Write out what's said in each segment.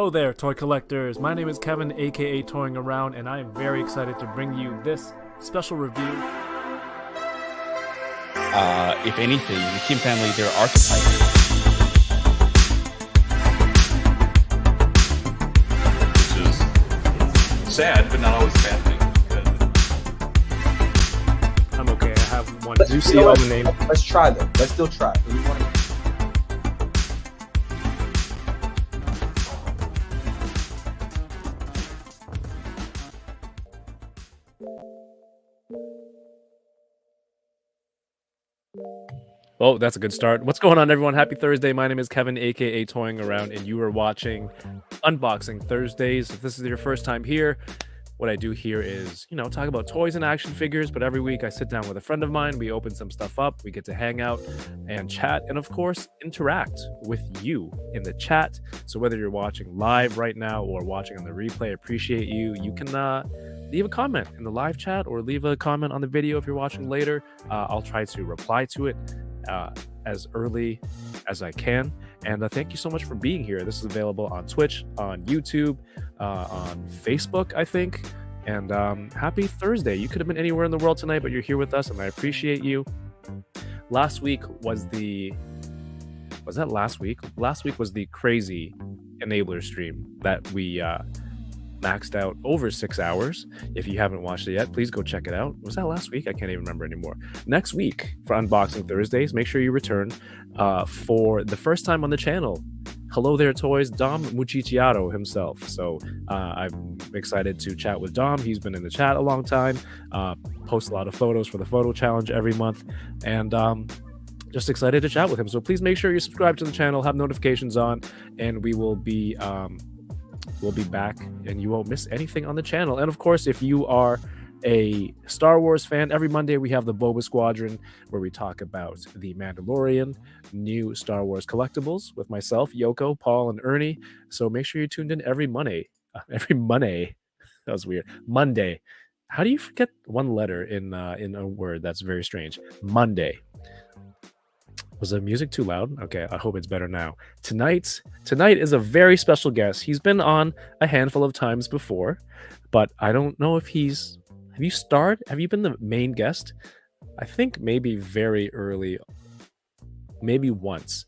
Hello there, toy collectors. My name is Kevin, aka Toying Around, and I am very excited to bring you this special review. If anything, the Kim family, they're archetypes. Which is sad, but not always a bad thing. I'm okay. I have one. Do you see all the name? Let's try them. Let's still try. Oh, that's a good start. What's going on, everyone? Happy Thursday. My name is Kevin, aka Toying Around, and you are watching Unboxing Thursdays. If this is your first time here, what I do here is, talk about toys and action figures, but every week I sit down with a friend of mine, we open some stuff up, we get to hang out and chat, and of course, interact with you in the chat. So whether you're watching live right now or watching on the replay, I appreciate you. You can leave a comment in the live chat or leave a comment on the video if you're watching later. I'll try to reply to it as early as I can. And thank you so much for being here. This is available on Twitch, on YouTube, on Facebook, I think. And happy Thursday. You could have been anywhere in the world tonight, but you're here with us, and I appreciate you. Last week was that last week? Last week was the crazy enabler stream that we maxed out over 6 hours. If you haven't watched it yet, please go check it out. Was that last week? I can't even remember anymore. Next week for Unboxing Thursdays, make sure you return for the first time on the channel. Hello there, toys, Dom Muchiciaro himself. So I'm excited to chat with Dom. He's been in the chat a long time, posts a lot of photos for the photo challenge every month, and just excited to chat with him. So please make sure you subscribe to the channel, have notifications on, and we'll be back, and you won't miss anything on the channel. And of course, if you are a Star Wars fan, every Monday we have the Boba Squadron, where we talk about the Mandalorian, new Star Wars collectibles with myself, Yoko, Paul, and Ernie. So make sure you're tuned in every Monday. That was weird. Monday. How do you forget one letter in a word? That's very strange. Monday. Was the music too loud? Okay, I hope it's better now. Tonight is a very special guest. He's been on a handful of times before, but I don't know if he's... Have you starred? Have you been the main guest? I think maybe very early, maybe once.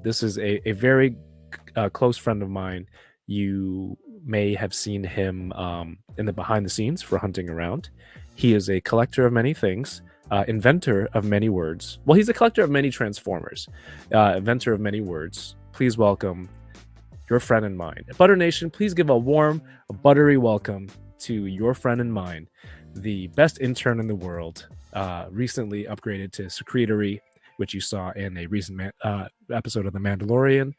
This is a very close friend of mine. You may have seen him in the behind the scenes for Hunting Around. He is a collector of many things. Inventor of many words. Well, he's a collector of many Transformers. Inventor of many words. Please welcome your friend and mine. Butter Nation, please give a warm, buttery welcome to your friend and mine, the best intern in the world, recently upgraded to Secretary, which you saw in a recent episode of The Mandalorian.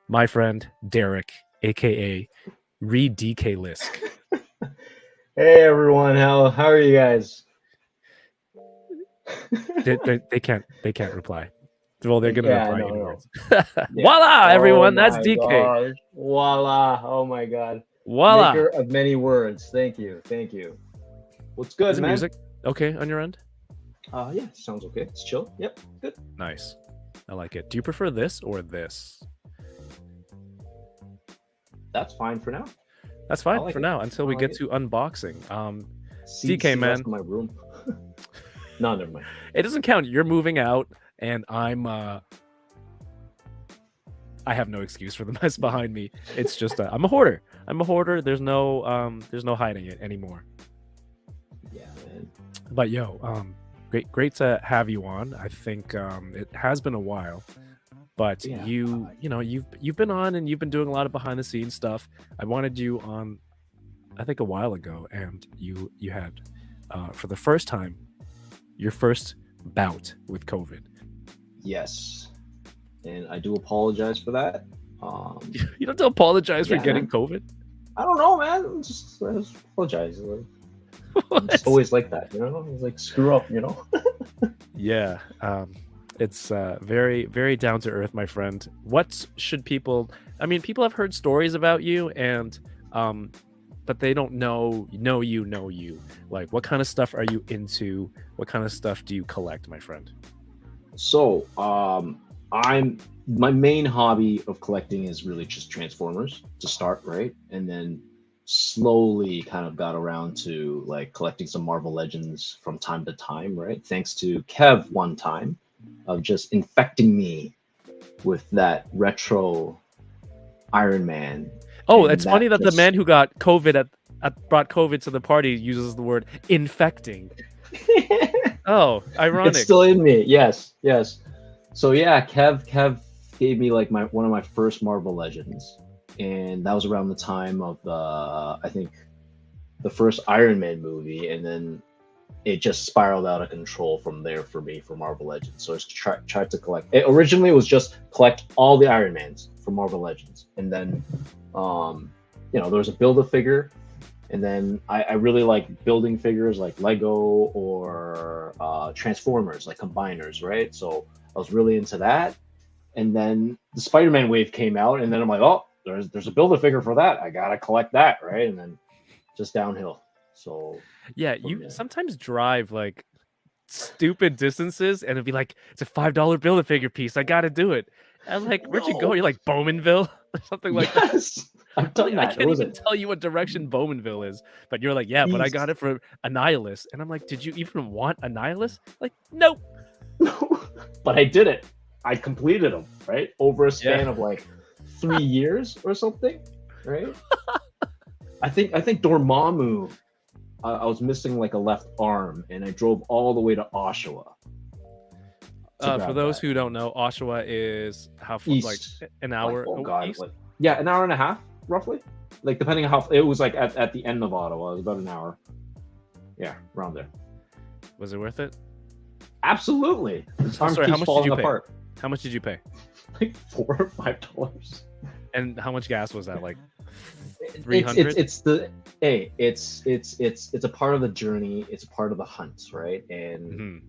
My friend, Derek, aka Reed DK Lisk. Hey everyone, how are you guys? They can't reply. Well, they're gonna reply anyways. Yeah. Voila, everyone, that's DK. Gosh. Voila! Oh my God! Voila! Maker of many words. Thank you. What's good, Is man? music okay on your end? Yeah, sounds okay. It's chill. Yep, good. Nice. I like it. Do you prefer this or this? That's fine for now. That's fine like for it. now until we I get like to unboxing. See DK, the man. rest of my room. No, never mind. It doesn't count. You're moving out, and I have no excuse for the mess behind me. It's just I'm a hoarder. There's no hiding it anymore. Yeah, man. But yo, great to have you on. I think it has been a while, but Yeah. you've been on and you've been doing a lot of behind the scenes stuff. I wanted you on, I think a while ago, and you had for the first time your first bout with COVID. Yes, and I do apologize for that. You don't have to apologize for Yeah, getting man. COVID. I don't know, man. Just apologize. It's always like that, It's like screw up, Yeah, it's very, very down to earth, my friend. What should people? I mean, people have heard stories about you, and but they don't know you. Like, what kind of stuff are you into? What kind of stuff do you collect, my friend? So, I'm my main hobby of collecting is really just Transformers to start, right? And then slowly kind of got around to like collecting some Marvel Legends from time to time, right? Thanks to Kev one time of just infecting me with that retro Iron Man. Oh, And it's funny that the just- man who got COVID brought COVID to the party uses the word infecting. Oh, ironic. It's still in me. Yes, yes. So yeah, Kev gave me like one of my first Marvel Legends, and that was around the time of I think the first Iron Man movie, and then it just spiraled out of control from there for me for Marvel Legends. So I just tried to collect. It originally was just collect all the Iron Mans for Marvel Legends, and then there was a Build-A-Figure. And then I really like building figures like Lego or Transformers, like combiners, right? So I was really into that. And then the Spider-Man wave came out, and then I'm like, oh, there's a Build-A-Figure for that. I gotta collect that, right? And then just downhill. So yeah, you sometimes drive like stupid distances, and it'd be like, it's a $5 Build-A-Figure piece. I gotta do it. And like, where'd you go? You're like Bowmanville or something like that. I've done that. I can't even tell you what direction Bowmanville is, but you're like, yeah, but I got it for Annihilus. And I'm like, did you even want Annihilus? Like, nope. No, but I did it. I completed them, right? Over a span of like 3 years or something, right? I think Dormammu, I was missing like a left arm, and I drove all the way to Oshawa. For those who don't know, Oshawa is how far, like an hour east? An hour and a half, roughly. Like depending on how it was, like at the end of Ottawa, it was about an hour. Yeah, around there. Was it worth it? Absolutely. Sorry, how much did you pay? Apart. How much did you pay? Like $4 or $5. And how much gas was that? Like 300. It's a part of the journey. It's a part of the hunt, right? And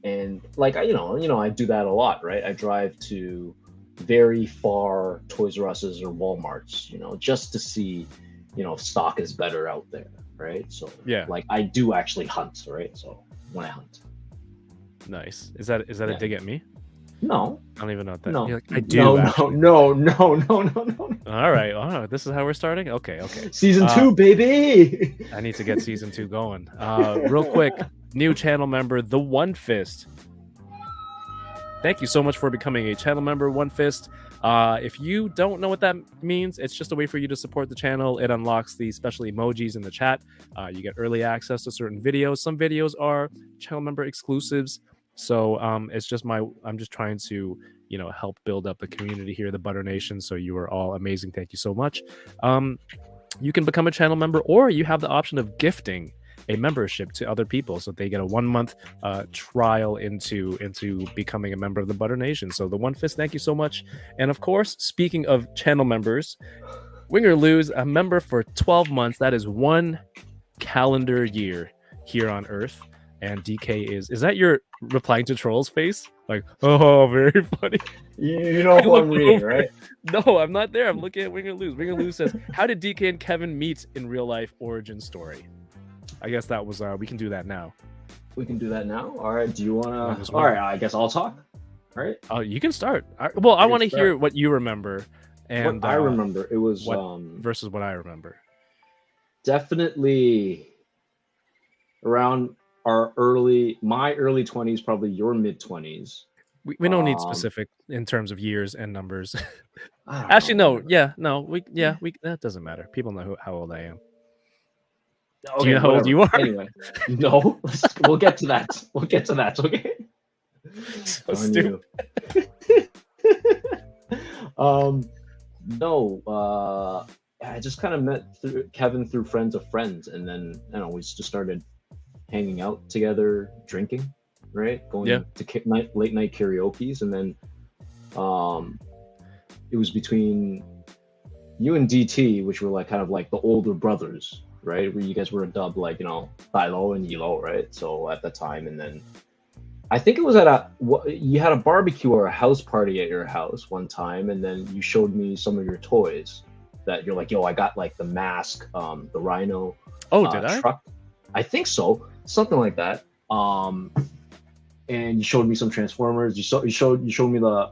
and like I do that a lot, right? I drive to very far Toys R Us's or Walmart's, just to see, if stock is better out there, right? So yeah, like I do actually hunt, right? So when I hunt. Nice. Is that a dig at me? No. I don't even know what that. No. Like, I do. No. All right. This is how we're starting. Okay. Season 2, baby. I need to get season 2 going. Real quick, new channel member, the One Fist. Thank you so much for becoming a channel member, One Fist. If you don't know what that means, it's just a way for you to support the channel. It unlocks the special emojis in the chat. You get early access to certain videos. Some videos are channel member exclusives. So it's just I'm just trying to, help build up the community here, the Butter Nation. So you are all amazing. Thank you so much. You can become a channel member, or you have the option of gifting a membership to other people, so they get a 1-month trial into becoming a member of the Butter Nation. So the One Fist, thank you so much. And of course, speaking of channel members, win or lose, a member for 12 months. That is 1 calendar year here on Earth. And DK is that your replying to trolls face? Like, oh, very funny. You know who I'm reading, right? No, I'm not there. I'm looking at Win or Lose. Win or Lose says, how did DK and Kevin meet in real life origin story? I guess that was we can do that now. We can do that now. All right. Do you want to? All right. I guess I'll talk. All right. Oh, you can start. I want to hear what you remember. And what I remember, it was versus what I remember. Definitely around my early 20s, probably your mid 20s. We don't need specific in terms of years and numbers. Actually, no. Yeah, no. We that doesn't matter. People know how old I am. Okay, do you know how old you are? Anyway, no. We'll get to that. Okay. So stupid. No. I just kind of met Kevin through friends of friends, and then we just started hanging out together, drinking, right? Going to late night karaoke's, and then it was between you and DT, which were like kind of like the older brothers, right? Where you guys were dubbed like, Dilo and Yilo, right? So at the time, and then I think it was you had a barbecue or a house party at your house one time, and then you showed me some of your toys that you're like, yo, I got like the mask, the rhino. Oh, did I? Truck. I think so. Something like that. and you showed me some Transformers. You showed me the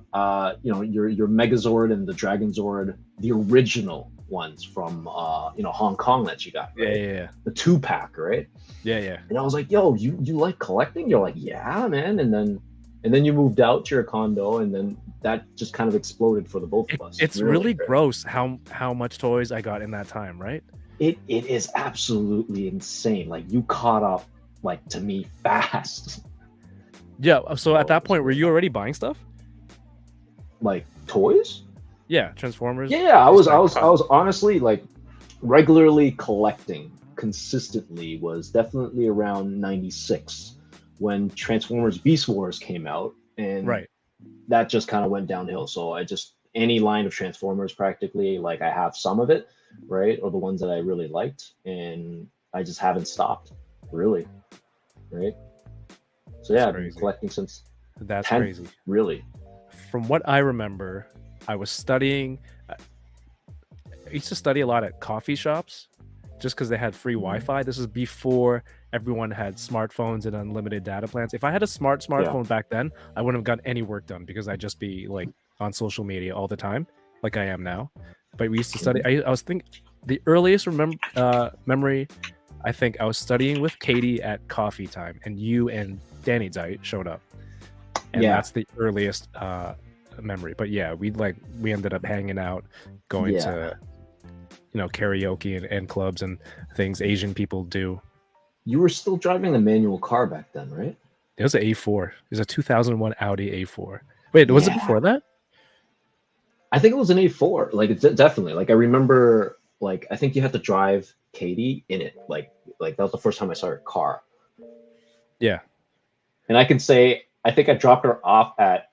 your Megazord and the Dragonzord, the original ones from Hong Kong that you got, right? Yeah. The 2-pack, right? Yeah. And I was like, yo, you like collecting? You're like, yeah, man. And then you moved out to your condo, and then that just kind of exploded for the both of us. It's really gross how much toys I got in that time, right? It is absolutely insane. Like, you caught up, like, to me fast. Yeah. So at that point, were you already buying stuff? Like toys? Yeah, Transformers. Yeah, I was honestly like regularly collecting consistently was definitely around 96 when Transformers Beast Wars came out, and Right. that just kind of went downhill. So I just any line of Transformers practically, like, I have some of it, right? Or the ones that I really liked, and I just haven't stopped, really. Right? So yeah, I've been collecting since That's 10, crazy. really. From what I remember, I was studying. I used to study a lot at coffee shops just because they had free Wi-Fi. This is before everyone had smartphones and unlimited data plans. If I had a smartphone back then, I wouldn't have gotten any work done because I'd just be like on social media all the time, like I am now. But we used to study. I was thinking the earliest memory, I think I was studying with Katie at coffee time, and you and Danny Dite showed up, and that's the earliest memory. But yeah, we ended up hanging out, going to karaoke and clubs and things Asian people do. You were still driving a manual car back then, right? It was an A4. It was a 2001 Audi A4. Wait, was it before that? I think it was an A4. Like, it's definitely, like, I remember, like, I think you had to drive Katie in it. Like that was the first time I saw her car. Yeah. And I can say, I think I dropped her off at,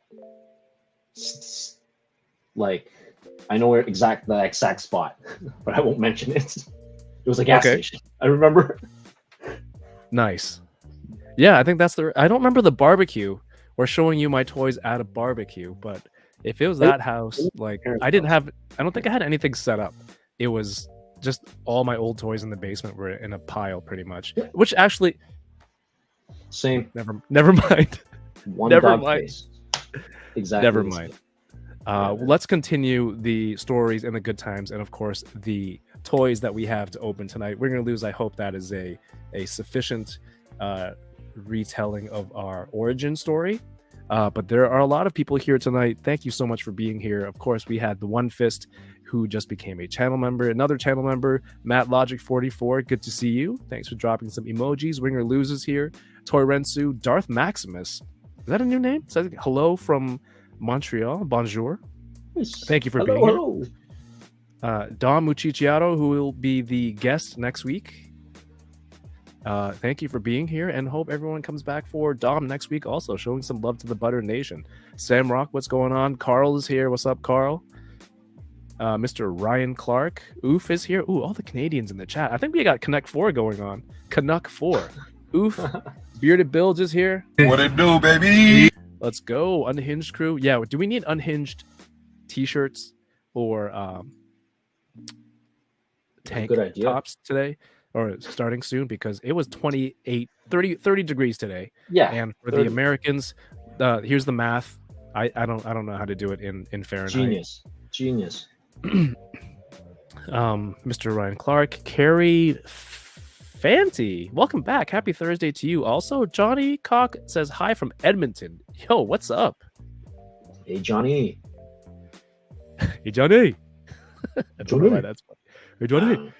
like, I know where the exact spot, but I won't mention it. It was a gas station. I remember. Nice. Yeah, I think that's I don't remember the barbecue or showing you my toys at a barbecue, but if it was that house, like, I don't think I had anything set up. It was just all my old toys in the basement were in a pile pretty much, which actually same. Never mind. Never mind. Face. Exactly. Never mind. Let's continue the stories and the good times, and of course the toys that we have to open tonight. We're gonna lose. I hope that is a sufficient retelling of our origin story. But there are a lot of people here tonight. Thank you so much for being here. Of course, we had the One Fist, who just became a channel member. Another channel member, Matt Logic 44. Good to see you. Thanks for dropping some emojis. Winger Loses here. Toy Rensu, Darth Maximus. Is that a new name? It says hello from Montreal. Bonjour. Thank you for being here. Dom Muchiciato, who will be the guest next week. Thank you for being here, and hope everyone comes back for Dom next week also, showing some love to the Butter Nation. Sam Rock, what's going on? Carl is here. What's up, Carl? Mr. Ryan Clark. Oof is here. Ooh, all the Canadians in the chat. I think we got Connect 4 going on. Canuck 4. Oof. Bearded Bilge is here. What it do, baby? Let's go. Unhinged crew. Yeah, do we need unhinged t-shirts or tank tops today? Or starting soon, because it was 30 degrees today. Yeah. And for 30. The Americans, here's the math. I don't know how to do it in Fahrenheit. Genius. Mr. Ryan Clark, Carrie Fanty, welcome back. Happy Thursday to you. Also, Johnny Cock says hi from Edmonton. Yo, what's up? Hey, Johnny. Hey, Johnny. I don't know why that's funny. Hey, Johnny.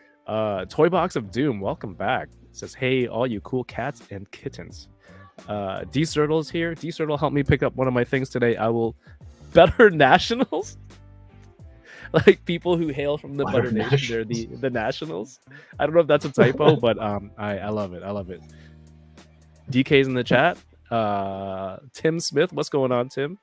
Toy Box of Doom, welcome back. It says, hey, all you cool cats and kittens. D-Cirtle's here. D-Cirtle helped me pick up one of my things today. I will better nationals. Like, people who hail from the Butter Nation, they're the nationals. I don't know if that's a typo, but I love it. I love it. DK's in the chat. Tim Smith, what's going on, Tim?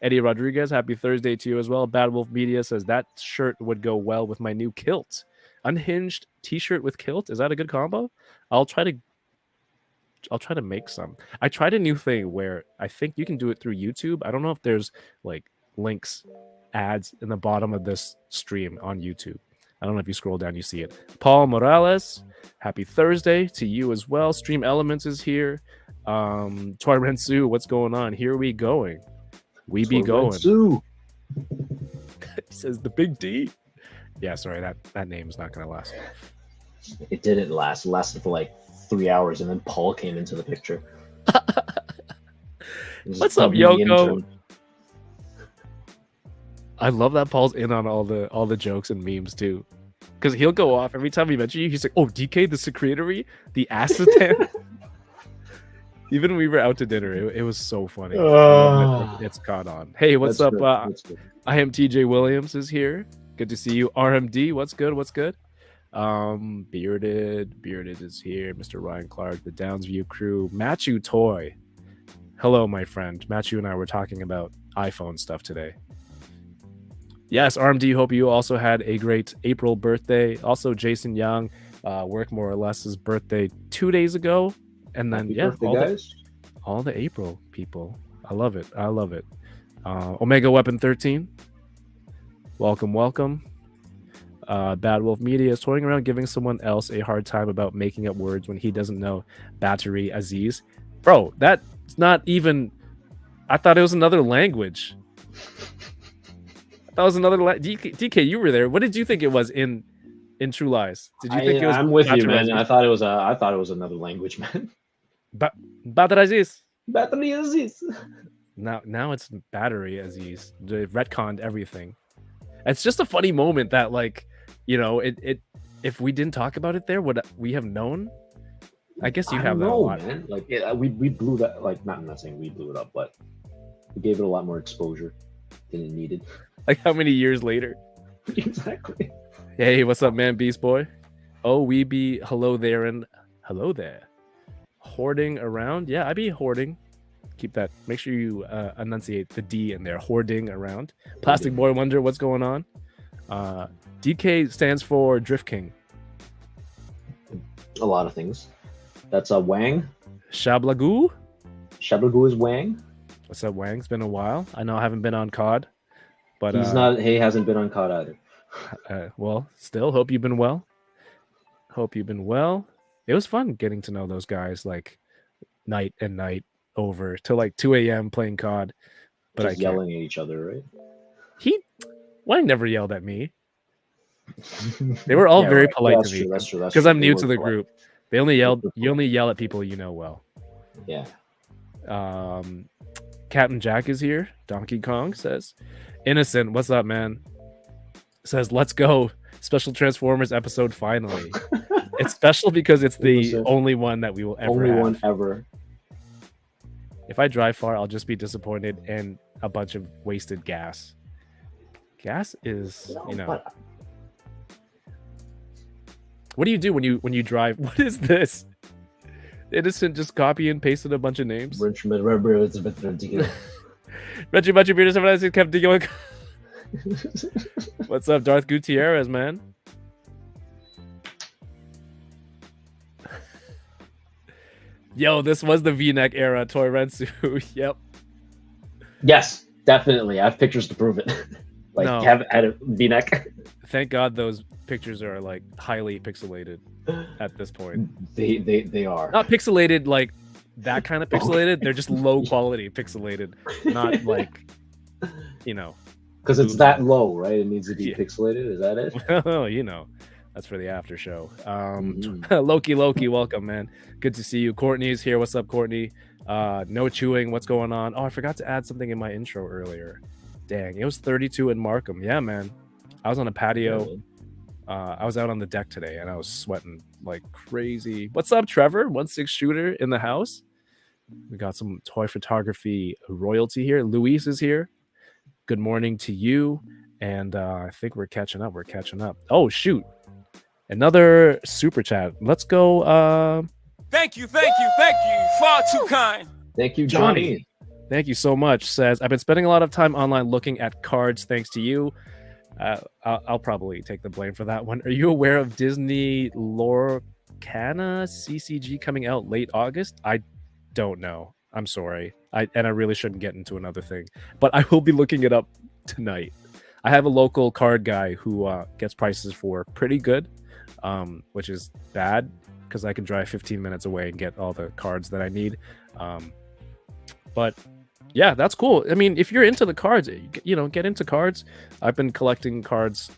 Eddie Rodriguez, happy Thursday to you as well. Bad Wolf Media says that shirt would go well with my new kilt. Unhinged t-shirt with kilt, is that a good combo? I'll try to make some. I tried a new thing where I think you can do it through YouTube. I don't know if there's like links, ads in the bottom of this stream on YouTube. I don't know if you scroll down, you see it. Paul Morales, Happy Thursday to you as well. Stream Elements is here. Toyrensu, what's going on? Here we going. We be going. Toyrensu. He says the big D. Yeah, sorry, that name is not gonna last. It didn't last. It lasted for like 3 hours, and then Paul came into the picture. What's up, Yoko? I love that Paul's in on all the jokes and memes too, because he'll go off every time he mentions you. He's like, "Oh, DK, the secretary, the Asatan." Even when we were out to dinner, it was so funny. It's caught on. Hey, what's up? I am TJ Williams is here. Good to see you. RMD, what's good? What's good? Bearded is here. Mr. Ryan Clark, the Downsview crew. Matthew Toy. Hello, my friend. Matthew and I were talking about iPhone stuff today. Yes, RMD, hope you also had a great April birthday. Also, Jason Young, worked more or less his birthday 2 days ago. And then, all the April people. I love it. Omega Weapon 13. Welcome. Bad Wolf Media is toying around giving someone else a hard time about making up words when he doesn't know Battery Aziz. Bro, that's not even... I thought it was another language. That was another DK, you were there. What did you think it was in True Lies? Did you think it was? I'm with you, man. I thought it was another language, man. Battery Aziz. Battery Aziz. Now it's Battery Aziz. They retconned everything. It's just a funny moment that, like, you know, it if we didn't talk about it there, would we have known? I guess you have that a lot. Man. Like we blew that. Like, not saying we blew it up, but we gave it a lot more exposure than it needed. Like, how many years later? Exactly. Hey, what's up, man? Beast Boy. Oh, we be hello there and hello there. Hoarding around? Yeah, I be hoarding. Keep that. Make sure you enunciate the D in there. Hoarding around. Plastic Boy Wonder, what's going on? DK stands for Drift King. A lot of things. That's a Wang. Shablagoo. Shablagoo is Wang. What's up, Wang? It's been a while. I know I haven't been on COD, but he's not. He hasn't been on COD either. Well, still hope you've been well. It was fun getting to know those guys, like night and night over till like 2 a.m. playing COD. But just yelling at each other, right? Wang never yelled at me. They were all very polite to me because I'm new to the group. They only yelled. You only yell at people you know well. Yeah. Captain Jack is here. Donkey Kong says, "Innocent, what's up, man?" Says, "Let's go." Special Transformers episode finally. It's special because it's the only one that we will ever have. One ever. If I drive far, I'll just be disappointed and a bunch of wasted gas. Gas is, you know. But... What do you do when you drive? What is this? Innocent just copy and pasted a bunch of names. What's up, Darth Gutierrez, man? Yo, this was the V-neck era, Toyrensu. Yep. Yes, definitely. I have pictures to prove it. Like, no. Have had a V-neck. Thank God those pictures are like highly pixelated at this point. They are not pixelated like that kind of pixelated. They're just low quality pixelated, not like, you know, because it's that low, right? It needs to be pixelated. Is that it? Oh, you know, that's for the after show. Loki, welcome, man. Good to see you. Courtney's here. What's up, Courtney? No chewing. What's going on? Oh, I forgot to add something in my intro earlier. Dang, it was 32 in Markham. Yeah, man. I was on a patio. I was out on the deck today and I was sweating like crazy. What's up, Trevor? 1.6 shooter in the house. We got some toy photography royalty here. Luis is here. Good morning to you. And I think we're catching up. Oh, shoot. Another super chat. Let's go. Thank you. Far too kind. Thank you, Johnny. Thank you so much. Says, I've been spending a lot of time online looking at cards thanks to you. I'll probably take the blame for that one. Are you aware of Disney Lorcana CCG coming out late August? I don't know. I'm sorry. I really shouldn't get into another thing, but I will be looking it up tonight. I have a local card guy who gets prices for pretty good, which is bad because I can drive 15 minutes away and get all the cards that I need. But yeah, that's cool. I mean, if you're into the cards, you know, get into cards. I've been collecting cards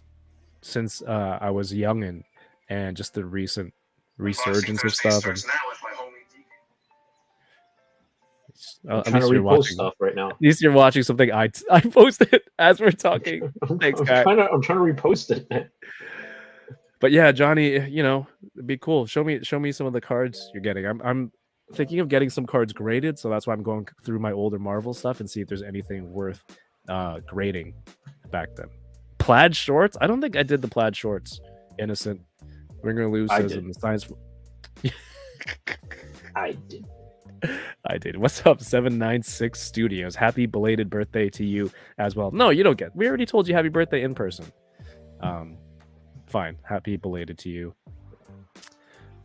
since I was young, and just the recent resurgence of stuff. And, I'm trying to repost stuff right now. At least you're watching something I posted as we're talking. Thanks, guy. I'm trying to repost it. But yeah, Johnny, you know, it'd be cool. Show me some of the cards you're getting. I'm thinking of getting some cards graded, so that's why I'm going through my older Marvel stuff and see if there's anything worth grading back then. Plaid shorts? I don't think I did the plaid shorts. Innocent. Ringer Lou says in the science. I did. I did. What's up, 796 Studios? Happy belated birthday to you as well. No, you don't get. We already told you happy birthday in person. Fine. Happy belated to you.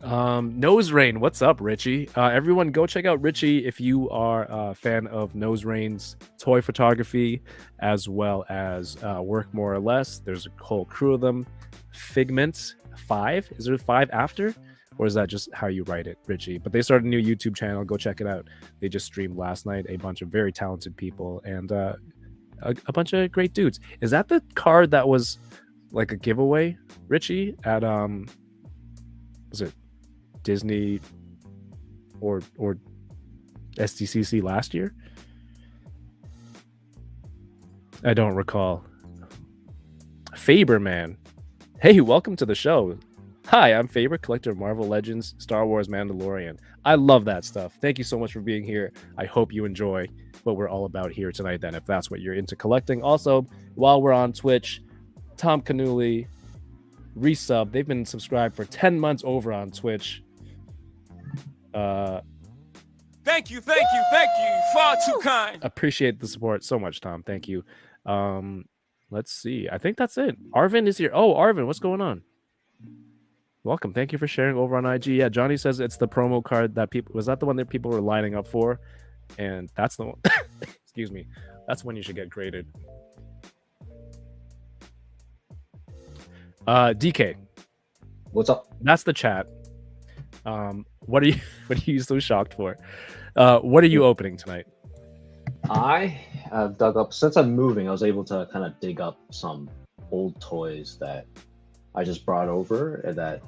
Nose Rain, what's up, Richie? Everyone go check out Richie if you are a fan of Nose Rain's toy photography as well as work more or less. There's a whole crew of them. Figment 5, is there a 5 after, or is that just how you write it, Richie? But they started a new YouTube channel. Go check it out. They just streamed last night. A bunch of very talented people and a bunch of great dudes. Is that the card that was like a giveaway, Richie, at was it Disney or SDCC last year? I don't recall. Faber man, hey, welcome to the show. Hi, I'm Faber, collector of Marvel Legends, Star Wars, Mandalorian. I love that stuff. Thank you so much for being here. I hope you enjoy what we're all about here tonight then, if that's what you're into collecting. Also, while we're on Twitch, Tom Canuli resub. They've been subscribed for 10 months over on Twitch. Thank you. Far too kind. Appreciate the support so much, Tom. Thank you. Let's see. I think that's it. Arvin is here. Oh, Arvin, what's going on? Welcome. Thank you for sharing over on IG. Yeah, Johnny says it's the promo card that people was that the one that people were lining up for, and that's the one. Excuse me. That's when you should get graded. DK, what's up? That's the chat. What are you so shocked for? What are you opening tonight? I have dug up, since I'm moving, I was able to kind of dig up some old toys that I just brought over and that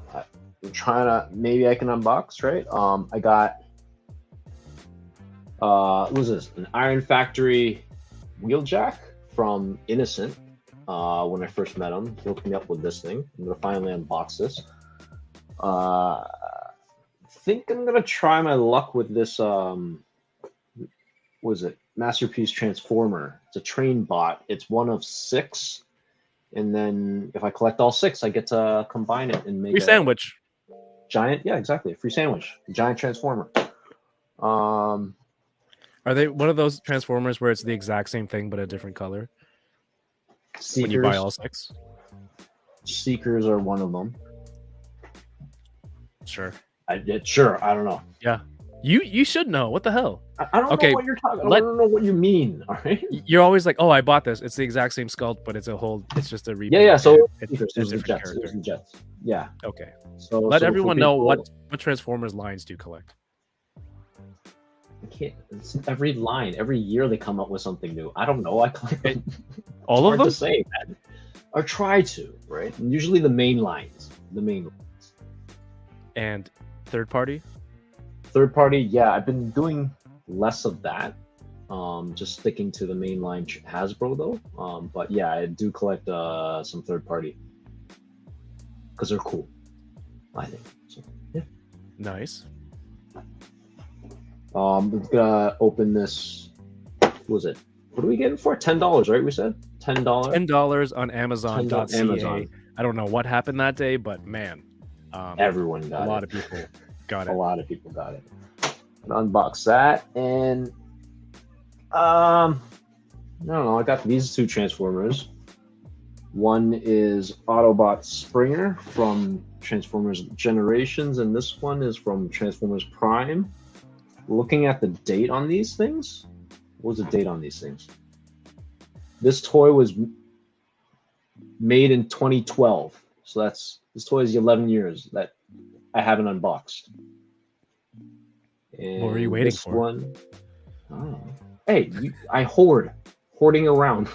I'm trying to, maybe I can unbox, right? I got what was this? An Iron Factory Wheeljack from Innocent. When I first met him, he hooked me up with this thing. I'm gonna finally unbox this. Think I'm gonna try my luck with this. What is it? Masterpiece Transformer. It's a train bot. It's one of 6, and then if I collect all 6, I get to combine it and make free sandwich. Giant, yeah, exactly. A free sandwich. A giant transformer. Are they one of those transformers where it's the exact same thing but a different color? Seekers. When you buy all 6? Seekers are one of them. Sure. Sure. I don't know. Yeah. You should know. What the hell? I don't know what you're talking about. I don't know what you mean. All right. You're always like, oh, I bought this. It's the exact same sculpt, but it's just a repaint. Yeah. So it's the Jets. Yeah. Okay. So let everyone know what Transformers lines do you collect. I can't. It's every line, every year they come up with something new. I don't know. I collect them. All of them. To say, man. Or try to, right? And usually the main lines. And third party. Third party, yeah. I've been doing less of that. Just sticking to the mainline Hasbro though. But yeah, I do collect some third party because they're cool, I think. So, yeah. Nice. I'm gonna open this. What was it? What are we getting for? $10, right? We said $10. $10 on Amazon.ca. Amazon. I don't know what happened that day, but man, everyone got it. A lot of people got it. A lot of people got it. Unbox that, and I don't know. I got these 2 Transformers. One is Autobot Springer from Transformers Generations, and this one is from Transformers Prime. Looking at the date on these things, what was the date on these things? This toy was made in 2012. So this toy is 11 years that I haven't unboxed. And What were you waiting this for? One, oh, hey, I hoarding around.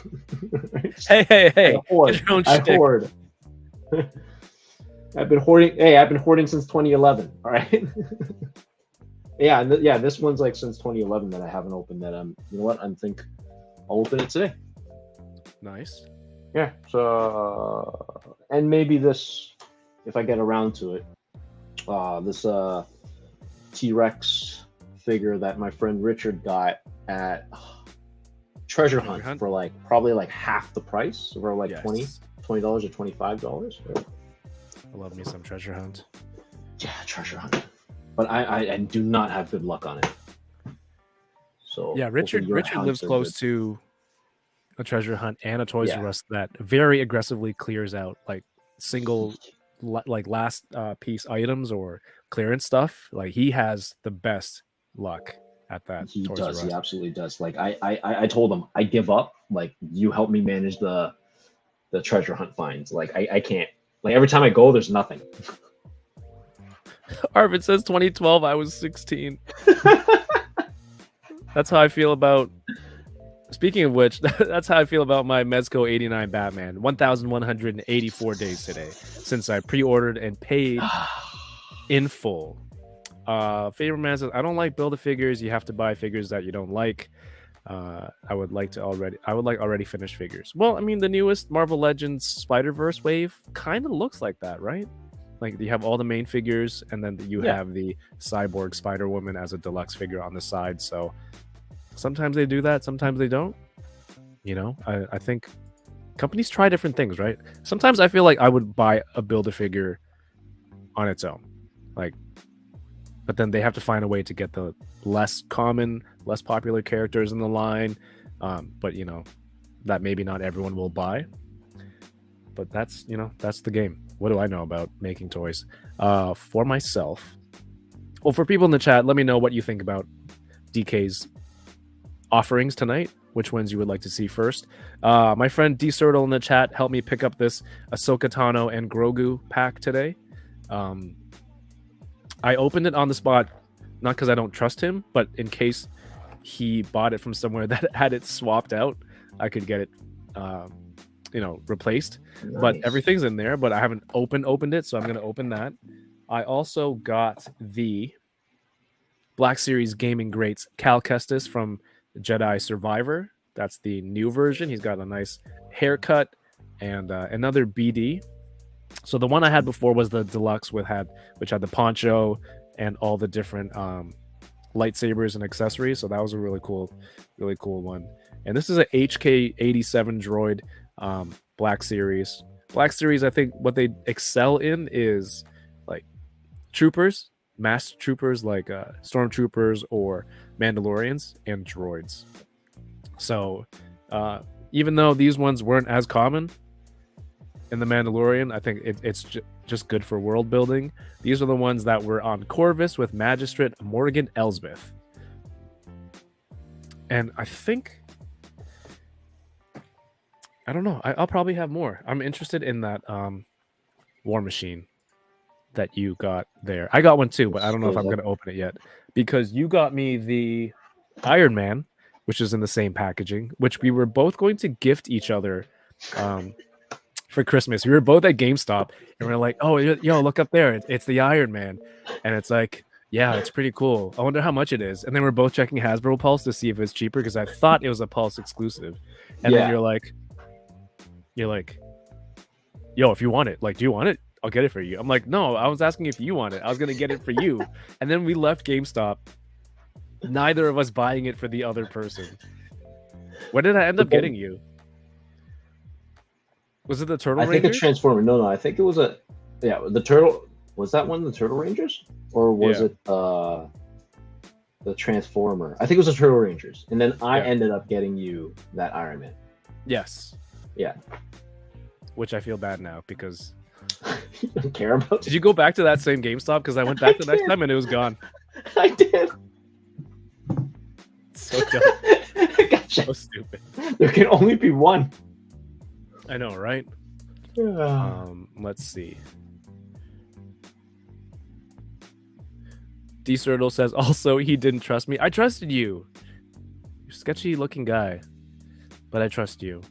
Hey, I hoard. get your own I shtick. hoard. I've been hoarding. Hey, I've been hoarding since 2011. All right. Yeah, this one's like since 2011 that I haven't opened. That you know what? I think I'll open it today. Nice. Yeah. So, and maybe this, if I get around to it, this T-Rex figure that my friend Richard got at Treasure Hunt for like probably like half the price, or like Yes. $20 or $25. I love me some Treasure Hunt. Yeah, Treasure Hunt. But I do not have good luck on it. So Yeah, Richard lives close to a Treasure Hunt and a Toys R Us that very aggressively clears out like single like last piece items or clearance stuff. Like he has the best luck at that. He Toys R does. He Us. absolutely does. Like I told him, I give up. Like you help me manage the Treasure Hunt finds. Like I can't. Like every time I go, there's nothing. Arvid says 2012. I was 16. That's how I feel about. Speaking of which, that's how I feel about my Mezco 89 Batman. 1,184 days today since I pre-ordered and paid in full. Favorite man says, I don't like Build-A-Figures. You have to buy figures that you don't like. I would like already finished figures. Well, I mean, the newest Marvel Legends Spider-Verse wave kind of looks like that, right? Like you have all the main figures, and then you have the Cyborg Spider-Woman as a deluxe figure on the side. So sometimes they do that, sometimes they don't. You know, I think companies try different things, right? Sometimes I feel like I would buy a Build-A-Figure on its own, like, but then they have to find a way to get the less common, less popular characters in the line. But you know, that maybe not everyone will buy. But that's the game. What do I know about making toys? For myself, well, for people in the chat, let me know what you think about DK's offerings tonight. Which ones you would like to see first? My friend D Sertle in the chat helped me pick up this Ahsoka Tano and Grogu pack today. I opened it on the spot, not because I don't trust him, but in case he bought it from somewhere that had it swapped out, I could get it, replaced. Nice. But everything's in there, but I haven't opened it, so I'm going to open that. I also got the Black Series Gaming Greats Cal Kestis from Jedi Survivor. That's the new version. He's got a nice haircut and another BD. So the one I had before was the deluxe which had the poncho and all the different lightsabers and accessories. So that was a really cool one. And this is a HK87 droid Black Series. Black Series, I think what they excel in is like troopers, mass troopers like stormtroopers or Mandalorians and droids. So even though these ones weren't as common in the Mandalorian, I think it's just good for world building. These are the ones that were on Corvus with Magistrate Morgan Elsbeth. And I think, I don't know, I'll probably have more. I'm interested in that War Machine that you got there. I got one too, but I don't know if I'm going to open it yet, because you got me the Iron Man, which is in the same packaging, which we were both going to gift each other for Christmas. We were both at GameStop and we're like, oh, yo, look up there. It's the Iron Man. And it's like, yeah, it's pretty cool. I wonder how much it is. And then we're both checking Hasbro Pulse to see if it's cheaper, because I thought it was a Pulse exclusive. And then you're like, yo, if you want it, like, do you want it? I'll get it for you. I'm like, no, I was asking if you want it. I was going to get it for you. And then we left GameStop, neither of us buying it for the other person. What did I end up getting you? Was it the Turtle Rangers? I think a Transformer. No, I think it was the Turtle. Was that one the Turtle Rangers? Or was it the Transformer? I think it was the Turtle Rangers. And then I ended up getting you that Iron Man. Yes. Yeah. Which I feel bad now because... You don't care about. Did you go back to that same GameStop? Because I went back the next time and it was gone. I did. So dumb. Gotcha. So stupid. There can only be one. I know, right? Let's see. D Turtle says also he didn't trust me. I trusted you. You're a sketchy looking guy, but I trust you.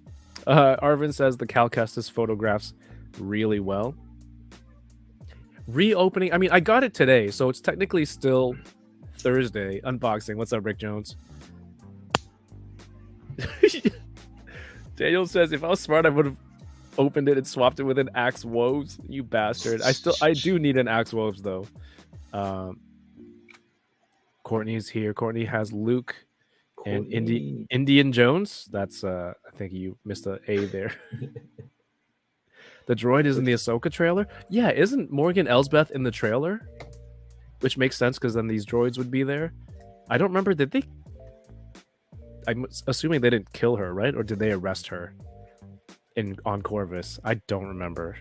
Arvin says the Cal Kestis photographs really well. Reopening. I mean, I got it today, so it's technically still Thursday unboxing. What's up, Rick Jones? Daniel says if I was smart, I would have opened it and swapped it with an Axe Woves. You bastard. I do need an Axe Woves though. Courtney's here. Courtney has Luke and Indian Jones. That's I think you missed the A there. The droid is in the Ahsoka trailer. Yeah, isn't Morgan Elsbeth in the trailer? Which makes sense because then these droids would be there. I don't remember. Did they? I'm assuming they didn't kill her, right? Or did they arrest her on Corvus? I don't remember.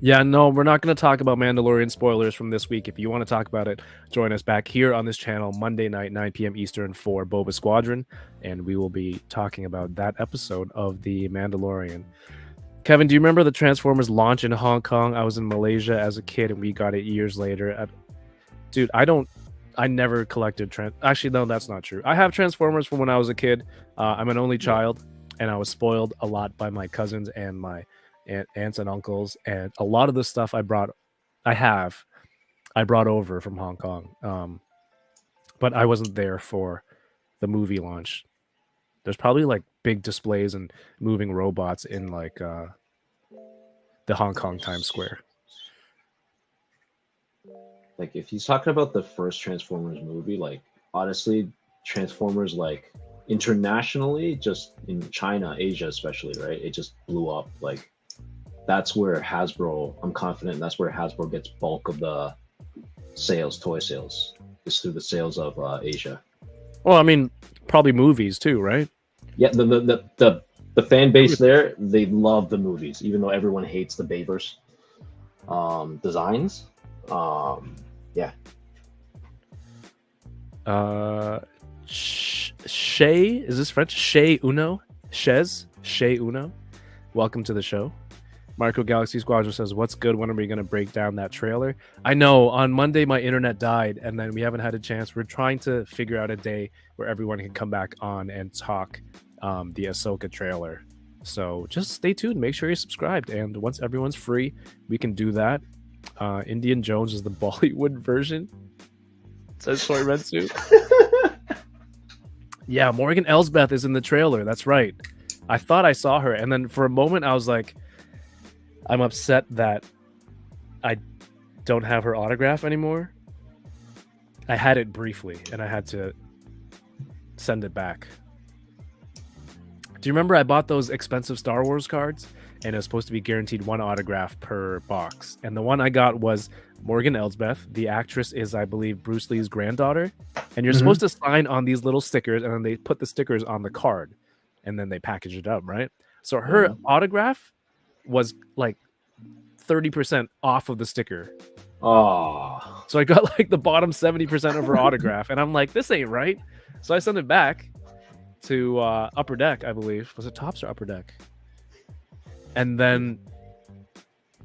Yeah, no, we're not going to talk about Mandalorian spoilers from this week. If you want to talk about it, join us back here on this channel Monday night, 9 p.m. Eastern for Boba Squadron, and we will be talking about that episode of The Mandalorian. Kevin, do you remember the Transformers launch in Hong Kong? I was in Malaysia as a kid, and we got it years later. Dude, I never collected Actually, no, that's not true. I have Transformers from when I was a kid. I'm an only child, and I was spoiled a lot by my cousins and my aunts and uncles, and a lot of the stuff I brought over from Hong Kong, but I wasn't there for the movie launch. There's probably like big displays and moving robots in like the Hong Kong Times Square. Like if he's talking about the first Transformers movie, like honestly, Transformers like internationally, just in China, Asia especially, right? It just blew up. Like that's where Hasbro, I'm confident that's where Hasbro gets bulk of the sales, toy sales, is through the sales of Asia. Well, I mean, probably movies too, right? Yeah, the fan base there, they love the movies, even though everyone hates the Babers designs. Yeah. Shay, is this French? Shay Uno? Shay Uno? Welcome to the show. Marco Galaxy Squadron says, what's good? When are we going to break down that trailer? I know, on Monday my internet died, and then we haven't had a chance. We're trying to figure out a day where everyone can come back on and talk the Ahsoka trailer. So just stay tuned. Make sure you're subscribed. And once everyone's free, we can do that. Indian Jones is the Bollywood version, says Toy Rensu. Yeah, Morgan Elsbeth is in the trailer. That's right. I thought I saw her, and then for a moment I was like, I'm upset that I don't have her autograph anymore. I had it briefly, and I had to send it back. Do you remember I bought those expensive Star Wars cards? And it was supposed to be guaranteed one autograph per box. And the one I got was Morgan Elsbeth. The actress is, I believe, Bruce Lee's granddaughter. And you're supposed to sign on these little stickers, and then they put the stickers on the card. And then they package it up, right? So her autograph was like 30% off of the sticker. Oh. So I got like the bottom 70% of her autograph. And I'm like, this ain't right. So I sent it back to Upper Deck, I believe. Was it Tops or Upper Deck? And then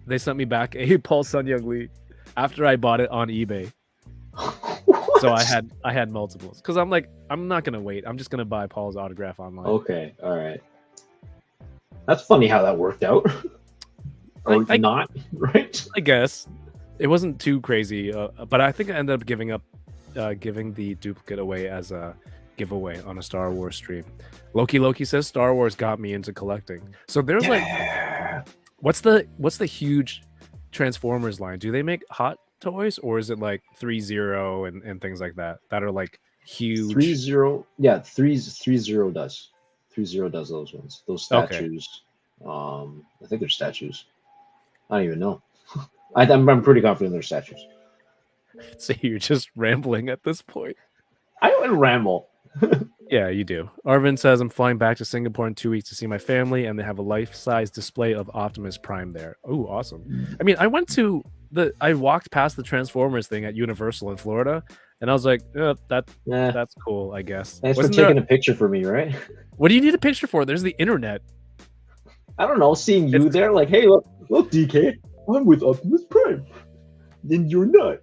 they sent me back a Paul Sun-Young Lee after I bought it on eBay. So I had multiples because I'm like, I'm not gonna wait. I'm just gonna buy Paul's autograph online. Okay, all right. That's funny how that worked out. Or not, right? I guess it wasn't too crazy, but I think I ended up giving the duplicate away as a giveaway on a Star Wars stream. Loki says Star Wars got me into collecting. So there's like, what's the huge Transformers line? Do they make hot toys, or is it like 3-0 and things like that are like huge? 3-0, yeah, 3-0 does. 3-0 does those ones. Those statues. Okay. I think they're statues. I don't even know. I'm pretty confident they're statues. So you're just rambling at this point. I don't ramble. Yeah, you do. Arvin says, I'm flying back to Singapore in 2 weeks to see my family, and they have a life-size display of Optimus Prime there. Oh, awesome. I mean, I walked past the Transformers thing at Universal in Florida, and I was like, that's cool, I guess. Thanks for taking a picture for me, right? What do you need a picture for? There's the internet. I don't know, seeing you It's- there, like, hey, look, DK, I'm with Optimus Prime. Then you're not.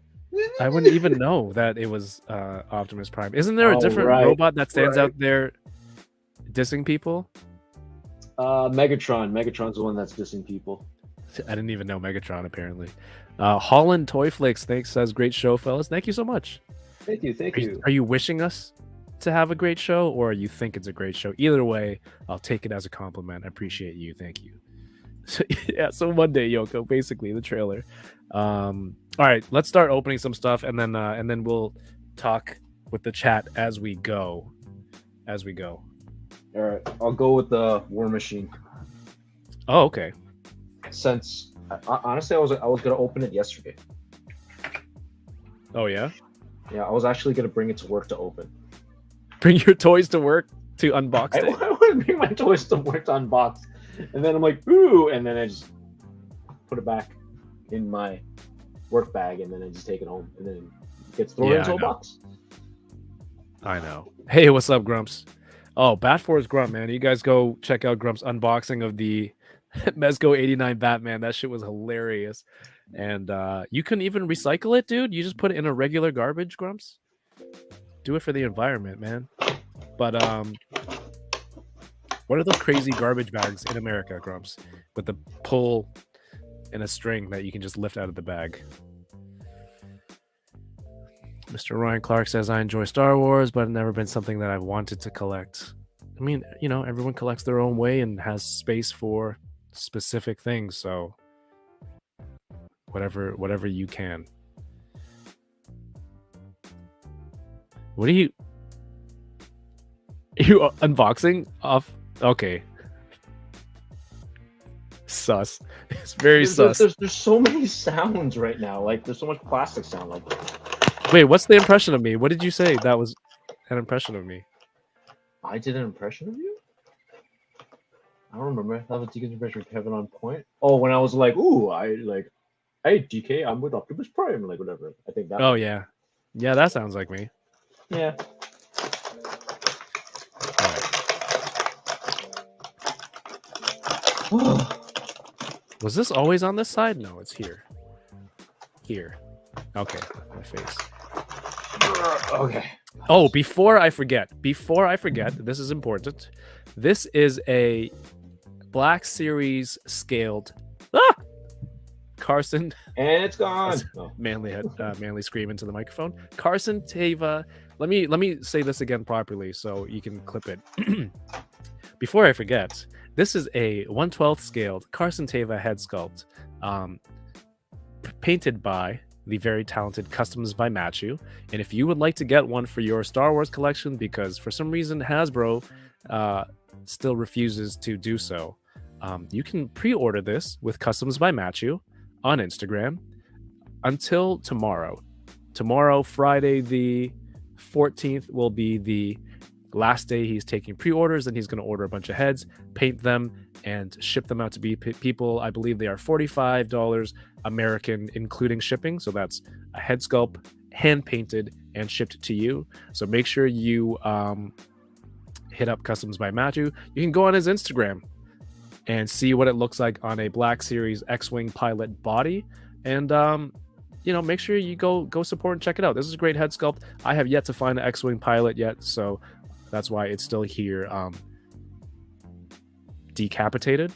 I wouldn't even know that it was Optimus Prime. Isn't there a Oh, different right, robot that stands right. out there dissing people? Megatron. Megatron's the one that's dissing people. I didn't even know Megatron, apparently. Holland Toyflix, thanks, says, great show, fellas. Thank you so much. Thank you, thank you. Are you wishing us to have a great show, or you think it's a great show? Either way, I'll take it as a compliment. I appreciate you. Thank you. So, yeah, so Monday, Yoko, basically the trailer. All right, let's start opening some stuff, and then we'll talk with the chat as we go. All right, I'll go with the War Machine. Oh, okay. Since honestly, I was gonna open it yesterday. Oh yeah. Yeah, I was actually gonna bring it to work to open. Bring your toys to work to unbox it. I would bring my toys to work to unbox, and then I'm like, ooh, and then I just put it back in my work bag, and then I just take it home, and then it gets thrown Yeah, into I a know. box. I know. Hey, what's up, Grumps? Oh, Bat4's Grump, man. You guys go check out Grump's unboxing of the Mezco 89 Batman. That shit was hilarious. And you couldn't even recycle it, dude. You just put it in a regular garbage, Grumps. Do it for the environment, man. But what are those crazy garbage bags in America, Grumps? With the pull and a string that you can just lift out of the bag. Mr. Ryan Clark says, I enjoy Star Wars, but it's never been something that I've wanted to collect. I mean, you know, everyone collects their own way and has space for specific things, so whatever you can. What are you unboxing off? Okay. Sus. It's very sus. There's so many sounds right now. Like there's so much plastic sound. Like, Wait, what's the impression of me? What did you say that was an impression of me? I did an impression of you? I don't remember. I thought the DK's impression of Kevin on point. Oh, when I was like, ooh, hey DK, I'm with Optimus Prime, like whatever. I think that. Oh yeah. Yeah, that sounds like me. Yeah. Was this always on this side? No, it's here. Here. Okay, my face. Okay. Oh, before I forget, this is important. This is a Black Series scaled Carson. And it's gone. Oh. Manly scream into the microphone. Carson Teva. Let me say this again properly so you can clip it. Before I forget, this is a 1/12 scaled Carson Teva head sculpt, painted by the very talented Customs by Matthew. And if you would like to get one for your Star Wars collection, because for some reason Hasbro still refuses to do so, you can pre-order this with Customs by Matthew on Instagram until tomorrow. Tomorrow, Friday the 14th, will be the last day he's taking pre-orders, and he's going to order a bunch of heads, paint them, and ship them out to people. I believe they are $45 American, including shipping. So that's a head sculpt, hand painted, and shipped to you. So make sure you hit up Customs by Matthew. You can go on his Instagram and see what it looks like on a Black Series X-Wing pilot body. And make sure you go support and check it out. This is a great head sculpt. I have yet to find an X-Wing pilot yet, so that's why it's still here decapitated.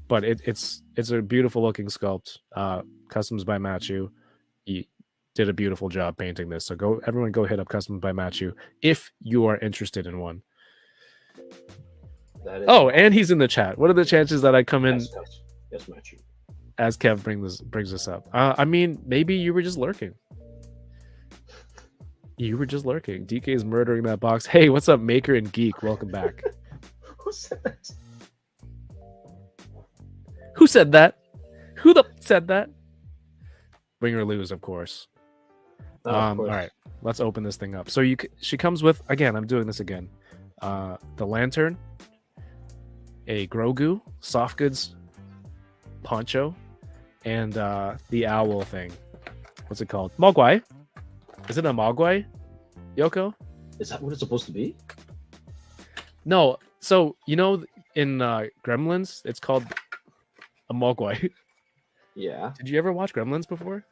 But it's a beautiful looking sculpt. Customs by Matthew. He did a beautiful job painting this. So everyone go hit up Customs by Matthew if you are interested in one. Oh, and he's in the chat. What are the chances that I come in Yes, Matthew. as Kev brings this up? I mean, maybe you were just lurking. You were just lurking. DK is murdering that box. Hey, what's up, Maker and Geek? Welcome back. Who said that? Who said that? Who said that? Win or lose, of course. Oh, of All course. right, let's open this thing up. So she comes with, again, I'm doing this again. The lantern, a Grogu soft goods poncho, and the owl thing. What's it called? Mogwai. Is it a Mogwai, Yoko? Is that what it's supposed to be? No. So, in Gremlins, it's called a mogwai. Yeah. Did you ever watch Gremlins before?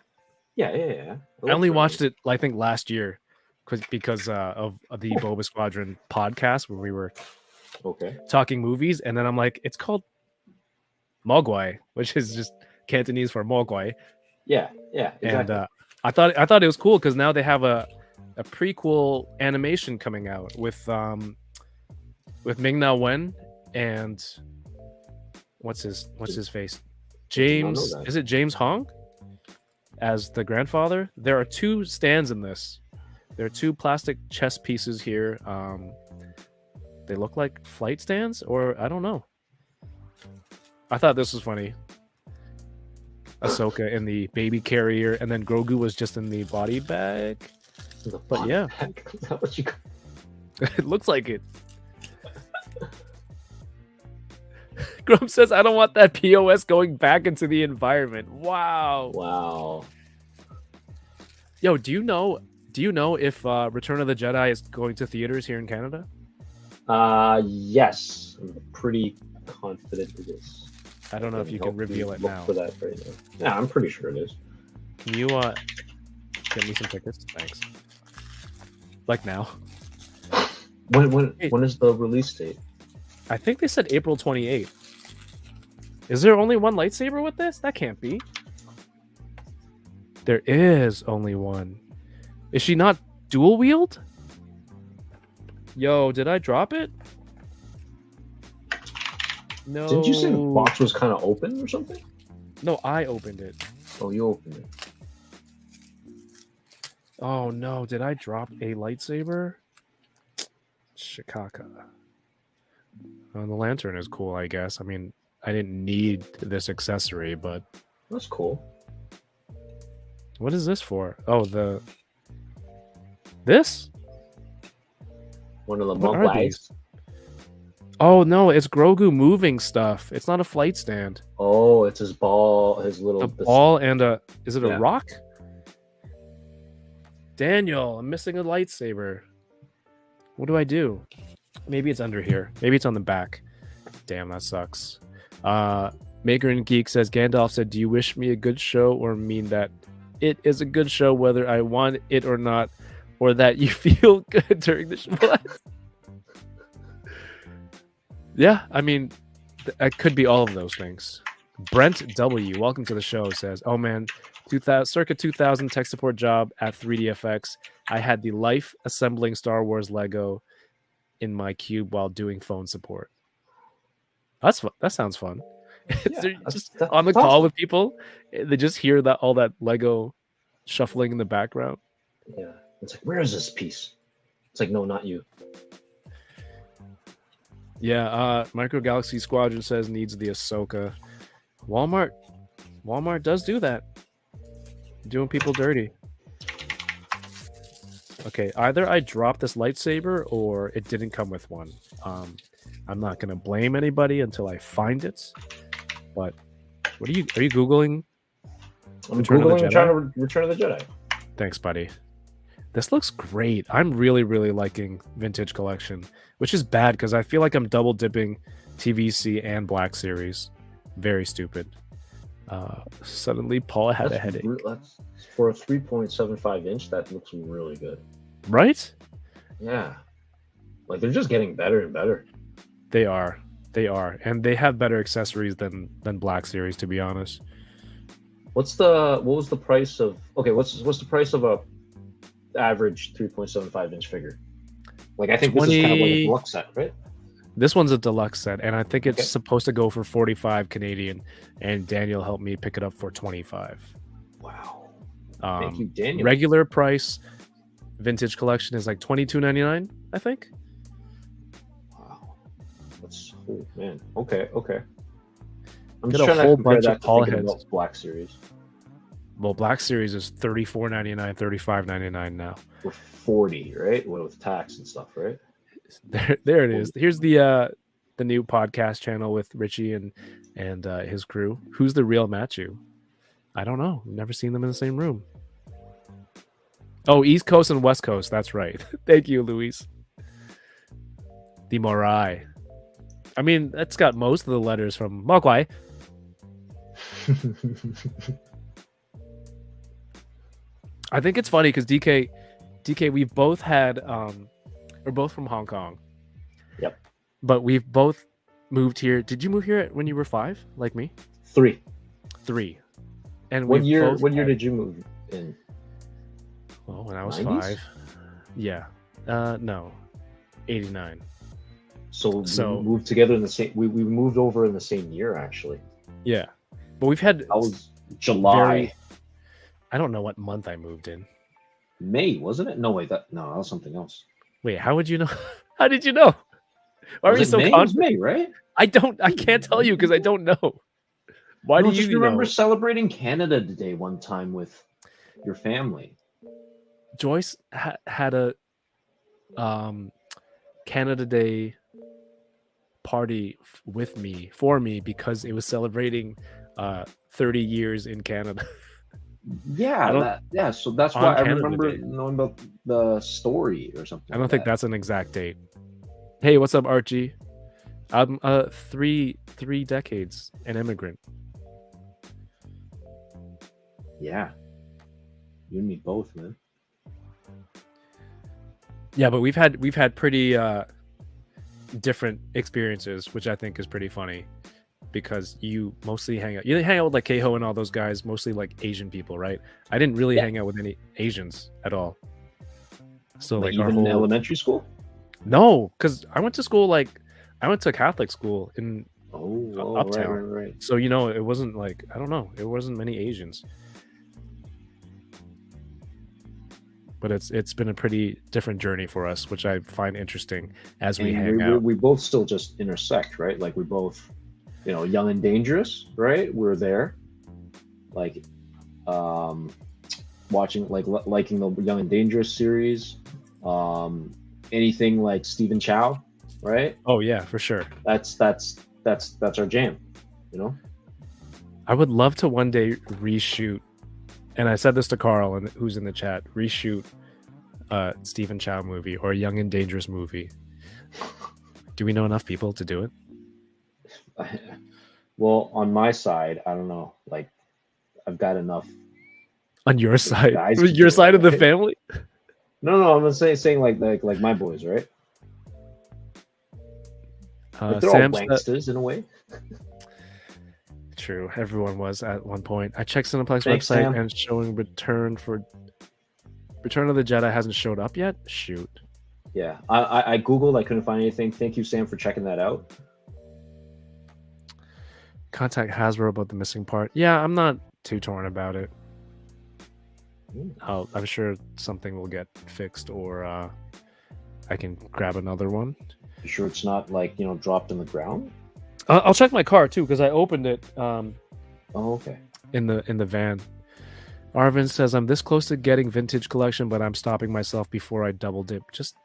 Yeah. I only watched it, I think, last year because of the Boba Squadron podcast where we were Okay. talking movies, and then I'm like, it's called mogwai, which is just Cantonese for mogwai. Yeah. Exactly. And I thought it was cool because now they have a prequel animation coming out with Ming-Na Wen and what's his face? James, is it James Hong as the grandfather? There are 2 stands in this. There are 2 plastic chess pieces here. They look like flight stands, or I don't know. I thought this was funny. Ahsoka in the baby carrier, and then Grogu was just in the body bag. But yeah, Is that what you call it looks like it. Grum says, I don't want that POS going back into the environment. Wow. Wow. Yo, do you know if Return of the Jedi is going to theaters here in Canada? Yes. I'm pretty confident it is. I don't know if you can reveal it now. For that right now. Yeah, I'm pretty sure it is. Can you get me some tickets? Thanks. Like now. When is the release date? I think they said April 28th. Is there only one lightsaber with this? That can't be. There is only one. Is she not dual wield? Yo, did I drop it? No. Didn't you say the box was kind of open or something? No, I opened it. Oh, you opened it. Oh no, did I drop a lightsaber? Shikaka. Well, the lantern is cool, I guess. I mean, I didn't need this accessory, but That's cool. what is this for? Oh, this? One of the What are Mogwais. these? Oh no, it's Grogu moving stuff. It's not a flight stand. Oh, it's his ball, his little A ball and is it a Yeah. rock? Daniel, I'm missing a lightsaber. What do I do? Maybe it's under here. Maybe it's on the back. Damn, that sucks. Maker and Geek says, Gandalf said, do you wish me a good show or mean that it is a good show whether I want it or not, or that you feel good during the show? What? Yeah, I mean, it could be all of those things. Brent W, welcome to the show, says, oh man, circa 2000 tech support job at 3DFX. I had the life assembling Star Wars Lego in my cube while doing phone support. That sounds fun. Yeah, Just that's on the awesome. call with people, they just hear that all that Lego shuffling in the background. Yeah. It's like, where is this piece? It's like, no, not you. Yeah, Micro Galaxy Squadron says needs the Ahsoka. Walmart does do that. Doing people dirty. Okay, either I dropped this lightsaber or it didn't come with one. I'm not gonna blame anybody until I find it. But are you Googling? I'm Return of the Googling Jedi? Return of the Jedi. Thanks, buddy. This looks great. I'm really, really liking Vintage Collection, which is bad because I feel like I'm double dipping TVC and Black Series. Very stupid. Suddenly, Paul had a headache. That's for a 3.75 inch. That looks really good. Right? Yeah, like they're just getting better and better. They are, and they have better accessories than Black Series, to be honest. What was the price of? Okay, what's the price of a average 3.75 inch figure? Like I think this is kind of like a deluxe set, right? This one's a deluxe set, and I think it's supposed to go for 45 Canadian. And Daniel helped me pick it up for 25. Wow! Thank you, Daniel. Regular price, Vintage Collection is like $22.99, I think. Wow, that's man. Okay. I'm Got just a trying whole to compare bunch of that to Paul thinking heads. about Black Series. Well, Black Series is $34.99, $35.99 now. For 40, right? With tax and stuff, right? There it is. Here's the new podcast channel with Richie and his crew. Who's the real Matthew? I don't know. Never seen them in the same room. Oh, East Coast and West Coast. That's right. Thank you, Luis. The Morai. I mean, that's got most of the letters from Mogwai. I think it's funny because DK, we've both had, we're both from Hong Kong. Yep. But we've both moved here. Did you move here when you were 5, like me? 3. 3. And What year? both What year had- did you move in? Well, when I was 90s? 5. Yeah. No. 89. So So- we moved together in the same. We moved over in the same year, actually. Yeah. But we've had. That was July, I don't know what month I moved in. May, wasn't it? No, wait, that was something else. Wait, how would you know? How did you know? Why are Was you it so May? It was confident? May, right? I can't tell you because I don't know. Why No, do just you remember know? celebrating Canada Day one time with your family? Joyce had a Canada Day party for me because it was celebrating 30 years in Canada. Yeah, I don't- yeah. So that's on why I Canada remember Day. knowing about the story or something. I don't like think that. that's an exact date. Hey, what's up, Archie? I'm 3 decades an immigrant. Yeah, you and me both, man. Yeah, but we've had pretty different experiences, which I think is pretty funny because you mostly hang out with like Keho and all those guys, mostly like Asian people, right? I didn't really hang out with any Asians at all. So like our even whole in elementary school. no, because I went to Catholic school in Oh, Uptown. right. so it wasn't like I don't know, it wasn't many Asians. But it's been a pretty different journey for us, which I find interesting as we hang out. We both still just intersect, right? Like we both, young and dangerous, right? We're there, like, watching, like, liking the Young and Dangerous series, anything like Stephen Chow, right? Oh yeah, for sure. That's our jam, I would love to one day reshoot, and I said this to Carl, and who's in the chat, reshoot a Stephen Chow movie or a Young and Dangerous movie. Do we know enough people to do it? Well, on my side, I don't know. Like, I've got enough. On your side, guys your can do it, side of the right? family. No, I'm not saying like my boys, right? Like they're Sam all said- wanksters in a way. True, everyone was at one point. I checked Cineplex Thanks, website Sam. and it's showing Return of the Jedi hasn't showed up yet. Shoot. Yeah, I googled, I couldn't find anything. Thank you, Sam, for checking that out. Contact Hasbro about the missing part. Yeah, I'm not too torn about it. I'm sure something will get fixed, or I can grab another one. You sure it's not like dropped in the ground? I'll check my car too because I opened it Oh, okay. in the van. Arvin says I'm this close to getting vintage collection, but I'm stopping myself before I double dip. Just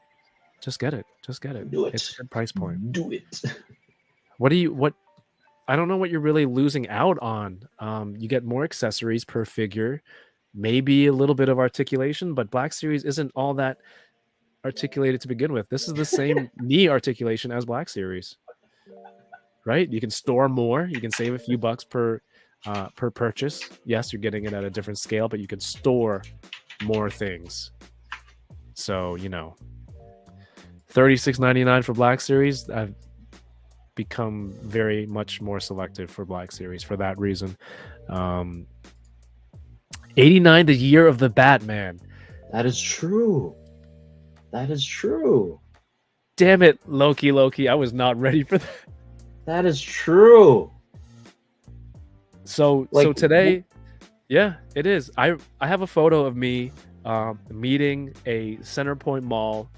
get it. Just get it. Do it. It's a good price point. Do it. What? I don't know what you're really losing out on. You get more accessories per figure, maybe a little bit of articulation, but Black Series isn't all that articulated to begin with. This is the same knee articulation as Black Series, right? You can store more. You can save a few bucks per purchase. Yes, you're getting it at a different scale, but you can store more things. So $36.99 for Black Series. I've become very much more selective for Black Series for that reason. 89, the year of the Batman. That is true. That is true. Damn it, Loki. I was not ready for that. That is true. So Like, today, yeah, it is. I have a photo of me meeting a Centerpoint Mall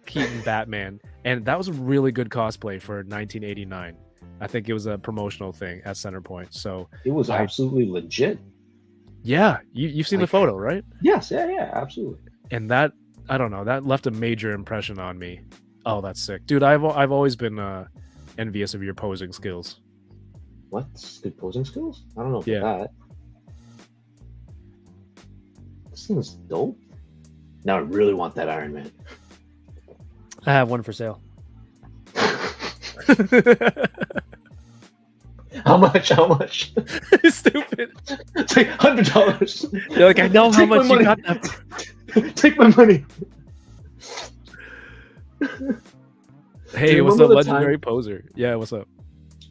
Keaton Batman, and that was a really good cosplay for 1989. I think it was a promotional thing at Centerpoint. So It was absolutely legit. yeah, you've seen the Like- photo, right? Yes, yeah, absolutely. And that, I don't know, that left a major impression on me. Oh, that's sick, dude. I've always been envious of your posing skills. What? Good posing skills? I don't know about Yeah. that. This thing is dope. Now I really want that Iron Man. I have one for sale. How much? How much? Stupid. Take $100. You're like, I know how Take my much you money. got that. Take my money. Hey, you what's remember up, the legendary poser? Yeah, what's up?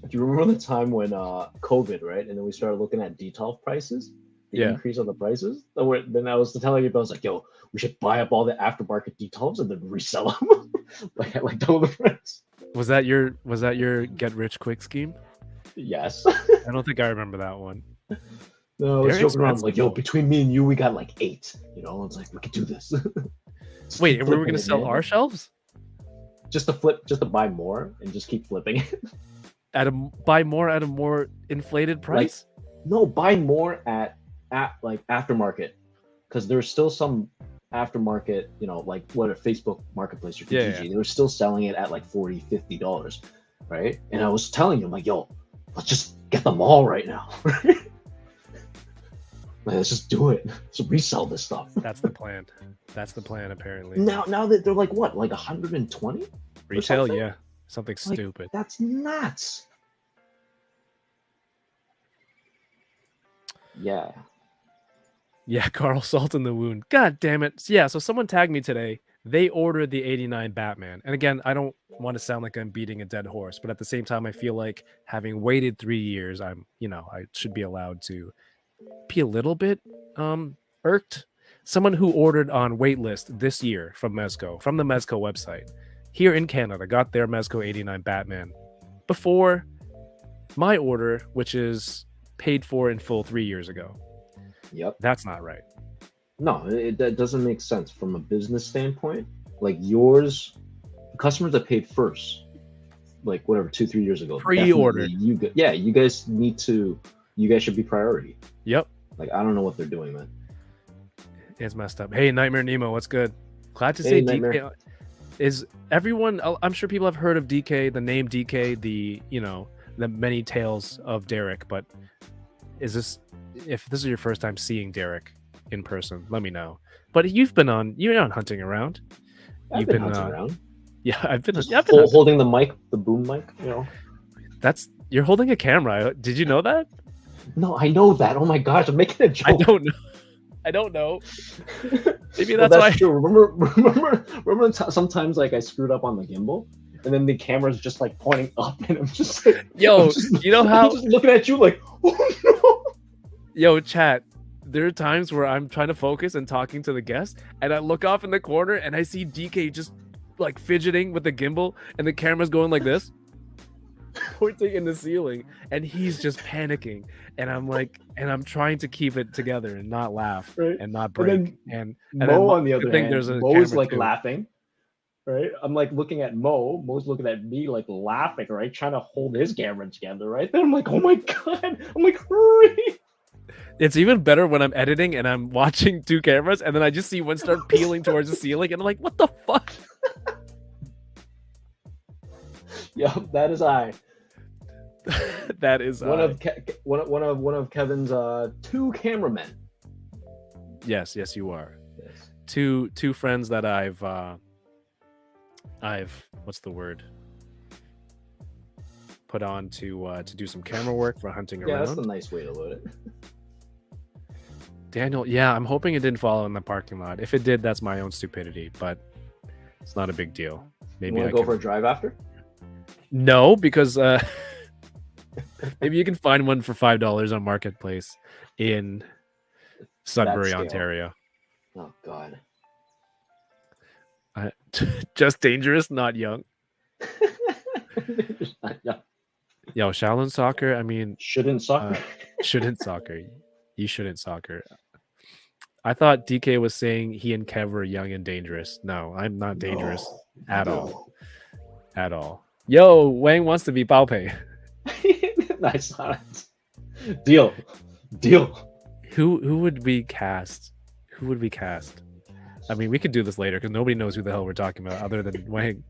Do you remember the time when COVID, right? And then we started looking at detolf prices, the Yeah. increase on the prices. Then I was telling you, I was like, yo, we should buy up all the aftermarket detolfs and then resell them like at like double the price. Was that your get rich quick scheme? Yes. I don't think I remember that one. No, I was They're joking around expensive, like, yo, though. between me and you, we got like 8. You know, it's like we could do this. Just Wait, keep and we were flipping gonna it, sell man. our shelves Just to buy more and just keep flipping it. buy more at a more inflated price? No, buy more at like aftermarket, because there's still some aftermarket, you know, like what a Facebook Marketplace or Yeah, Kijiji, they were still selling it at like $40-$50, right? And I was telling you, I'm like, yo, let's just get them all right now. Like, let's just do it. Let's resell this stuff. That's the plan. That's the plan, apparently. Now that they're like what, like 120? Retail, something? yeah. Something Like, stupid. That's nuts. Yeah. Yeah, Carl, salt in the wound. God damn it. Yeah, so someone tagged me today. They ordered the 89 Batman. And again, I don't want to sound like I'm beating a dead horse, but at the same time, I feel like having waited 3 years, I should be allowed to be a little bit irked. Someone who ordered on waitlist this year from Mezco, from the Mezco website, here in Canada, got their Mezco 89 Batman before my order, which is paid for in full 3 years ago. Yep. That's not right. No, that doesn't make sense from a business standpoint. Like yours, the customers that paid first, like whatever, 2-3 years ago, Pre-ordered. definitely you guys should be priority. Yep. Like I don't know what they're doing, man. It's messed up. Hey, Nightmare Nemo, what's good? Glad to Hey, say Nightmare. DK is everyone. I'm sure people have heard of DK, the name DK, the many tales of Derek. But if this is your first time seeing Derek in person, let me know. But you're on Hunting Around. I've been hunting around. Yeah, I've been Just hunting. holding the mic, the boom mic, you know. You're holding a camera. Did you know that? No, I know that. Oh my gosh, I'm making a joke. I don't know. Maybe Well, that's why. true. Remember sometimes like I screwed up on the gimbal and then the camera's just like pointing up and I'm just like, Yo, you know how? I'm just looking at you like, oh no. Yo, chat. There are times where I'm trying to focus and talking to the guest, and I look off in the corner and I see DK just like fidgeting with the gimbal, and the camera's going like this, pointing in the ceiling, and he's just panicking. And I'm like, and I'm trying to keep it together and not laugh Right. and not break. And Mo, Mo, on the other hand, there's a Mo's camera like too. laughing, right? I'm like looking at Mo. Mo's looking at me like laughing, right? Trying to hold his camera together, right? Then I'm like, oh my god! I'm like, hurry! It's even better when I'm editing and I'm watching two cameras, and then I just see one start peeling towards the ceiling, and I'm like, what the fuck? Yep, that is I. That is one of Kevin's two cameramen. Yes, you are. Yes. Two friends that I've what's the word? Put on to do some camera work for Hunting Yeah, Around. that's the nice way to load it. Daniel, yeah, I'm hoping it didn't fall in the parking lot. If it did, that's my own stupidity, but it's not a big deal. Maybe You I want to go for a drive after? No, because maybe you can find one for $5 on Marketplace in Sudbury, scale. Ontario. Oh god. Just dangerous, not young. Yeah. Yo, Shaolin soccer. I mean, Shouldn't suck. shouldn't soccer. You shouldn't soccer. I thought DK was saying he and Kev were young and dangerous. No, I'm not dangerous at all. At all. Yo, Wang wants to be Bao Pei. Nice. Deal. Who would we cast? Who would we cast? I mean, we could do this later because nobody knows who the hell we're talking about other than Wang.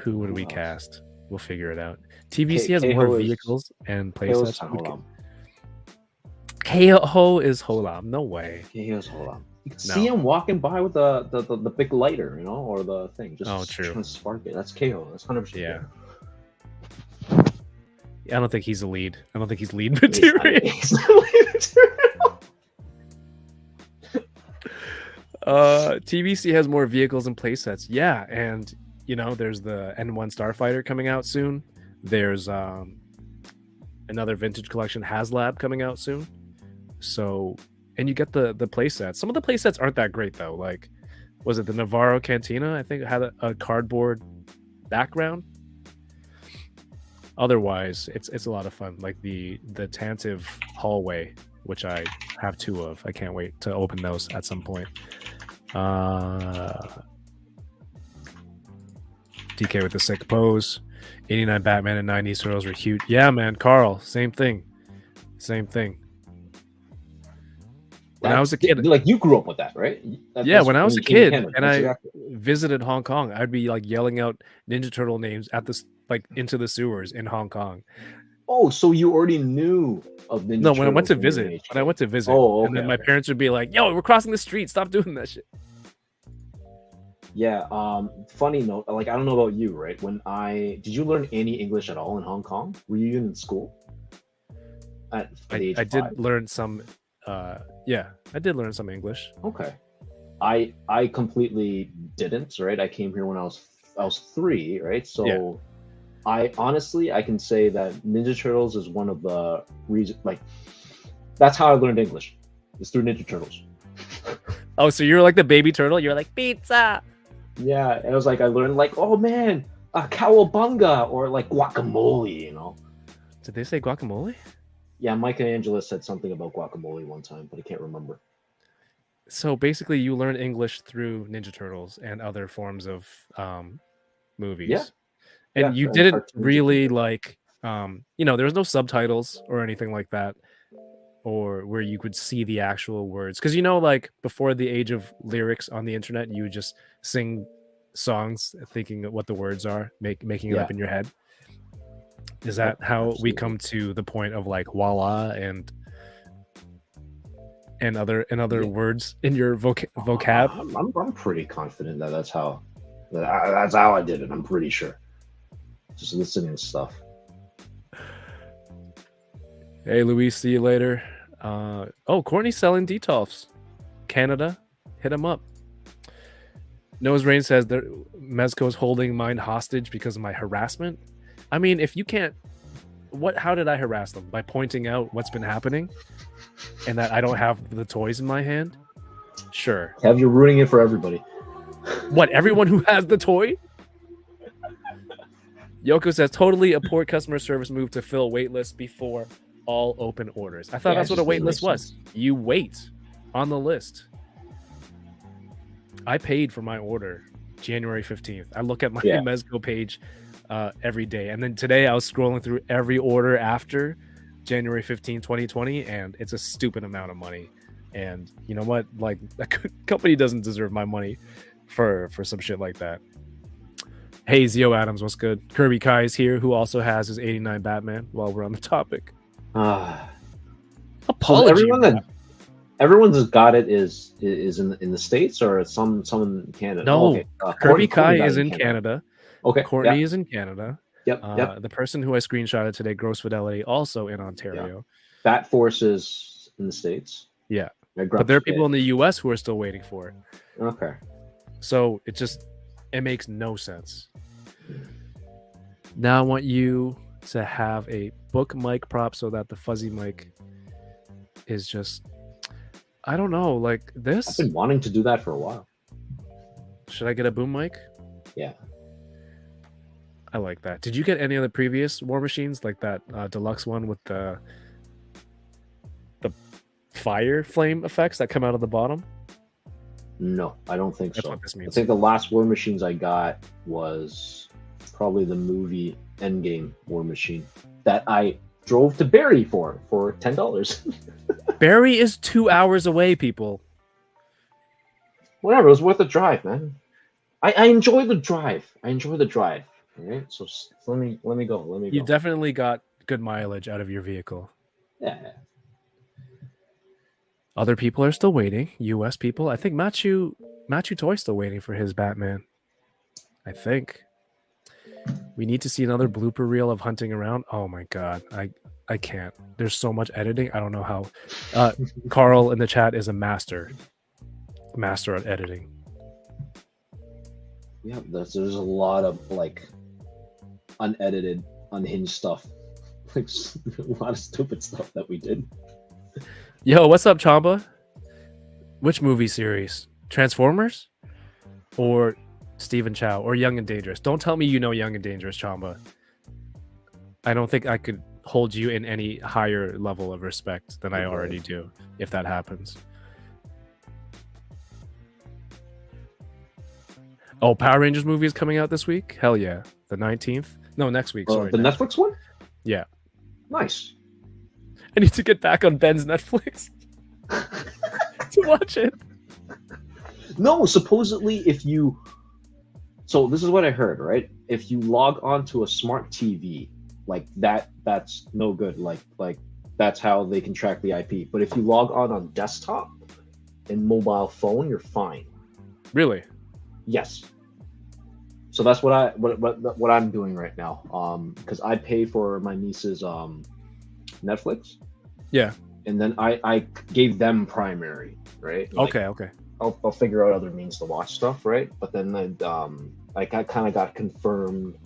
Who would we cast? We'll figure it out. TVC has more vehicles and playsets. Keiho is Holam. No way. Keiho's Holam. You could see him walking by with the big lighter, you know, or the thing, just true. trying to spark it. That's KO. That's 100%. Yeah. I don't think he's a lead. I don't think he's lead material. TBC has more vehicles and playsets. Yeah, and you know, there's the N1 Starfighter coming out soon. There's another vintage collection HasLab coming out soon. So, and you get the playsets. Some of the playsets aren't that great though. Like, was it the Navarro Cantina? I think it had a cardboard background. Otherwise, it's a lot of fun. Like the Tantive hallway, which I have 2 of. I can't wait to open those at some point. DK with the sick pose. 89 Batman and 90s Turtles were huge. Yeah, man. Carl, same thing. When I was a kid, like you grew up with that, right? When I was a kid and I visited Hong Kong, I'd be like yelling out Ninja Turtle names at this, like into the sewers in Hong Kong. Oh, so you already knew of Ninja Turtles? No, when I went to visit. Oh, okay, and then my parents would be like, "Yo, we're crossing the street. Stop doing that shit." Yeah. Funny note, like I don't know about you, right? Did you learn any English at all in Hong Kong? Were you even in school? I did learn some. Yeah, I did learn some English. Okay. I completely didn't, right? I came here when I was 3, right? So yeah. I can say that Ninja Turtles is one of the reasons, like that's how I learned English. It's through Ninja Turtles. Oh, so you're like the baby turtle? You're like pizza. Yeah, it was like I learned like, oh man, cowabunga or like guacamole, you know. Did they say guacamole? Yeah, Mike and Angela said something about guacamole one time, but I can't remember. So basically, you learn English through Ninja Turtles and other forms of movies. Yeah. And you didn't really like, you know, there was no subtitles or anything like that, or where you could see the actual words. Because, you know, like before the age of lyrics on the internet, you would just sing songs thinking what the words are, making it up in your head. Is that how we come to the point of like voila and other words in your vocab? I'm pretty confident that that's how I did it. I'm pretty sure. Just listening to stuff. Hey, Luis, see you later. Courtney's selling Detolfs. Canada, hit him up. Nose Rain says that Mezco is holding mine hostage because of my harassment. I mean, if you can't, how did I harass them? By pointing out what's been happening and that I don't have the toys in my hand? Sure. Have you ruining it for everybody? What, everyone who has the toy? Yoko says, totally a poor customer service move to fill wait lists before all open orders. I thought that's what a wait list was. You wait on the list. I paid for my order January 15th. I look at my Mezco page every day. And then today I was scrolling through every order after January 15, 2020, and it's a stupid amount of money. And you know what? Like, a company doesn't deserve my money for some shit like that. Hey, Zio Adams, what's good? Kirby Kai is here, who also has his 89 Batman while we're on the topic. Apology. So everyone that's got it is in the States or some in Canada? No, okay. Kirby Kai is in Canada. Okay. Courtney is in Canada. Yep. The person who I screenshotted today, Gross Fidelity, also in Ontario. Bat Force is in the States. Yeah. But there are people in the US who are still waiting for it. Okay. So it makes no sense. Now I want you to have a book mic prop so that the fuzzy mic is just, I don't know, like this. I've been wanting to do that for a while. Should I get a boom mic? Yeah. I like that. Did you get any of the previous War Machines, like that deluxe one with the fire flame effects that come out of the bottom? No, I don't think That's so. What this means. I think the last War Machines I got was probably the movie Endgame War Machine that I drove to Barrie for $10. Barrie is 2 hours away, people. Whatever, it was worth the drive, man. I enjoy the drive. All right, so let me go. You definitely got good mileage out of your vehicle. Yeah. Other people are still waiting. U.S. people. I think Matthew Toy's still waiting for his Batman. I think. We need to see another blooper reel of hunting around. Oh my god, I can't. There's so much editing. I don't know how. Carl in the chat is a master at editing. Yeah, there's a lot of like unedited, unhinged stuff. Like a lot of stupid stuff that we did. Yo, what's up, Chamba? Which movie series? Transformers or Stephen Chow or Young and Dangerous? Don't tell me you know Young and Dangerous, Chamba. I don't think I could hold you in any higher level of respect than I already do if that happens. Oh, Power Rangers movie is coming out this week? Hell yeah. The 19th? No, next week. Sorry. The Netflix one? Yeah. Nice. I need to get back on Ben's Netflix to watch it. No, supposedly if you... So this is what I heard, right? If you log on to a smart TV, like that's no good. Like that's how they can track the IP. But if you log on desktop and mobile phone, you're fine. Really? Yes. So that's what I'm doing right now. Because I pay for my niece's Netflix. Yeah. And then I gave them primary, right? Like, Okay. I'll figure out other means to watch stuff, right? But then I kind of got confirmed.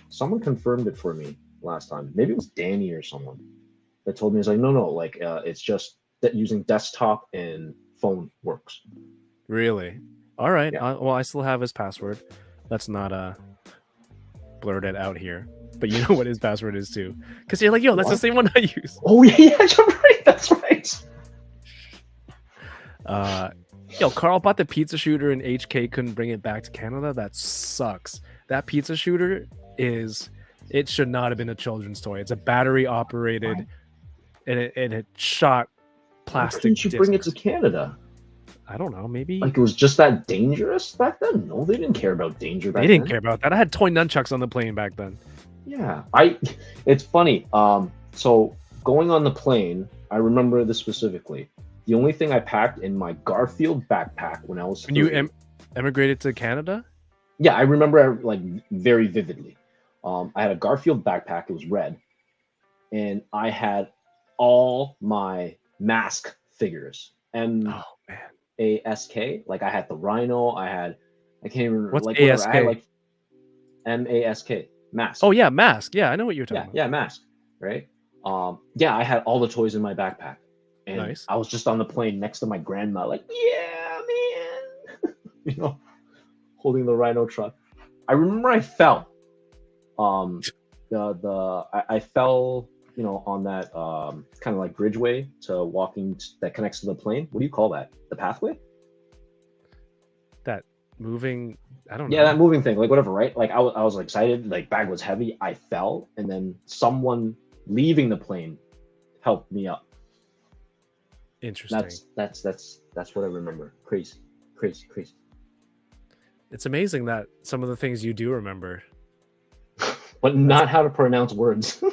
Someone confirmed it for me last time. Maybe it was Danny or someone that told me, it's like, no, like it's just that using desktop and phone works. Really? All right. Yeah. Well, I still have his password. Let's not blurt it out here. But you know what his password is too. Because you're like, yo, that's the same one I use. Oh yeah, you're right. That's right. Yo, Carl bought the pizza shooter and HK couldn't bring it back to Canada. That sucks. That pizza shooter it should not have been a children's toy. It's a battery operated, and it shot plastic. Why didn't you bring it to Canada? I don't know. Maybe like it was just that dangerous back then. No, they didn't care about danger back then. They didn't care about that. I had toy nunchucks on the plane back then. Yeah, it's funny. So going on the plane, I remember this specifically. The only thing I packed in my Garfield backpack when I was 30, when you emigrated to Canada? Yeah, I remember like very vividly. I had a Garfield backpack. It was red, and I had all my mask figures. MASK. Like I had the Rhino. I can't even remember. What's like ASK? I had, like MASK. Mask. Oh yeah, mask. Yeah, I know what you're talking about. Yeah, mask. Right. Yeah, I had all the toys in my backpack. And nice. I was just on the plane next to my grandma, like, yeah, man, you know, holding the Rhino truck. I remember I fell. I fell, you know, on that kind of like bridgeway to walking that connects to the plane. What do you call that? The pathway? That moving. I don't know. Yeah, that moving thing, like whatever, right? Like I was excited, like bag was heavy. I fell, and then someone leaving the plane helped me up. Interesting. That's what I remember. Crazy. It's amazing that some of the things you do remember, but not how to pronounce words.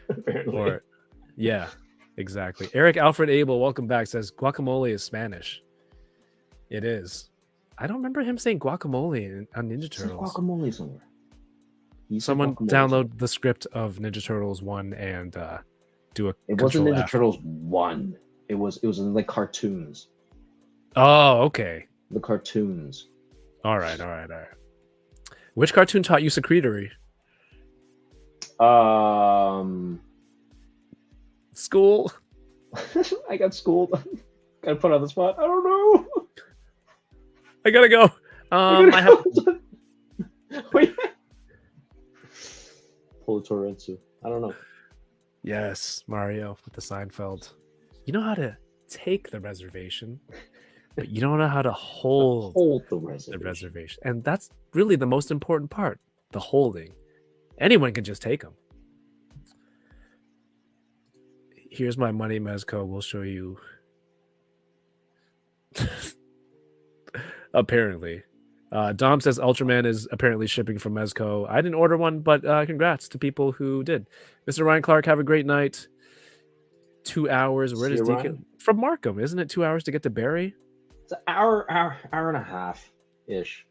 Apparently. Or, yeah, exactly. Eric Alfred Abel, welcome back, says guacamole is Spanish. It is. I don't remember him saying guacamole on Ninja Turtles. Guacamole somewhere. Someone download the script of Ninja Turtles 1 and do a. It wasn't Ninja F. Turtles 1. It was in like cartoons. Oh, okay. The cartoons. All right. Which cartoon taught you secretory? School. I got schooled. Got put on the spot. I don't know. I gotta go. I have. Wait. Polotoretsu. I don't know. Yes, Mario with the Seinfeld. You know how to take the reservation, but you don't know how to hold the reservation. And that's really the most important part, the holding. Anyone can just take them. Here's my money, Mezco. We'll show you. Apparently. Dom says Ultraman is apparently shipping from Mezco. I didn't order one, but docongrats to people who did. Mr. Ryan Clark, have a great night. 2 hours. Where does DK? from Markham. Isn't it 2 hours to get to Barrie? It's an hour and a half ish.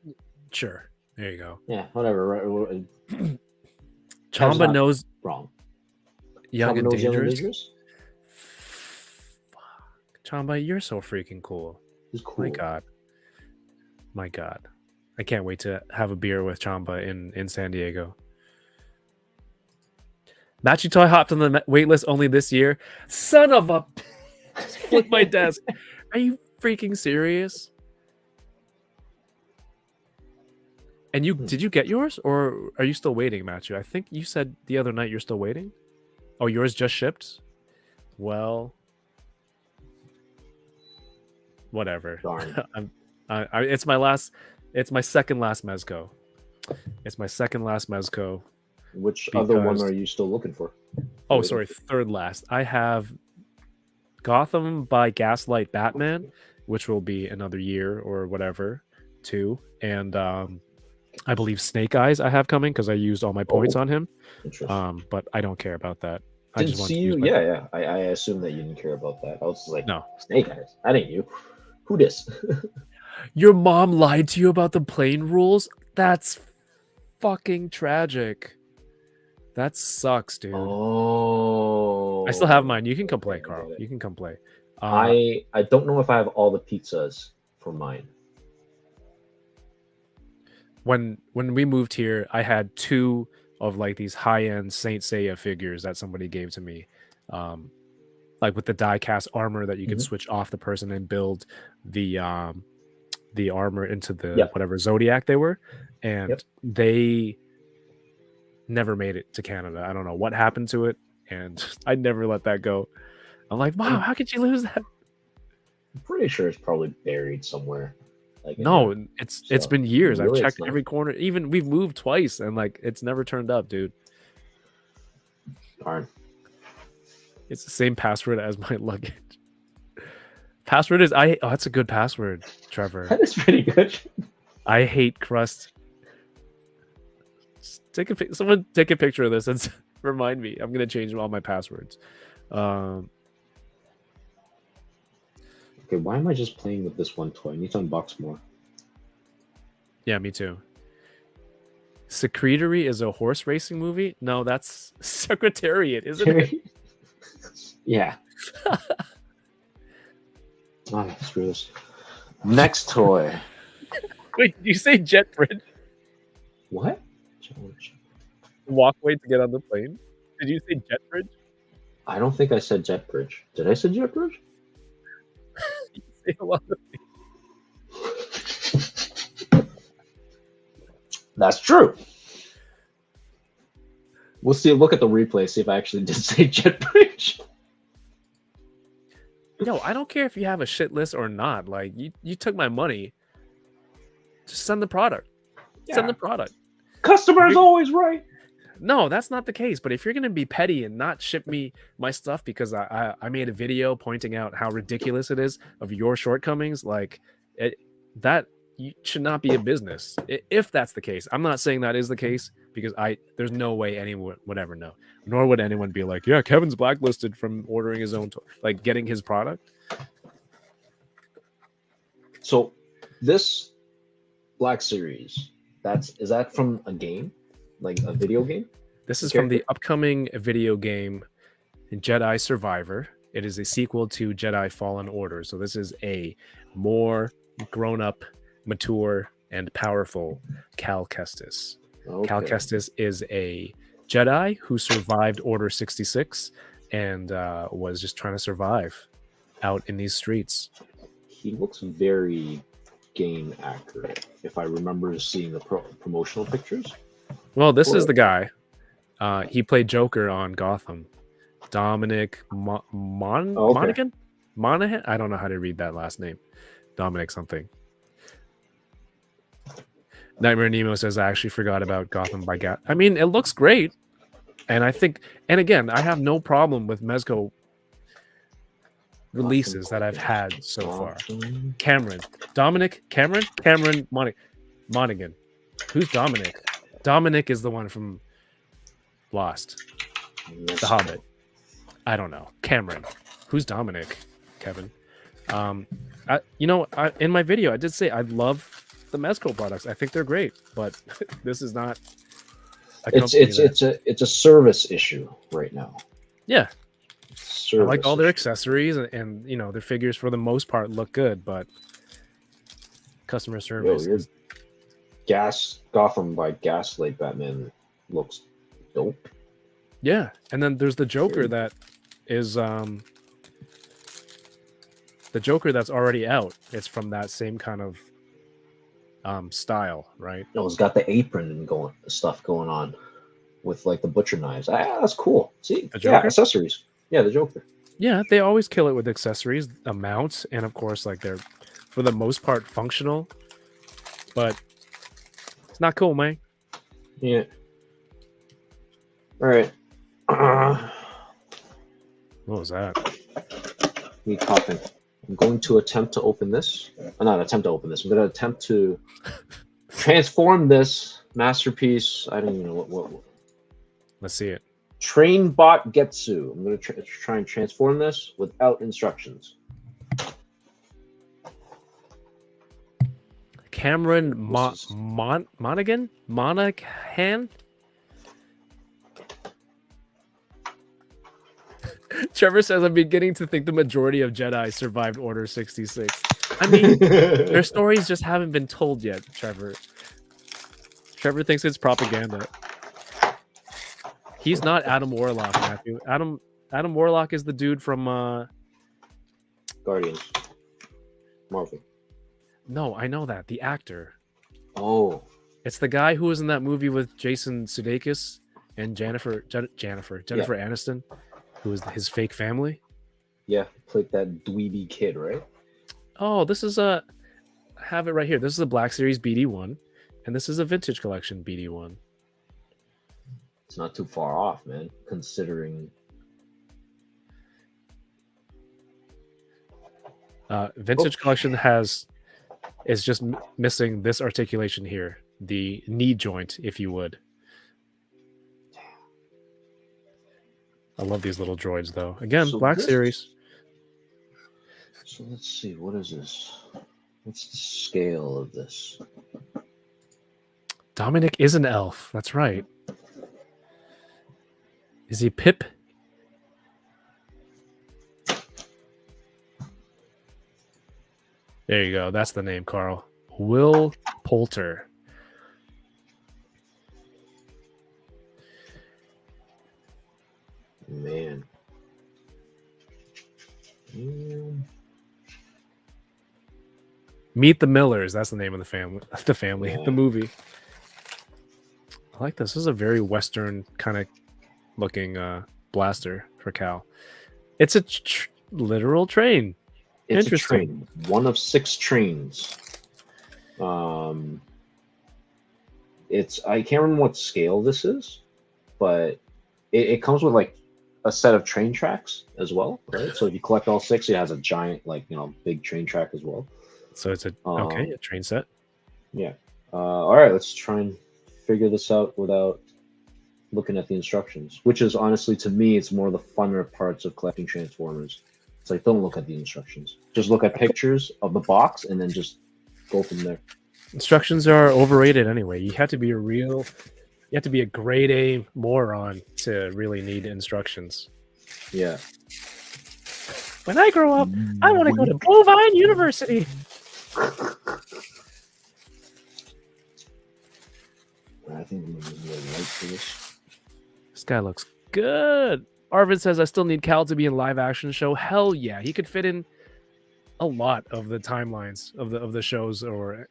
Sure. There you go. Yeah, whatever. Right? Chamba not knows wrong. Young Chamba and knows Young and Dangerous. Dangerous? Fuck. Chamba, you're so freaking cool. He's cool. My God. My God. I can't wait to have a beer with Chamba in San Diego. Matchy Toy hopped on the waitlist only this year. Son of a... Just flipped my desk. Are you freaking serious? And did you get yours, or are you still waiting, Matthew? I think you said the other night you're still waiting. Oh, yours just shipped? Well, whatever. Darn. It's my second last Mezco. It's my second last Mezco. Which other one because- are you still looking for? Oh, sorry, third last. I have Gotham by Gaslight Batman, which will be another year or whatever, too. And I believe Snake Eyes I have coming because I used all my points on him. Interesting. But I don't care about that. I Didn't just want see to you. use my- Yeah. I assume that you didn't care about that. I was just like, No. Snake Eyes. That ain't you. Who this? Your mom lied to you about the plane rules? That's fucking tragic. That sucks, dude. Oh. I still have mine. You can come play, Okay, I Carl. get it. You can come play. I don't know if I have all the pizzas for mine. When we moved here, I had 2 of like these high-end Saint Seiya figures that somebody gave to me. Like with the die-cast armor that you can switch off the person and build the armor into the whatever zodiac they were. And they never made it to Canada. I don't know what happened to it, and I never let that go. I'm like, wow, how could you lose that? I'm pretty sure it's probably buried somewhere. Like No, it's been years. Really, I've it's checked not. every corner. Even we've moved twice, and like it's never turned up, dude. Darn. It's the same password as my luggage. Password is oh, that's a good password, Trevor. That is pretty good. I hate crust. Someone take a picture of this and remind me. I'm gonna change all my passwords. Okay, why am I just playing with this one toy? I need to unbox more. Yeah, me too. Secretary is a horse racing movie? No, that's Secretariat, isn't it? Yeah. Oh, screw this. Next toy. Wait, did you say jet bridge? What? Walkway to get on the plane? Did you say jet bridge? I don't think I said jet bridge. Did I say jet bridge? You say a lot of That's true. We'll see. Look at the replay. See if I actually did say jet bridge. No, I don't care if you have a shit list or not. Like you took my money. Just send the product. Send the product. Customer's always right. No, that's not the case. But if you're gonna be petty and not ship me my stuff because I made a video pointing out how ridiculous it is of your shortcomings, like that you should not be a business. If that's the case, I'm not saying that is the case because there's no way anyone would ever know. Nor would anyone be like, yeah, Kevin's blacklisted from ordering his own, like getting his product. So this Black Series, is that from a game, like a video game? This is from the upcoming video game Jedi Survivor. It is a sequel to Jedi Fallen Order. So this is a more grown-up, mature, and powerful Cal Kestis. Okay. Cal Kestis is a Jedi who survived Order 66 and was just trying to survive out in these streets. He looks very game accurate, if I remember seeing the promotional pictures. Well, this is the guy. He played Joker on Gotham. Dominic Monaghan? Monaghan? I don't know how to read that last name. Dominic something. Nightmare Nemo says, I actually forgot about Gotham by Gat. I mean, it looks great. And I think, and again, I have no problem with Mezco releases that I've had so far. Cameron. Monaghan. Who's Dominic? Dominic is the one from Lost. The Hobbit. I don't know. Cameron. Who's Dominic? Kevin. In my video, I did say I love the Mezco products. I think they're great, but this is not. It's a service issue right now. Yeah, Service I like all their issue. accessories, and their figures for the most part look good, but customer Yo, service. your Gotham by Gaslight Batman looks dope. Yeah, and then there's the Joker that is the Joker that's already out. It's from that same kind of style, right? No, it's got the apron and stuff going on with like the butcher knives. That's cool. See, The Joker? accessories. Yeah, the Joker. Yeah, they always kill it with accessories, amounts, and of course, like they're for the most part functional, but it's not cool, man. Yeah. All right. What was that? Me coughing. I'm going to attempt to open this. Not attempt to open this. I'm going to attempt to transform this masterpiece. I don't even know what. Let's see it. Trainbot Getsu. I'm going to try and transform this without instructions. Cameron Monaghan? Trevor says, I'm beginning to think the majority of Jedi survived Order 66. I mean, their stories just haven't been told yet, Trevor. Trevor thinks it's propaganda. He's not Adam Warlock, Matthew. Adam Warlock is the dude from Guardians. Marvel. No, I know that. The actor. Oh. It's the guy who was in that movie with Jason Sudeikis and Jennifer Aniston, who is his fake family. Yeah, played that dweeby kid, right? Oh, this is I have it right here. This is a Black Series BD1, and this is a Vintage Collection BD1. It's not too far off, man, considering. Vintage Collection is just missing this articulation here, the knee joint, if you would. I love these little droids, though. Again, So Black this- Series. So let's see, what is this? What's the scale of this? Dominic is an elf. That's right. Is he Pip? There you go. That's the name, Carl. Will Poulter. Man. Meet the Millers. That's the name of the family. Yeah. The movie. I like this. This is a very Western kind of looking blaster for Cal. It's a literal train. It's Interesting. a train. One of 6 trains. I can't remember what scale this is, but it comes with like a set of train tracks as well, right? So if you collect all 6, it has a giant, big train track as well. So it's a train set. Yeah. All right, let's try and figure this out without looking at the instructions, which is honestly, to me, it's more the funner parts of collecting Transformers. It's like, don't look at the instructions. Just look at pictures of the box and then just go from there. Instructions are overrated anyway. You have to be a grade A moron to really need instructions. Yeah. When I grow up, I want to go to Bovine University. I think I'm going to use the light for this. This guy looks good. Arvid says, I still need Cal to be in live action show. Hell yeah. He could fit in a lot of the timelines of the shows or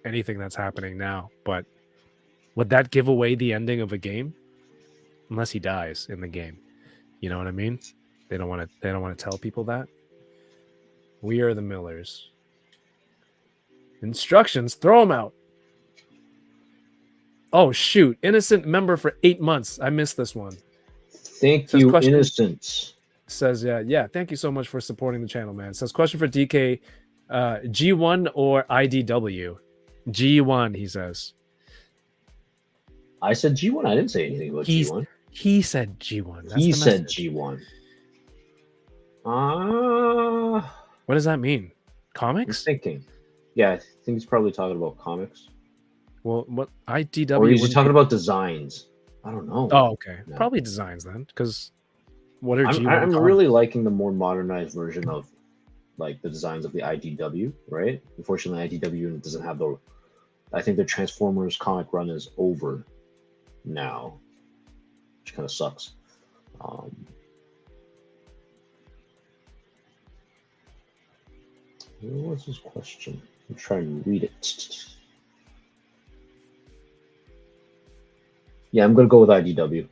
anything that's happening now. But would that give away the ending of a game? Unless he dies in the game. You know what I mean? They don't want to tell people that. We are the Millers. Instructions, throw them out. Oh shoot. Innocent member for 8 months. I missed this one. Thank Says you, question- Innocence. Says, yeah, thank you so much for supporting the channel, man. Says, question for DK, G1 or IDW? G1, he says. I said G1. I didn't say anything about G1. He said G1. That's He the said message. G1. What does that mean? I'm Comics? thinking. Yeah, I think he's probably talking about comics. Well, what IDW? Or is he wouldn't talking be- about designs? I don't know. Oh, okay. No. Probably designs then, because what are I'm G1 comics? really liking the more modernized version of like the designs of the IDW, right? Unfortunately, IDW doesn't have the. I think the Transformers comic run is over now, which kind of sucks. What's his question? I'm trying to read it. Yeah, I'm gonna go with IDW.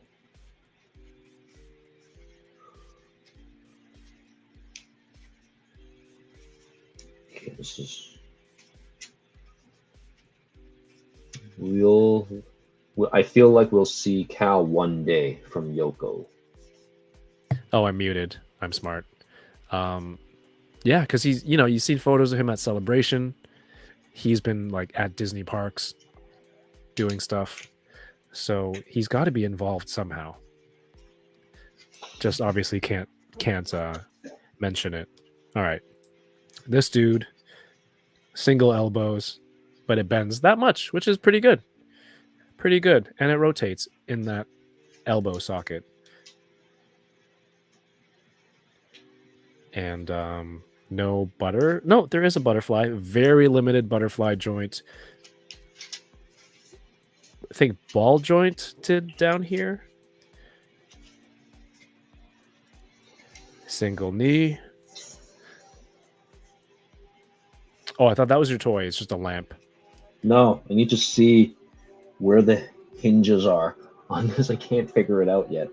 Okay, this is. I feel like we'll see Cal one day from Yoko. Oh, I'm muted. I'm smart. Yeah, because he's, you see photos of him at Celebration. He's been like at Disney parks doing stuff. So he's got to be involved somehow. Just obviously can't mention it. All right. This dude, single elbows, but it bends that much, which is pretty good. Pretty good. And it rotates in that elbow socket. And no butter. No, there is a butterfly. Very limited butterfly joint. I think ball jointed down here. Single knee. Oh, I thought that was your toy. It's just a lamp. No, I need to see where the hinges are on this. I can't figure it out yet.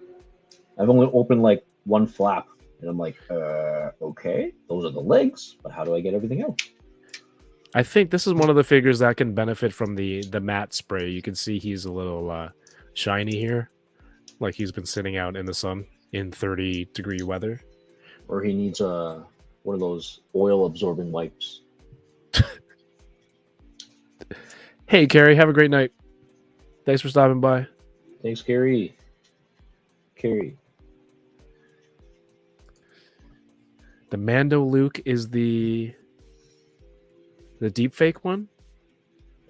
I've only opened like one flap, and I'm like, okay, those are the legs, but how do I get everything else? I think this is one of the figures that can benefit from the matte spray. You can see he's a little shiny here, like he's been sitting out in the sun in 30-degree weather. Or he needs one of those oil-absorbing wipes. Hey, Carrie, have a great night. Thanks for stopping by. Thanks, Carrie. Carrie. The Mando Luke is the deep fake one.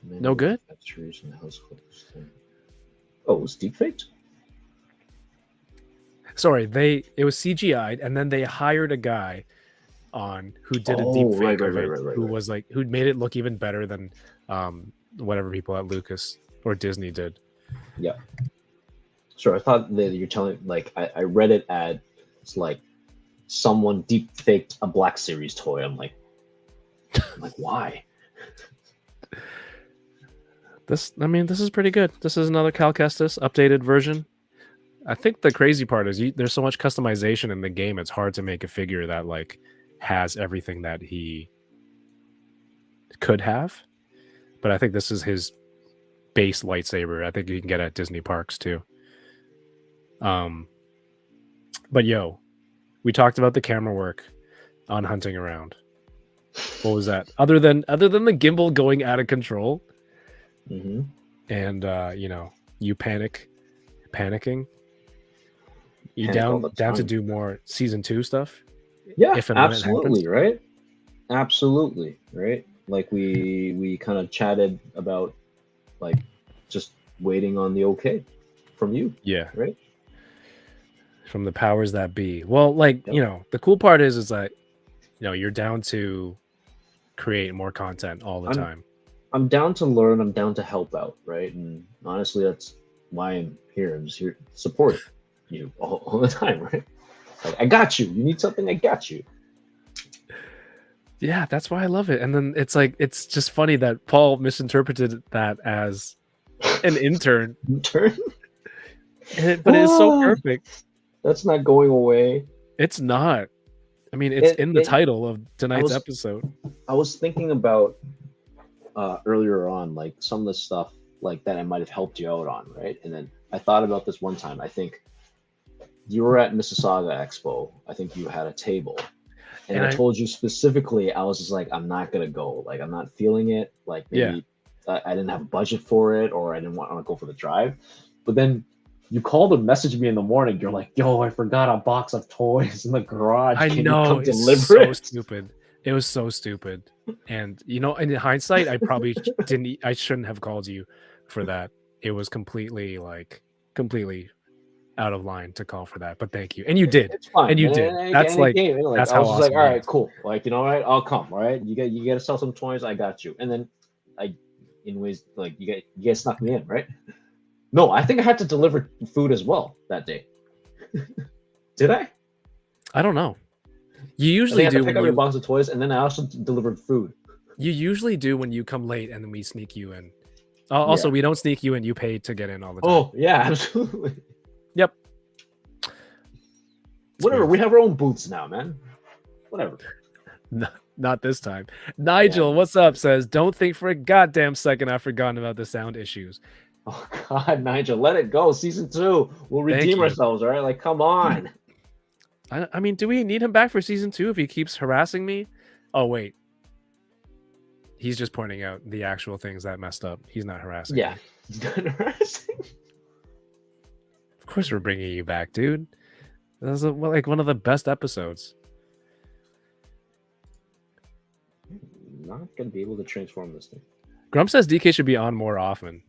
No good? Oh, it was deep faked? Sorry, it was CGI'd, and then they hired a guy on who did a deep fake of it, who was like, who made it look even better than whatever people at Lucas or Disney did. Yeah. Sure, I thought that you're telling, like, I read it as like someone deep faked a Black Series toy. I'm like, why? This is pretty good. This is another Cal Kestis updated version. I think the crazy part is there's so much customization in the game. It's hard to make a figure that like has everything that he could have. But I think this is his base lightsaber. I think you can get at Disney parks too. But yo, we talked about the camera work on Hunting Around. What was that? Other than the gimbal going out of control, Mm-hmm. and you panicking. You Panic all down the to time. do more season 2 stuff? Yeah, If and when it absolutely, happens? right? Absolutely, right? Like we kind of chatted about, like, just waiting on the okay from you, Yeah. right? From the powers that be. Well, like, Yep. the cool part is that, you're down to create more content all the time. I'm down to learn. I'm down to help out, right? And honestly, that's why I'm here. I'm just here to support you all the time, right? Like, I got you. You need something? I got you. Yeah, that's why I love it. And then it's like, it's just funny that Paul misinterpreted that as an intern, Turn. but it's so perfect. That's not going away. It's not. I mean, it's in the It- title of tonight's was- episode. I was thinking about earlier on, like, some of the stuff like that I might have helped you out on, right? And then I thought about this one time. I think you were at Mississauga Expo. I think you had a table, and I told you specifically, I was just like, I'm not gonna go. Like, I'm not feeling it. Like, maybe I didn't have a budget for it, or I didn't want to go for the drive. But then you called and messaged me in the morning. You're like, yo, I forgot a box of toys in the garage. I Can know, you come it's deliver so it? stupid. It was so stupid. And you know, in hindsight, I probably I shouldn't have called you for that. It was completely out of line to call for that. But thank you. And you did. It's fine. And you did. That's like that's I how was just awesome like, all it right, is. cool. Like, you know, all right, I'll come. All right, you got to sell some toys. I got you. And then in ways like you guys snuck me in, right? No, I think I had to deliver food as well that day. Did I? I don't know. You I usually had to do pick when up your you, box of toys, and then I also delivered food. you usually do when you come late and then we sneak you in. Also, we don't sneak you in. You pay to get in all the time. Oh yeah, absolutely. Yep. Whatever. We have our own booths now, man. Whatever. Not this time. Nigel, what's up? Says, don't think for a goddamn second I've forgotten about the sound issues. Oh God, Nigel, let it go. Season 2, we'll Thank redeem you. ourselves. All right, like come on. I mean, do we need him back for season 2 if he keeps harassing me? Oh wait, he's just pointing out the actual things that messed up. He's not harassing. Yeah, me. he's not harassing. Of course we're bringing you back, dude. That was like one of the best episodes. Not gonna be able to transform this thing. Grump says DK should be on more often.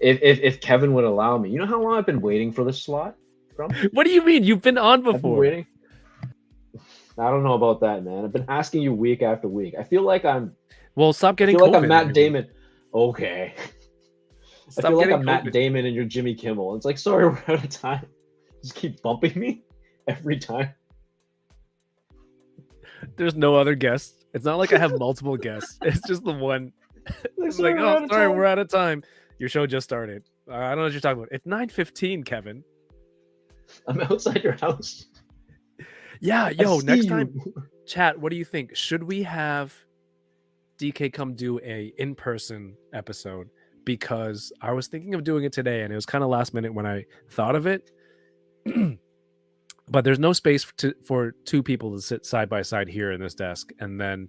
If Kevin would allow me, you know how long I've been waiting for this slot? Grump? What do you mean? You've been on I've been before. waiting. I don't know about that, man. I've been asking you week after week. I feel like I'm. Well, stop I getting. feel like COVID, I'm Matt dude. Damon. Okay. Stop I feel like getting I'm Matt COVID. Damon and you're Jimmy Kimmel. It's like, sorry, we're out of time. Just keep bumping me every time. There's no other guests. It's not like I have multiple guests. It's just the one. It's like, we're out oh, of sorry, time. we're out of time. Your show just started. I don't know what you're talking about. It's 9:15, Kevin. I'm outside your house. Yeah, I yo, see next you. time, chat. What do you think? Should we have DK come do a in-person episode? Because I was thinking of doing it today, and it was kind of last minute when I thought of it. But there's no space for two people to sit side by side here in this desk, and then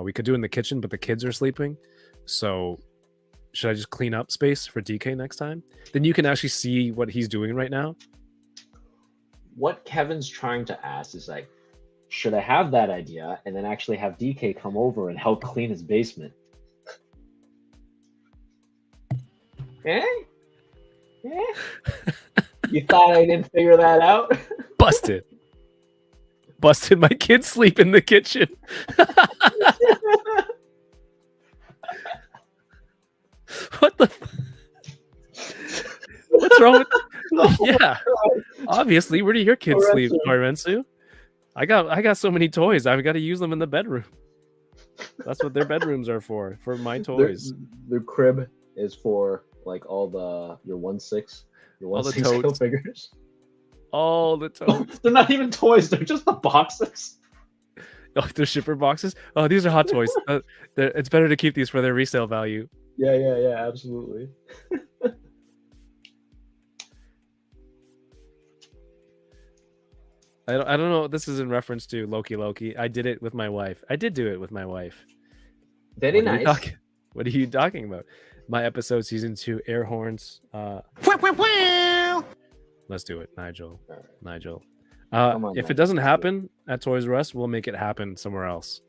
we could do it in the kitchen, but the kids are sleeping. So should I just clean up space for DK next time? Then you can actually see what he's doing right now. What Kevin's trying to ask is like, should I have that idea and then actually have DK come over and help clean his basement? Eh? You thought I didn't figure that out? Busted. My kids sleep in the kitchen. What the? What's wrong with? Yeah, obviously. Where do your kids sleep, Toyrensu? I got so many toys. I've got to use them in the bedroom. That's what their bedrooms are for my toys. Their crib is for like all your 1/6, your All the 1/6 totes. figures. All the toys. They're not even toys. They're just the boxes. Oh, the shipper boxes. Oh, these are hot toys. It's better to keep these for their resale value. Yeah, absolutely. I don't know what this is in reference to. Loki. I did it with my wife. I did do it with my wife. Very What are you nice. what are you talking about? My episode season 2 air horns. Let's do it, Nigel. All right. Nigel. Come on, If Nigel. it doesn't happen at Toys R Us, we'll make it happen somewhere else,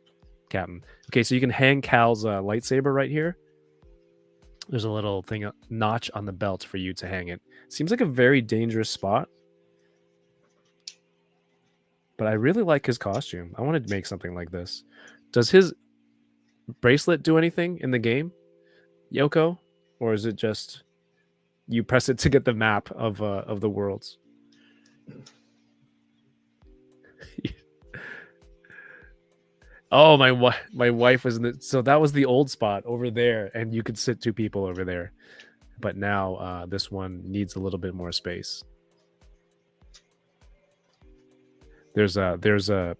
Captain. Okay, so you can hang Cal's lightsaber right here. There's a little thing, notch on the belt for you to hang it. Seems like a very dangerous spot. But I really like his costume. I wanted to make something like this. Does his bracelet do anything in the game, Yoko? Or is it just you press it to get the map of the worlds? Oh, my wife was in the, so that was the old spot over there, and you could sit two people over there. But now this one needs a little bit more space. There's a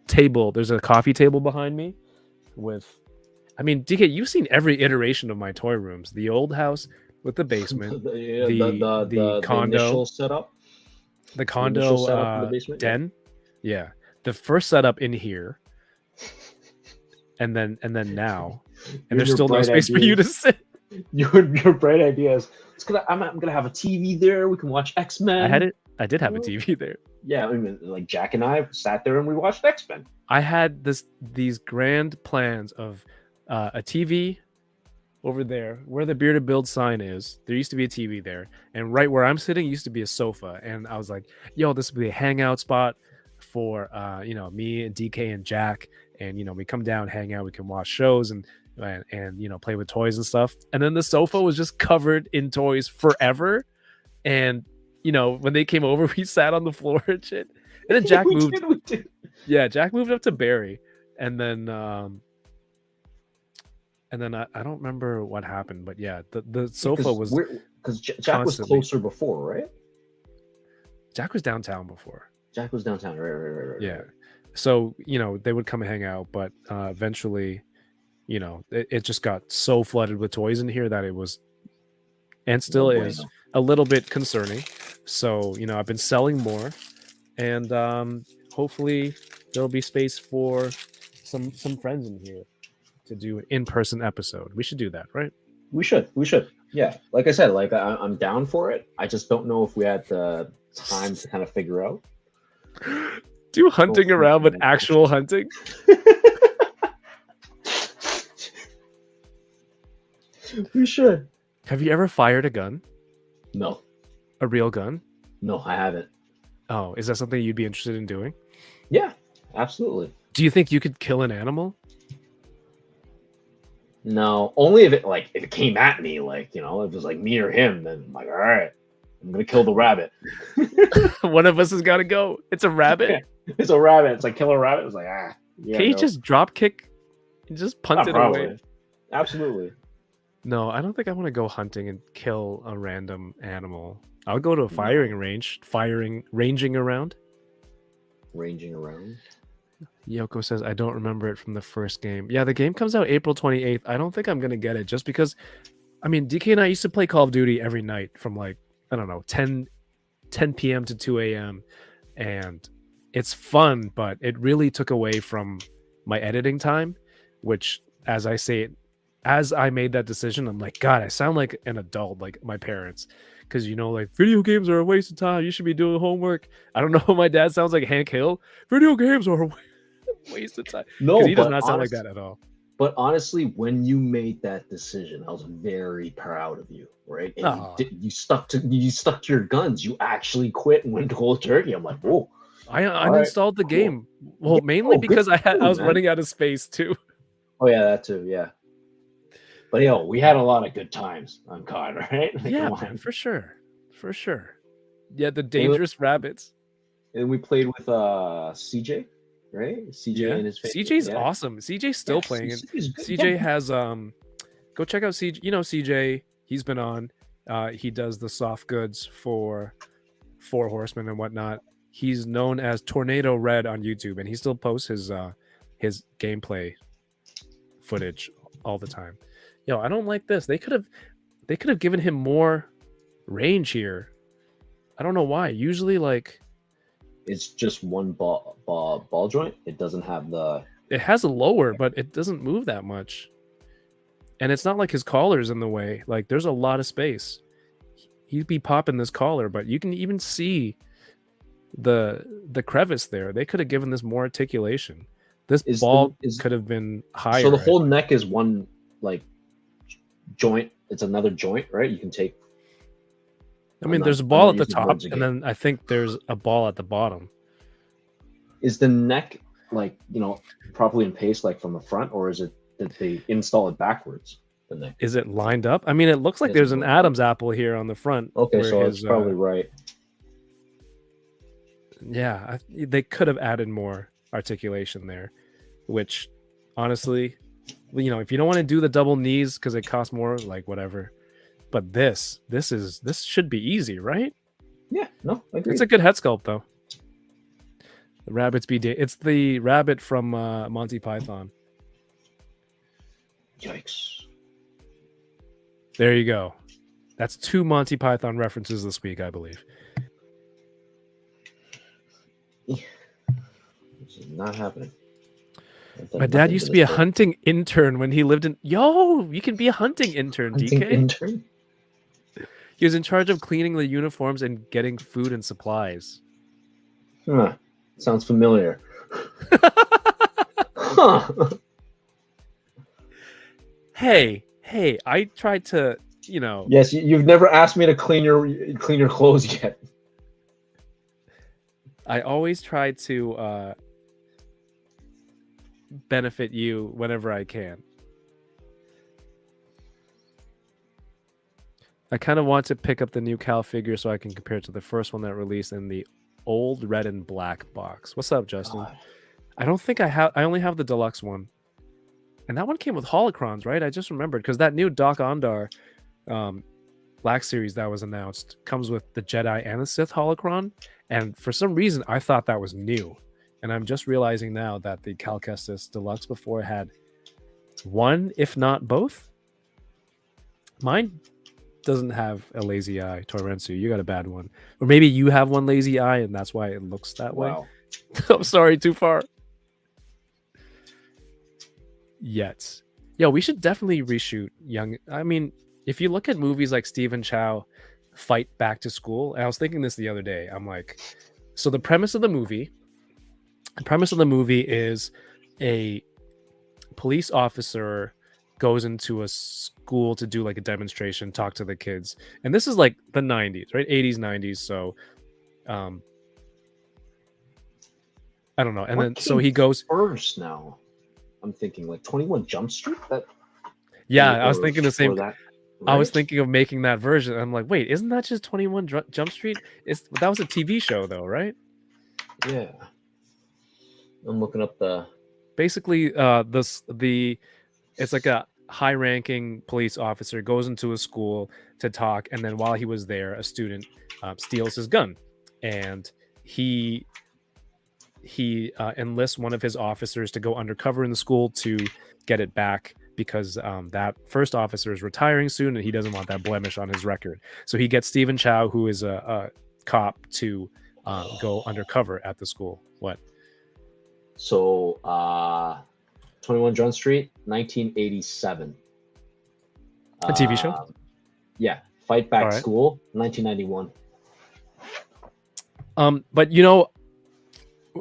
table. There's a coffee table behind me with, I mean, DK, you've seen every iteration of my toy rooms. The old house with the basement, the condo, initial setup. the initial setup in condo the basement, den. Yeah, the first setup in here, and then now, and there's Your still no bright space for you to ideas. sit. Your bright ideas. I'm gonna have a TV there. We can watch X-Men. I did have a TV there. Yeah, I mean, like Jack and I sat there and we watched X-Men. I had these grand plans of a TV over there where the Bearded Build sign is. There used to be a TV there, and right where I'm sitting used to be a sofa. And I was like, "Yo, this would be a hangout spot for me and DK and Jack, and we come down, hang out, we can watch shows and play with toys and stuff." And then the sofa was just covered in toys forever. And when they came over, we sat on the floor and shit. And then Jack moved. We did. Yeah, Jack moved up to Barry, and then I don't remember what happened, but yeah, the sofa was because Jack was closer before, right? Jack was downtown before. Jack was downtown, right. Yeah, so they would come and hang out, but eventually, it just got so flooded with toys in here that it was, and still is, a little bit concerning. So I've been selling more, and hopefully there'll be space for some friends in here to do an in-person episode. We should do that, right? We should. Yeah, like I said, like I'm down for it. I just don't know if we had the time to kind of figure out. Do hunting around with actual hunting? We should. Have you ever fired a gun? No. A real gun? No, I haven't. Oh, is that something you'd be interested in doing? Yeah, absolutely. Do you think you could kill an animal? No, only if it came at me, if it was like me or him, then I'm like, all right, I'm gonna kill the rabbit. One of us has got to go. It's a rabbit. Yeah, it's a rabbit. It's like kill a rabbit. It's like Yeah, can you just drop kick and just punt it away? Absolutely. No, I don't think I want to go hunting and kill a random animal. I'll go to a firing range, ranging around. Ranging around. Yoko says, I don't remember it from the first game. Yeah, the game comes out April 28th. I don't think I'm going to get it just because, DK and I used to play Call of Duty every night from 10 p.m. to 2 a.m. And it's fun, but it really took away from my editing time, which, as I made that decision, I'm like, God, I sound like an adult, like my parents. Because, video games are a waste of time. You should be doing homework. I don't know. My dad sounds like Hank Hill. Video games are a waste of time. No, he does not sound like that at all. But honestly, when you made that decision, I was very proud of you, right? And you stuck to your guns. You actually quit and went cold turkey. I'm like, whoa. I uninstalled the game. Well, Yeah, mainly because I was man. running out of space too. Oh yeah, that too. Yeah. But we had a lot of good times on COD, right? Yeah, man, for sure. Yeah, the dangerous rabbits. And we played with CJ, right? CJ and his family. CJ's awesome. CJ's still playing it. CJ has go check out CJ. CJ, he's been on. He does the soft goods for Four Horsemen and whatnot. He's known as Tornado Red on YouTube, and he still posts his gameplay footage all the time. I don't like this. They could have given him more range here. I don't know why. Usually, it's just one ball joint. It doesn't have it has a lower, but it doesn't move that much. And it's not like his collar's in the way. There's a lot of space. He'd be popping this collar, but you can even see the crevice there. They could have given this more articulation. This ball could have been higher. So the whole neck is one joint. It's another joint, right? You can take. There's a ball at the top, and then I think there's a ball at the bottom. Is the neck properly in pace from the front, or is it that they install it backwards? The neck. Is it lined up? It looks like there's an Adam's apple here on the front. Okay, so it's probably right. Yeah, they could have added more articulation there, which honestly, if you don't want to do the double knees because it costs more, whatever. But this should be easy, right? Yeah, no, I agree. It's a good head sculpt though. The rabbits it's the rabbit from Monty Python. Yikes! There you go. That's 2 Monty Python references this week, I believe. This is not happening. My dad used to be a hunting intern when he lived in. You can be a hunting intern, DK. Intern? He was in charge of cleaning the uniforms and getting food and supplies. Huh. Sounds familiar. Huh. Hey, I tried to, Yes, you've never asked me to clean your clothes yet. I always try to benefit you whenever I can. I kind of want to pick up the new Cal figure so I can compare it to the first one that released in the old red and black box. What's up, Justin? God. I don't think I have. I only have the deluxe one, and that one came with holocrons, right? I just remembered because that new Doc Ondar Black Series that was announced comes with the Jedi and the Sith holocron, and for some reason I thought that was new, and I'm just realizing now that the Cal Kestis Deluxe before had one, if not both. Mine doesn't have a lazy eye. Torensu, you got a bad one, or maybe you have one lazy eye and that's why it looks that way. I'm sorry, too far. Yet, yo, we should definitely reshoot young. I mean, if you look at movies like Stephen Chow Fight Back to School, and I was thinking this the other day, I'm like, so the premise of the movie is a police officer goes into a school to do like a demonstration, talk to the kids, and this is like the 90s, right? 80s, 90s. So I don't know. And then so he goes first. Now I'm thinking like 21 Jump Street. I was thinking the same. That, I was thinking of making that version. I'm like, wait, isn't that just 21 Jump Street? That was a TV show though, right? Yeah. I'm looking up the. Basically, it's like a high-ranking police officer goes into a school to talk, and then while he was there, a student steals his gun, and he enlists one of his officers to go undercover in the school to get it back because that first officer is retiring soon, and he doesn't want that blemish on his record. So he gets Stephen Chow, who is a cop, to go undercover at the school. What? So 21 Jump Street, 1987. A TV show? Yeah. Fight Back All right. School, 1991. But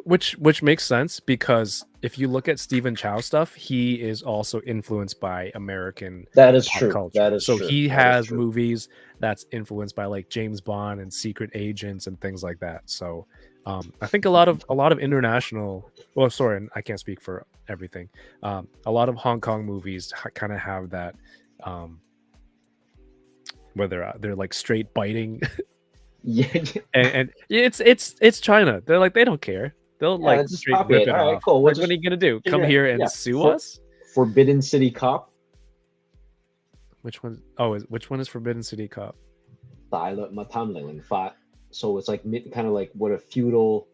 which makes sense because if you look at Stephen Chow stuff, he is also influenced by American That is pop true. culture. That is so true. he That has is true. movies that's influenced by like James Bond and secret agents and things like that. So I think a lot of international. Well, sorry, I can't speak for everything. A lot of Hong Kong movies kind of have that, where they're like straight biting. Yeah. and it's China. They're like, they don't care. They'll like just straight copy rip it. it All right, off. cool. Like, what are you gonna do? Come here and sue us? Forbidden City Cop. Which one? Oh, which one is Forbidden City Cop? So it's like kind of like what a feudal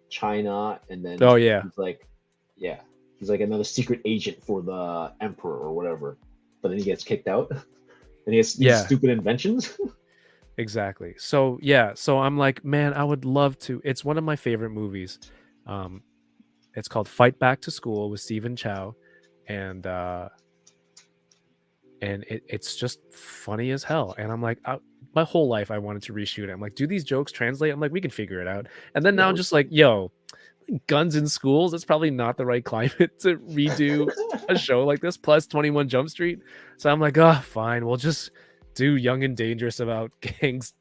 China, and then he's like another secret agent for the emperor or whatever. But then he gets kicked out, and he has these stupid inventions. Exactly. So so I'm like, man, I would love to. It's one of my favorite movies. It's called Fight Back to School with Stephen Chow, and it's just funny as hell. And I'm like, my whole life I wanted to reshoot it. I'm like, do these jokes translate? I'm like, we can figure it out. And then now I'm just like, yo, guns in schools, it's probably not the right climate to redo a show like this, plus 21 Jump Street. So I'm like, oh, fine, we'll just do Young and Dangerous about gangs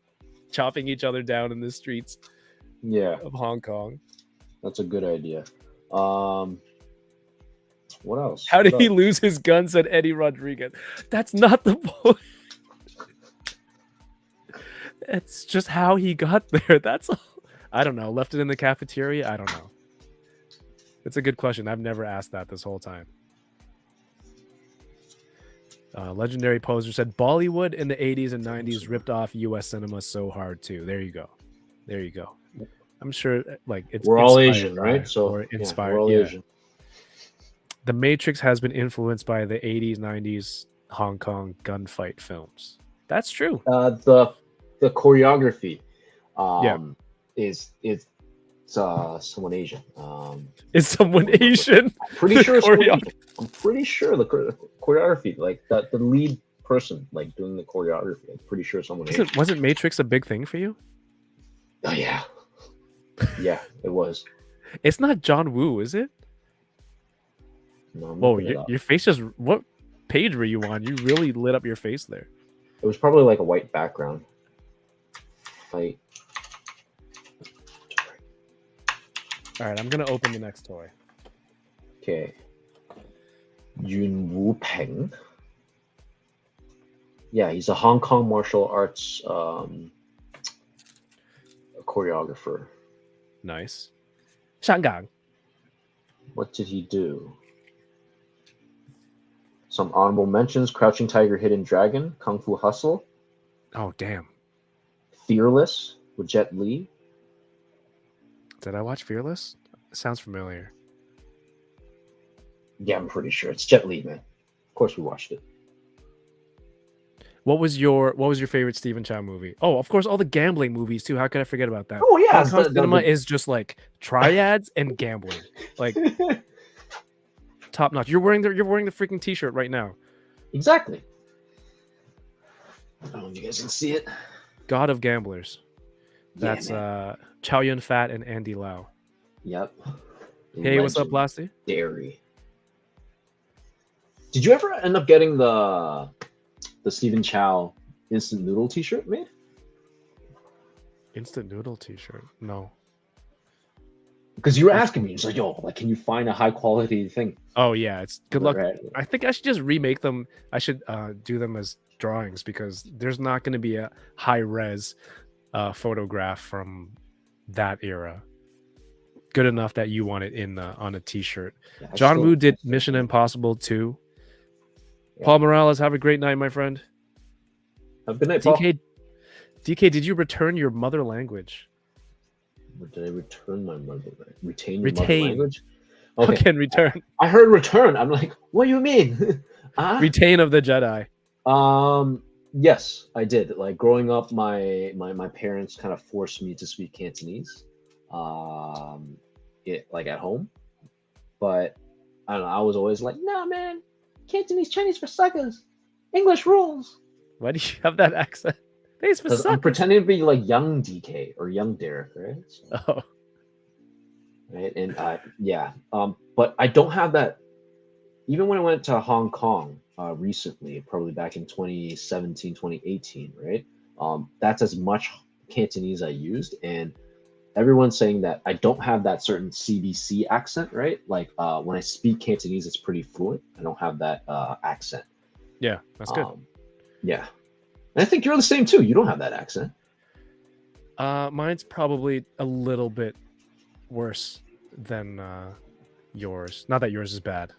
chopping each other down in the streets of Hong Kong. That's a good idea. What else? How did he lose his gun, said Eddie Rodriguez. That's not the point. It's just how he got there. That's all. I don't know. Left it in the cafeteria? I don't know. It's a good question. I've never asked that this whole time. Legendary Poser said Bollywood in the 80s and 90s ripped off US cinema so hard too. There you go. I'm sure like we're all Asian, right? So or inspired. We're all Asian. The Matrix has been influenced by the 80s, 90s Hong Kong gunfight films. That's true. The choreography is someone Asian. Is someone Asian? I'm pretty sure I'm pretty sure the choreography, like the lead person like doing the choreography, I'm pretty sure someone Asian. Wasn't Matrix a big thing for you? Oh yeah. Yeah, it was. It's not John Woo, is it? No, I'm Whoa, looking it up. your face just what page were you on? You really lit up your face there. It was probably like a white background. Like, All right, I'm gonna open the next toy. okay. Yun Wu Peng. Yeah, he's a Hong Kong martial arts choreographer. Nice. Shangang. What did he do? Some honorable mentions: Crouching Tiger, Hidden Dragon, Kung Fu Hustle, Oh damn. Fearless with Jet Li. Did I watch Fearless? Sounds familiar. Yeah, I'm pretty sure it's Jet Li, man. Of course, we watched it. What was your favorite Stephen Chow movie? Oh, of course, all the gambling movies too. How could I forget about that? Oh yeah, Hong it's Kong the- cinema is just like triads and gambling, like top notch. You're wearing the freaking t-shirt right now. exactly. I don't know if you guys can see it. God of gamblers. Yeah, That's man. Chow Yun Fat and Andy Lau. Yep. Hey, what's up, Legendary. Blasty? Did you ever end up getting the Stephen Chow instant noodle T-shirt made? Instant noodle t-shirt. No. Because you were asking me, it's like, yo, like, can you find a high quality thing? Oh yeah, it's good luck. Right. I think I should just remake them. I should do them as drawings because there's not going to be a high res photograph from that era good enough that you want it in on a t-shirt. Yeah, John Woo did Mission Impossible 2. Yeah. Paul Morales, have a great night, my friend. Have a good night, Paul. DK, did you return your mother language? Or did I return my mother language? Retain your mother Retain. language? Okay. Okay. Can return. I heard return. I'm like, what do you mean? Retain of the Jedi. Yes, I did. Like growing up, my parents kind of forced me to speak Cantonese. Like at home. But I don't know, I was always like, nah man, Cantonese Chinese for suckers. English rules. Why do you have that accent? Thanks for Because I'm suckers. pretending to be like young DK or young Derek, right? So, Oh. right. And yeah. But I don't have that. Even when I went to Hong Kong recently, probably back in 2017, 2018, right? That's as much Cantonese I used, and everyone's saying that I don't have that certain CBC accent, right? Like when I speak Cantonese, it's pretty fluent. I don't have that accent. Yeah, that's good. Yeah. And I think you're the same too. You don't have that accent. Mine's probably a little bit worse than yours. Not that yours is bad,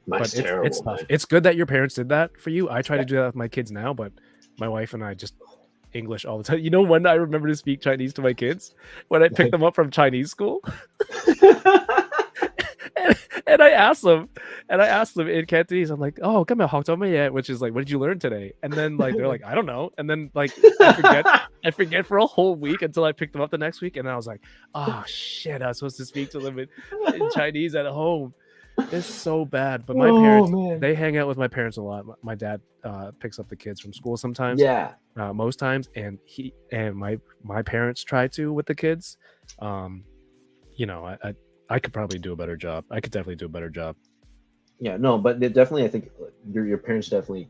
Mine's but terrible. it's tough. Man. It's good that your parents did that for you. I try to do that with my kids now, but my wife and I just English all the time. You know when I remember to speak Chinese to my kids? When I picked them up from Chinese school. and I asked them in Cantonese, I'm like, oh, come here, which is like, what did you learn today? And then like they're like, I don't know. And then like I forget for a whole week until I picked them up the next week. And I was like, oh shit, I was supposed to speak to them in Chinese at home. It's so bad. But my parents, they hang out with my parents a lot. My dad picks up the kids from school sometimes. Yeah. Most times, and my parents try to with the kids. You know, I could probably do a better job. I could definitely do a better job. Yeah, no, but they definitely, I think your parents definitely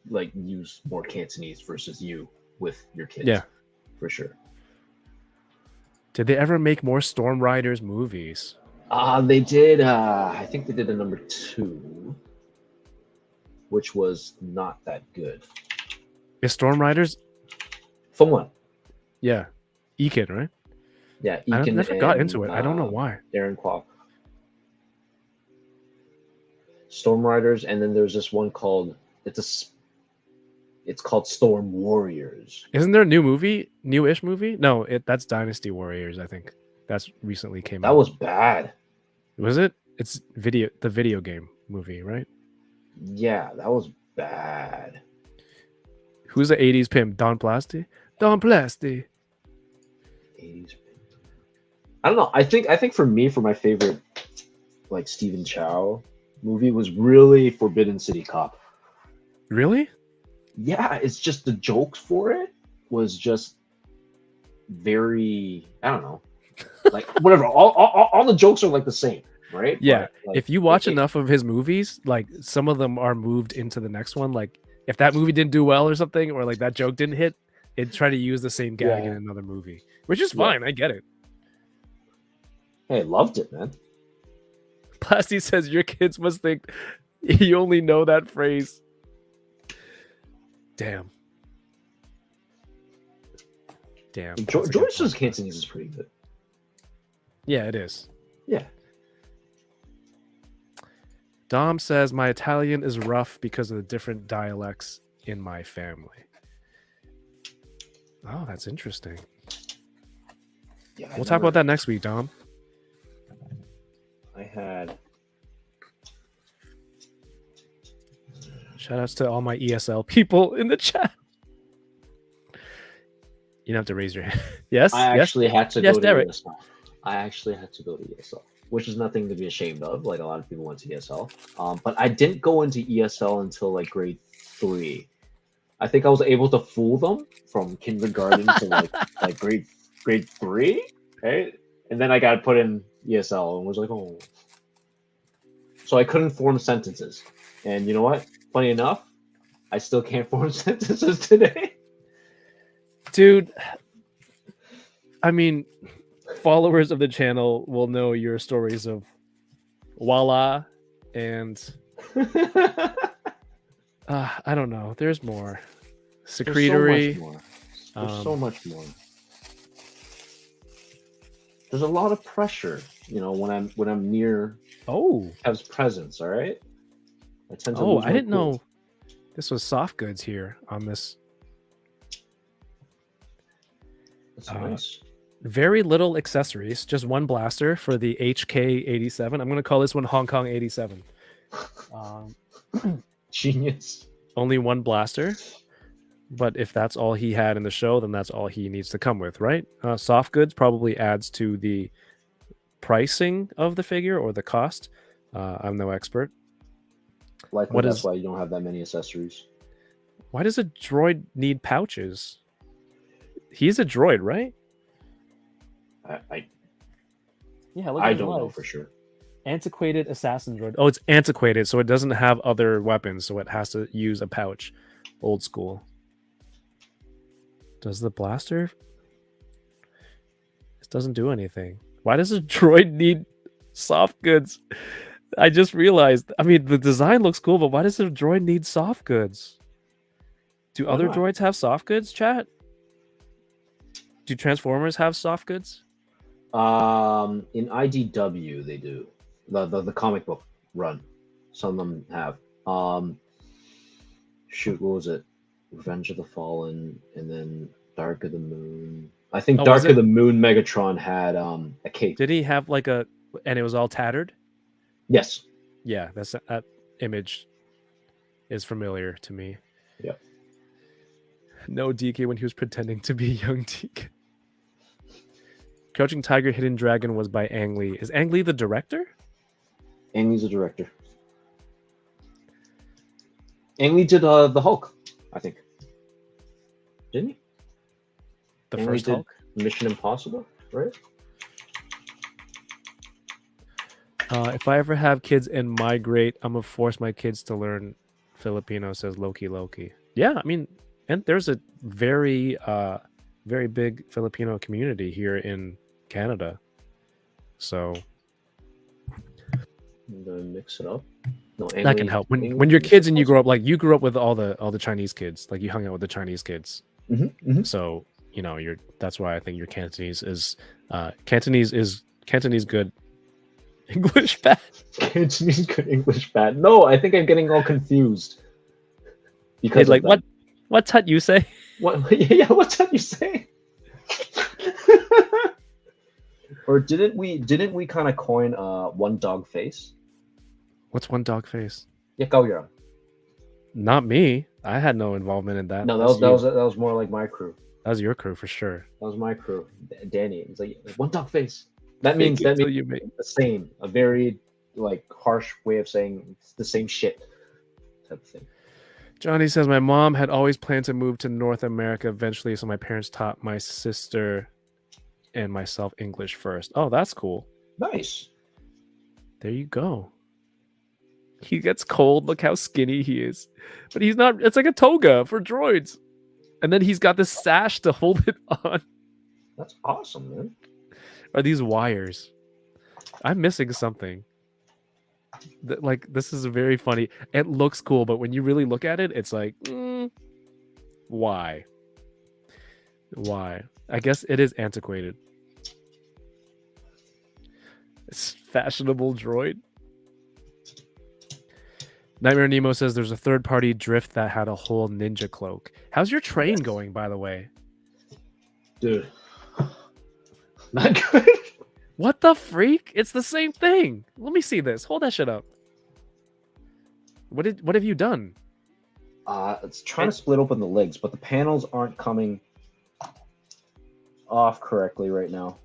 like use more Cantonese versus you with your kids. Yeah, for sure. Did they ever make more Storm Riders movies? They did. I think they did a number 2, which was not that good. Is Storm Riders? From what? Yeah, Ekin, right? Yeah, I Ekin never got and, into it. I don't know why. Darren Kwok. Storm Riders, and then there's this one called it's called Storm Warriors. Isn't there a newish movie? No, that's Dynasty Warriors. I think that's recently came out. That was bad. Was it? It's the video game movie, right? Yeah, that was bad. Who's the 80s pimp? Don Plasty? Don Plasty. 80s. I don't know. I think for me, for my favorite like Stephen Chow movie was really Forbidden City Cop. Really? Yeah, it's just the jokes for it was just very, I don't know. Like whatever, all the jokes are like the same, right? Yeah. But, like, If you watch enough of his movies, like some of them are moved into the next one. Like if that movie didn't do well or something, or like that joke didn't hit, it'd try to use the same gag in Yeah. another movie, which is Yeah. fine. I get it. hey, loved it, man. Plasty says your kids must think you only know that phrase. Damn. Damn. that's a good George's point. Cantonese is pretty good. Yeah, it is. Yeah. Dom says my Italian is rough because of the different dialects in my family. Oh, that's interesting. Yeah. We'll talk about that next week, Dom. I had. Shout outs to all my ESL people in the chat. You don't have to raise your hand. Yes. I yes. actually had to Yes, go to Derek. ESL. I actually had to go to ESL, which is nothing to be ashamed of. Like a lot of people went to ESL, but I didn't go into ESL until like grade 3. I think I was able to fool them from kindergarten to like grade 3, right? And then I got put in ESL and was like, oh. So I couldn't form sentences, and you know what? Funny enough, I still can't form sentences today. Dude, I mean, followers of the channel will know your stories of voila and I don't know. There's more. Secretory. There's so much more. There's a lot of pressure, you know, when I'm near Oh. Kev's presence. All right. I tend to. Oh, lose I my didn't cool. know this was soft goods here on this. That's nice. Very little accessories, just one blaster for the HK87. I'm going to call this one Hong Kong 87. Genius. Only one blaster. But if that's all he had in the show, then that's all he needs to come with, right? Soft goods probably adds to the pricing of the figure or the cost. I'm no expert. Likely that's why you don't have that many accessories. Why does a droid need pouches? He's a droid, right? Yeah, look at I his don't know legs. for sure. Antiquated assassin droid. Oh, it's antiquated, so it doesn't have other weapons, so it has to use a pouch. Old school. Does the blaster? It doesn't do anything. Why does a droid need soft goods? I just realized. I mean, the design looks cool, but why does a droid need soft goods? Do other not? droids have soft goods, chat? Do Transformers have soft goods? In IDW they do. The comic book run. Some of them have. Shoot, what was it? Revenge of the Fallen, and then Dark of the Moon. I think Dark of the Moon Megatron had a cape. Did he have like a, and it was all tattered? Yes. Yeah, that image is familiar to me. Yeah. No DK when he was pretending to be young DK. Crouching Tiger, Hidden Dragon was by Ang Lee. Is Ang Lee the director? Ang Lee's a director. Ang Lee did the Hulk, I think. Didn't he? The Ang Lee first did Hulk? Mission Impossible, right? If I ever have kids and migrate, I'm gonna force my kids to learn Filipino, says Loki. Yeah, I mean, and there's a very very big Filipino community here in Canada. So I'm gonna mix it up. No, that can help. When you're kids and you grow up, like you grew up with all the Chinese kids, like you hung out with the Chinese kids. So you know that's why I think your Cantonese is good. English bad. Cantonese good, English bad. No, I think I'm getting all confused. Because like what's that you say? What? Yeah, what's that you say? Or didn't we kind of coin one dog face? What's one dog face? Yeah, Not me. I had no involvement in that. No, that was more like my crew. That was your crew for sure. That was my crew. Danny. It's like one dog face. That means you make the same. A very like harsh way of saying it's the same shit type of thing. Johnny says my mom had always planned to move to North America eventually, so my parents taught my sister and myself English first. Oh, that's cool. Nice. There you go. He gets cold. Look how skinny he is. But he's not. It's like a toga for droids. And then he's got this sash to hold it on. That's awesome, man. Are these wires? I'm missing something. Like, this is very funny. It looks cool, but when you really look at it, it's like, why? Why? I guess it is antiquated. It's fashionable droid. Nightmare Nemo says there's a third-party drift that had a whole ninja cloak. How's your train going, by the way? Dude. Not good. What the freak? It's the same thing. Let me see this. Hold that shit up. What have you done? It's trying to split open the legs, but the panels aren't coming off correctly right now.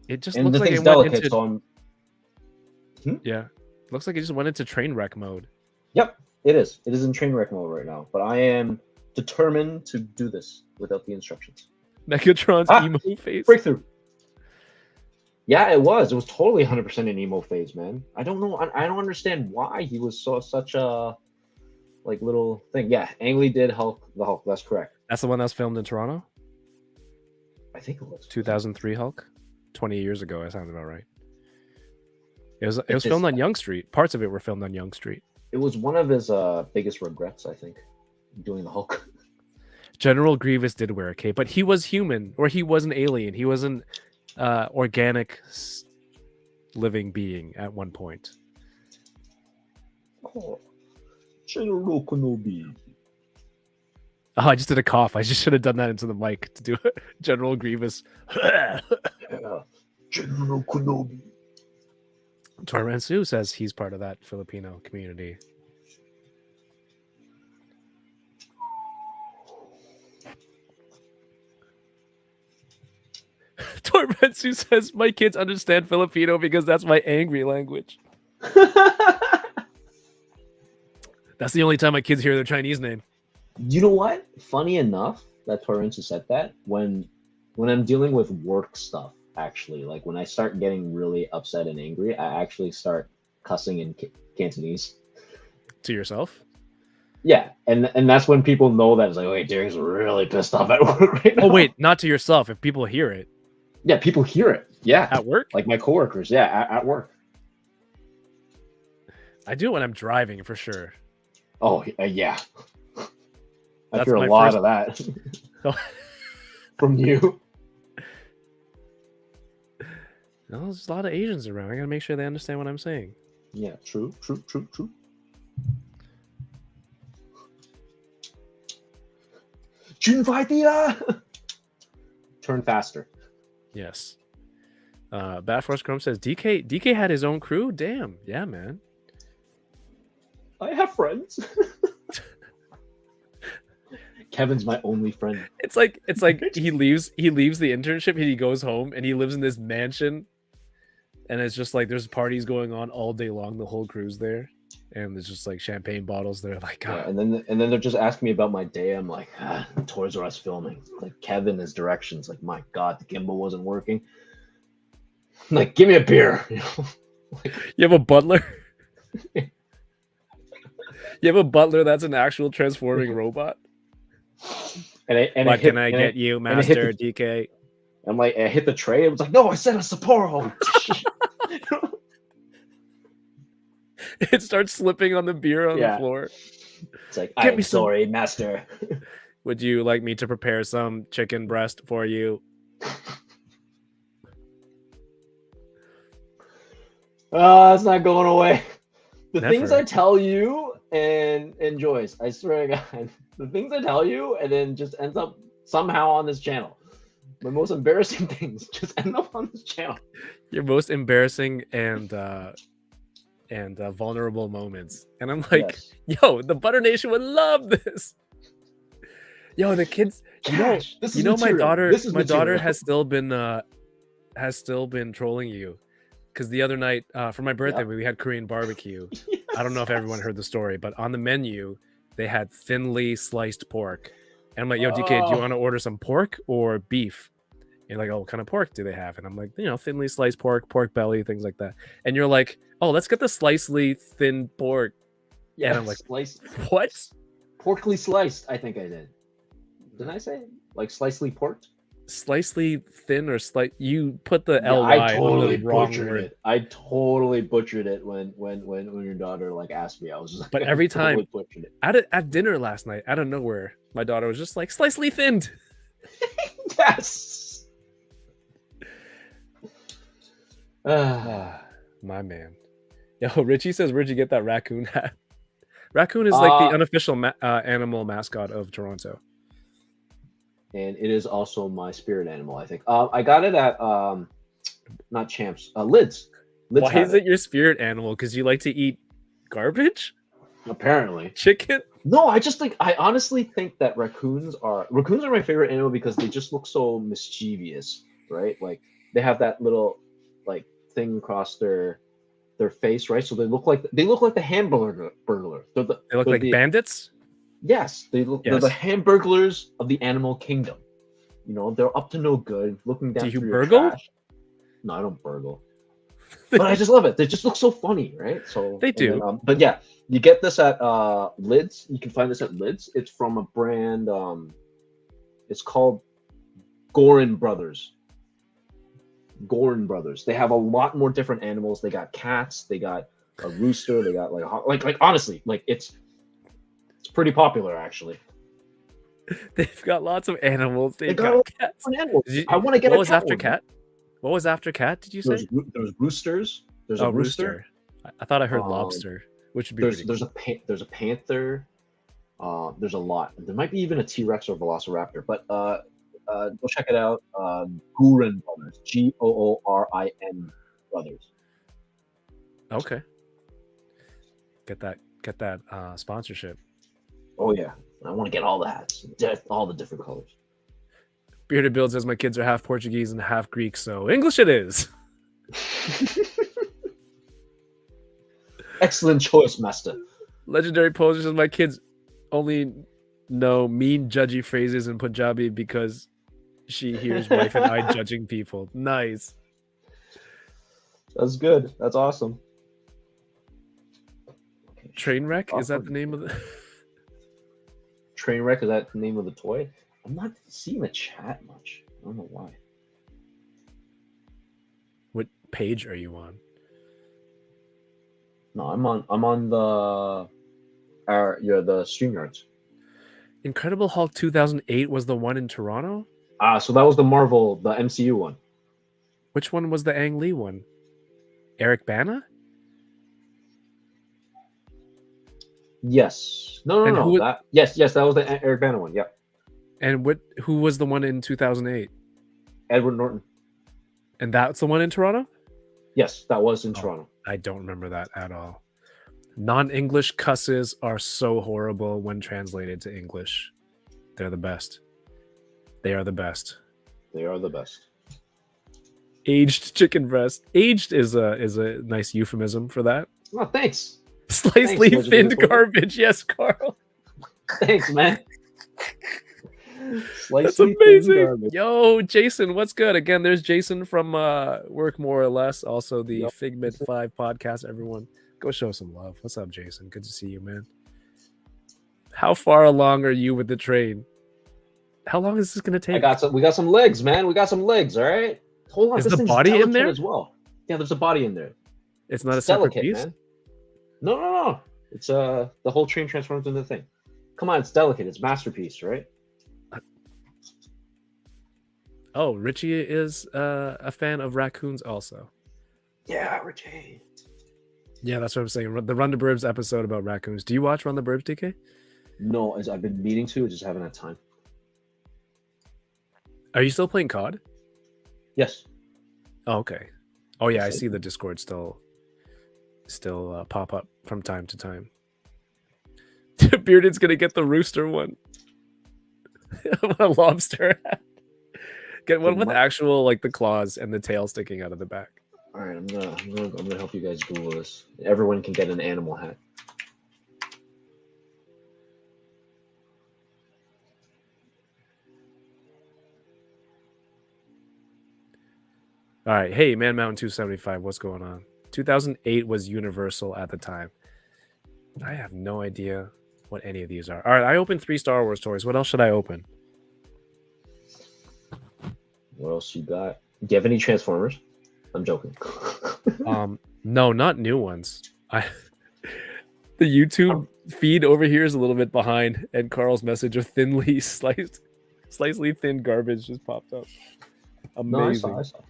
It just And looks the like thing's it went delicate, into... so I'm... Yeah. Looks like it just went into train wreck mode. Yep, it is. It is in train wreck mode right now, but I am determined to do this without the instructions. Megatron's emo face. Breakthrough. Yeah, it was. It was totally 100% an emo phase, man. I don't know. I don't understand why he was such a like little thing. Yeah, Ang Lee did Hulk. The Hulk. That's correct. That's the one that was filmed in Toronto? I think it was 2003 Hulk? 20 years ago, I sound about right. It was filmed on Yonge Street. Parts of it were filmed on Yonge Street. It was one of his biggest regrets, I think, doing the Hulk. General Grievous did wear a cape, but he was human, or he was an alien. He was an organic living being at one point. Oh, General Kenobi. Oh, I just did a cough. I just should have done that into the mic to do it. General Grievous. Yeah. General Kenobi. Torransu says he's part of that Filipino community. Torransu says my kids understand Filipino because that's my angry language. That's the only time my kids hear their Chinese name. You know what? Funny enough that Torrance said that when I'm dealing with work stuff, actually, like when I start getting really upset and angry, I actually start cussing in Cantonese. To yourself? Yeah, and that's when people know that it's like, okay, Derek's really pissed off at work right now. Oh wait, not to yourself. If people hear it. Yeah, people hear it. Yeah. At work? Like my coworkers, yeah, at work. I do it when I'm driving for sure. Oh, yeah. I That's hear a my lot first- of that Oh. from you. No, there's a lot of Asians around. I gotta make sure they understand what I'm saying. Yeah, true. Turn faster. Yes. Batforce Chrome says DK had his own crew. Damn, yeah, man. I have friends. Kevin's my only friend. It's like he leaves the internship and he goes home and he lives in this mansion, and it's just like there's parties going on all day long. The whole crew's there, and there's just like champagne bottles. They're like, Yeah, and then they're just asking me about my day. I'm like, Toys R Us filming. Like Kevin, his directions. Like, my God, the gimbal wasn't working. Like, give me a beer. You know? you have a butler. You have a butler that's an actual transforming robot. What can I get you, Master DK? I'm like, I hit the tray. It was like, no, I said a Sapporo. It starts slipping on the beer on the floor. It's like, Get I'm me some- sorry, Master. Would you like me to prepare some chicken breast for you? It's not going away. The things Never. I tell you and Joyce, I swear to God, the things I tell you and then just ends up somehow on this channel. My most embarrassing things just end up on this channel. Your most embarrassing and vulnerable moments. And I'm like, Yes. yo, the Butter Nation would love this. Yo, the kids, Cash. This is my material. daughter This is material. has still been trolling you. Because the other night, for my birthday, we had Korean barbecue. I don't know if everyone heard the story, but on the menu, they had thinly sliced pork. And I'm like, yo, DK, do you want to order some pork or beef? You're like, oh, what kind of pork do they have? And I'm like, thinly sliced pork, pork belly, things like that. And you're like, oh, let's get the slicely thin pork. Yeah, And I'm like, sliced, what? porkly sliced. I think I did. Didn't I say like slicely porked? Slicely thin or slight? You put the Yeah, ly I totally on the wrong butchered word. it. I totally butchered it when your daughter like asked me. I was just But like, every I totally time butchered it. at dinner last night, out of nowhere, my daughter was just like, slicely thinned. Yes. My man. Yo, Richie says, where'd you get that raccoon hat? Raccoon is like the unofficial animal mascot of Toronto. And it is also my spirit animal, I think. I got it at not Champs, Lids. Why is it your spirit animal? Because you like to eat garbage? Apparently. Chicken? No, I honestly think that raccoons are my favorite animal because they just look so mischievous, right? Like they have that little like thing across their face, right? So they look like the hamburger burglar. They look like bandits? Yes, they're the hamburglars of the animal kingdom. They're up to no good, looking down through your trash. No, I don't burgle. But I just love it. They just look so funny, right? So they do. Then, but yeah, you get this at Lids. You can find this at Lids. It's from a brand. It's called Gorin Brothers. Gorin Brothers. They have a lot more different animals. They got cats. They got a rooster. They got like honestly, like it's pretty popular actually. They've got lots of animals. They've got cats. Animals. I want to get. What was after cat? What was after cat? Did you say? There's roosters. There's a rooster. I thought I heard lobster, which would be there's a panther. There's a lot. There might be even a T-Rex or Velociraptor, but go check it out. Goorin Brothers, Goorin Brothers. Okay. Get that sponsorship. Oh yeah, I want to get all the hats, all the different colors. Bearded Build says my kids are half Portuguese and half Greek, so English it is. Excellent choice, master. Legendary Poser says my kids only know mean, judgy phrases in Punjabi because she hears wife and I judging people. Nice. That's good. That's awesome. Trainwreck? Is that the name of the... Trainwreck? Is that the name of the toy? I'm not seeing the chat much. I don't know why. What page are you on? No, I'm on the StreamYards. Incredible Hulk 2008 was the one in Toronto? So that was the MCU one. Which one was the Ang Lee one? Eric Bana? Yes. No. Yes, that was the Eric Bana one. Yep. And who was the one in 2008? Edward Norton. And that's the one in Toronto? Yes, that was in Toronto. I don't remember that at all. Non-English cusses are so horrible when translated to English. They're the best. They are the best. They are the best. Aged chicken breast. Aged is a nice euphemism for that. Oh, thanks. Slightly thinned garbage. Yes, Carl. Thanks, man. That's amazing. Yo, Jason, what's good? Again, there's Jason from Work More or Less. Also, the Figment 5 podcast. Everyone, go show some love. What's up, Jason? Good to see you, man. How far along are you with the train? How long is this going to take? We got some legs, man. We got some legs, all right? Hold on. Is the body in there? As well. Yeah, there's a body in there. It's not a separate piece? Man. No. It's the whole train transforms into the thing. Come on, it's delicate. It's masterpiece, right? Oh, Richie is a fan of raccoons also. Yeah, Richie. Yeah, that's what I'm saying. The Run the Burbs episode about raccoons. Do you watch Run the Burbs, DK? No, as I've been meaning to, just haven't had time. Are you still playing COD? Yes. Oh, okay. Oh yeah, I see the Discord still pop up from time to time. Bearded's gonna get the rooster one. A lobster hat. Get one with actual like the claws and the tail sticking out of the back. All right, I'm gonna help you guys Google this. Everyone can get an animal hat. All right. Hey, Man Mountain 275. What's going on? 2008 was Universal at the time. I have no idea what any of these are. All right. I opened 3 Star Wars toys. What else should I open? What else you got? Do you have any Transformers? I'm joking. No, not new ones. The YouTube feed over here is a little bit behind, and Carl's message of slightly thin garbage just popped up. Amazing. No, I saw.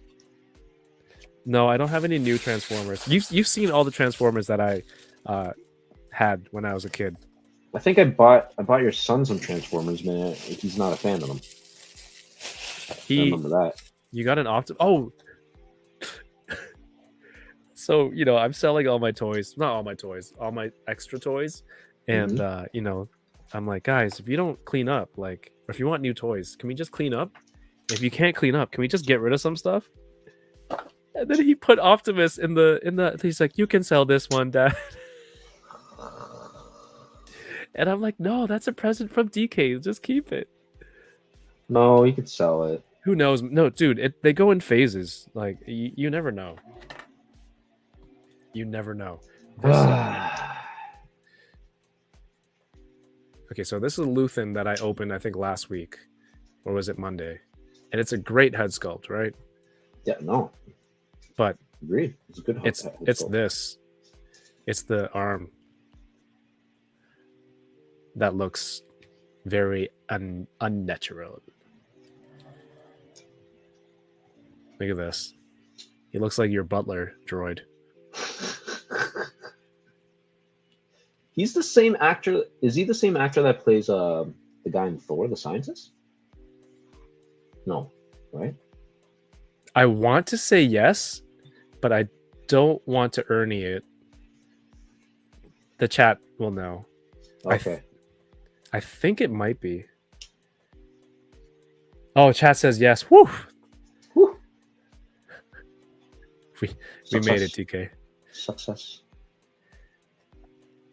No, I don't have any new Transformers. You've seen all the Transformers that I had when I was a kid. I think I bought your son some Transformers, man. He's not a fan of them. I remember that. You got an Oh. So, I'm selling all my toys. Not all my toys. All my extra toys. And, I'm like, guys, if you don't clean up, or if you want new toys, can we just clean up? If you can't clean up, can we just get rid of some stuff? And then he put Optimus in the. He's like, you can sell this one, Dad. And I'm like, no, that's a present from DK. Just keep it. No, you could sell it. Who knows? No, dude, they go in phases. You never know. You never know. Okay, so this is Luthen that I opened, I think, last week. Or was it Monday? And it's a great head sculpt, right? Yeah, no. But agreed. It's a good it's this. It's the arm that looks very unnatural. Look at this. He looks like your butler droid. He's the same actor. Is he the same actor that plays the guy in Thor, the scientist? No, right? I want to say yes, but I don't want to Ernie it. The chat will know. Okay. I think it might be. Oh, chat says yes. Woo! Woo. We made it, TK. Success.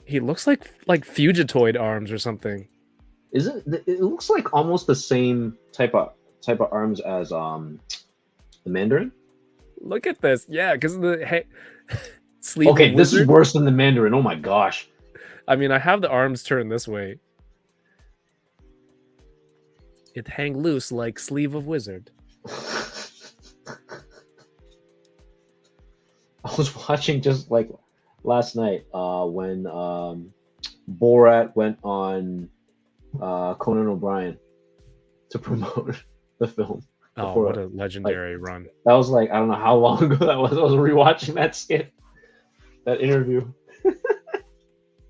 He looks like Fugitoid arms or something. It looks like almost the same type of arms as the Mandarin. Look at this. Yeah, because of the sleeve. Okay, this is worse than the Mandarin. Oh my gosh. I mean, I have the arms turned this way. It hang loose like sleeve of wizard. I was watching just like last night when Borat went on Conan O'Brien to promote the film. Oh, what a legendary run. That was I don't know how long ago that was. I was rewatching that skit, that interview.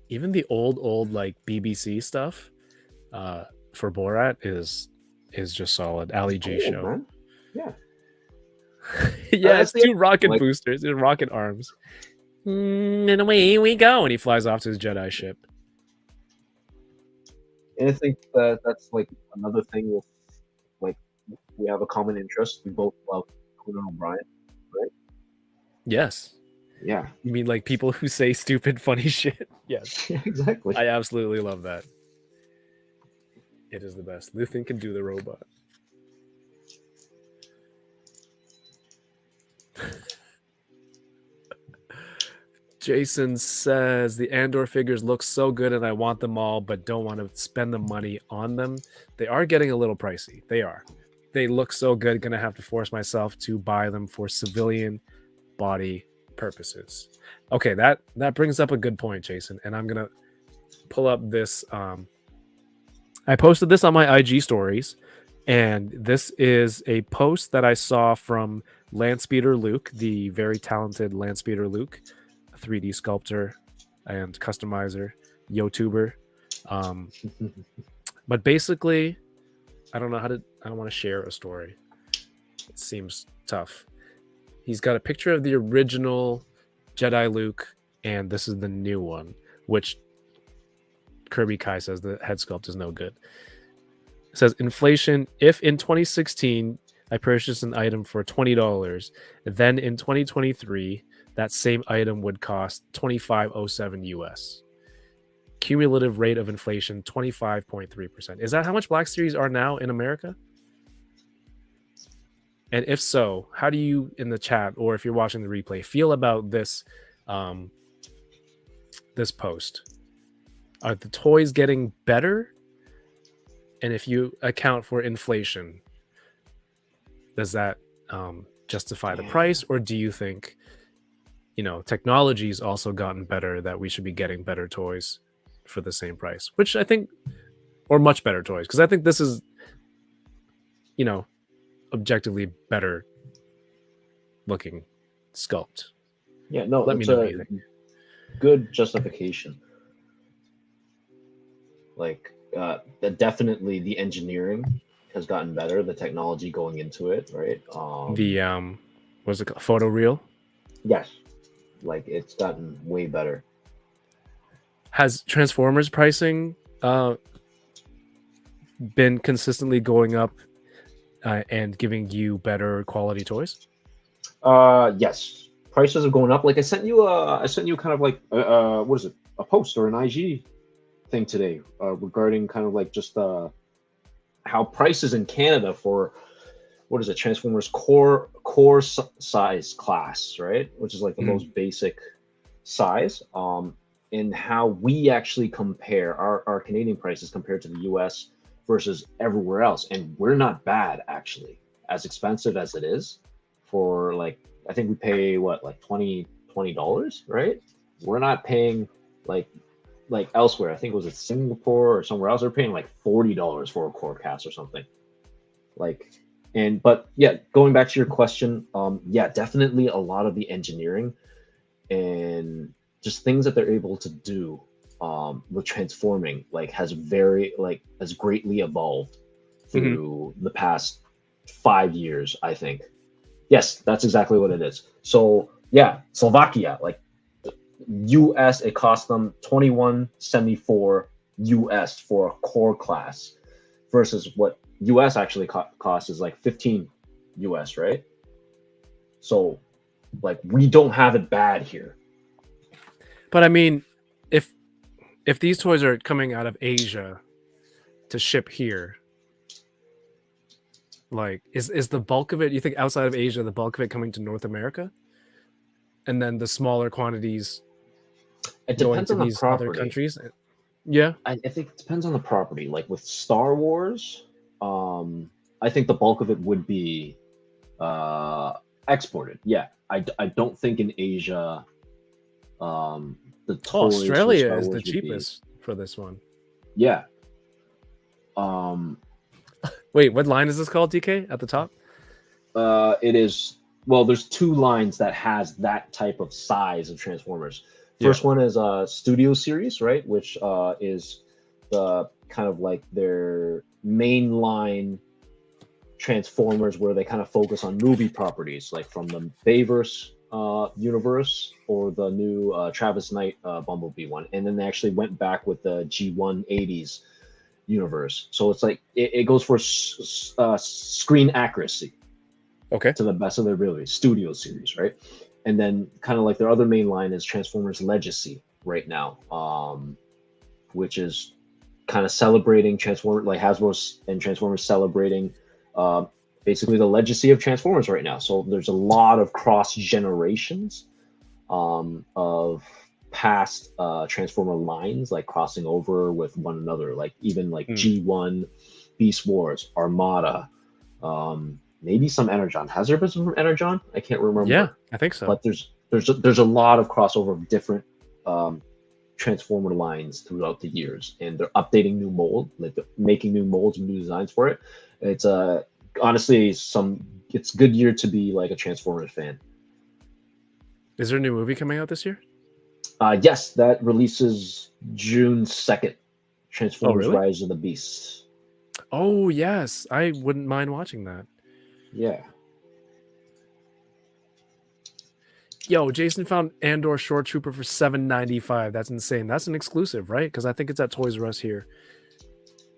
Even the old BBC stuff for Borat is just solid. Ali G show. Man. Yeah. Yeah, it's 2 rocket boosters and rocket arms. And away we go. And he flies off to his Jedi ship. And I think that's another thing with we have a common interest. We both love Conan O'Brien, right? Yes. Yeah. You mean people who say stupid, funny shit? Yes. Yeah, exactly. I absolutely love that. It is the best. Luthen can do the robot. Jason says the Andor figures look so good and I want them all, but don't want to spend the money on them. They are getting a little pricey. They are. They look so good. Gonna have to force myself to buy them for civilian body purposes. Okay, that brings up a good point, Jason. And I'm gonna pull up this. I posted this on my IG stories, and this is a post that I saw from Landspeeder Luke, the very talented Landspeeder Luke, 3D sculptor and customizer, YouTuber. But basically, I don't want to share a story. It seems tough. He's got a picture of the original Jedi Luke, and this is the new one, which Kirby Kai says the head sculpt is no good. It says inflation. If in 2016 I purchased an item for $20, then in 2023 that same item would cost $25.07 US. Cumulative rate of inflation 25.3%. Is that how much Black Series are now in America? And if so, how do you in the chat, or if you're watching the replay, feel about this this post? Are the toys getting better? And if you account for inflation, does that justify the price, or do you think, you know, technology's also gotten better that we should be getting better toys for the same price? Which I think, or much better toys, because I think this is, you know, objectively better looking sculpt. Yeah, no, Let me it's know what a you think. good justification. Like, definitely the engineering has gotten better, the technology going into it, right? The what's it called? Photo reel. Yes, like it's gotten way better. Has Transformers pricing been consistently going up and giving you better quality toys? Yes, prices are going up. Like I sent you kind of like what is it? A post or an IG thing today regarding kind of like just how prices in Canada for what is it? Transformers core size class, right? Which is like the most basic size. And how we actually compare our Canadian prices compared to the US versus everywhere else. And we're not bad, actually, as expensive as it is for like, I think we pay what, like $20, right? We're not paying like elsewhere. I think it was in Singapore or somewhere else. They're paying like $40 for a core cast or something. Like, but yeah, going back to your question, yeah, definitely a lot of the engineering and just things that they're able to do with transforming has greatly evolved through the past 5 years, I think. Yes, that's exactly what it is. So yeah, Slovakia, like US, it cost them $21.74 US for a core class versus what US actually costs is like 15 US, right? So like we don't have it bad here. But I mean, if these toys are coming out of Asia to ship here, like is the bulk of it, you think outside of Asia, the bulk of it coming to North America? And then the smaller quantities It going depends to on the these other property. countries? Yeah. I think it depends on the property. Like with Star Wars, I think the bulk of it would be exported. Yeah. I don't think in Asia the toys for Australia Star is Wars the would be- cheapest for this one. Yeah. Wait, what line is this called, DK, at the top? It is, well, there's two lines that has that type of size of Transformers. First one is Studio Series, right? Which is the kind of like their main line Transformers where they kind of focus on movie properties, like from the Bayverse universe or the new Travis Knight Bumblebee one. And then they actually went back with the G180s universe. So it's like it goes for screen accuracy. Okay. To the best of their ability, Studio Series, right? And then kind of like their other main line is Transformers Legacy right now, which is kind of celebrating Transformers, like Hasbro and Transformers celebrating basically the legacy of Transformers right now. So there's a lot of cross generations of past Transformer lines, like crossing over with one another, like even like G1, Beast Wars, Armada, maybe some Energon. Has there been some Energon? I can't remember. Yeah, I think so. But there's a lot of crossover of different Transformer lines throughout the years, and they're updating new mold, like they're making new molds and new designs for it. It's honestly it's a good year to be like a Transformers fan. Is there a new movie coming out this year? Yes, that releases June 2nd. Transformers really? Rise of the Beast. Oh yes, I wouldn't mind watching that. Yeah. Yo, Jason found Andor Short Trooper for $7.95. That's insane. That's an exclusive, right? Because I think it's at Toys R Us here.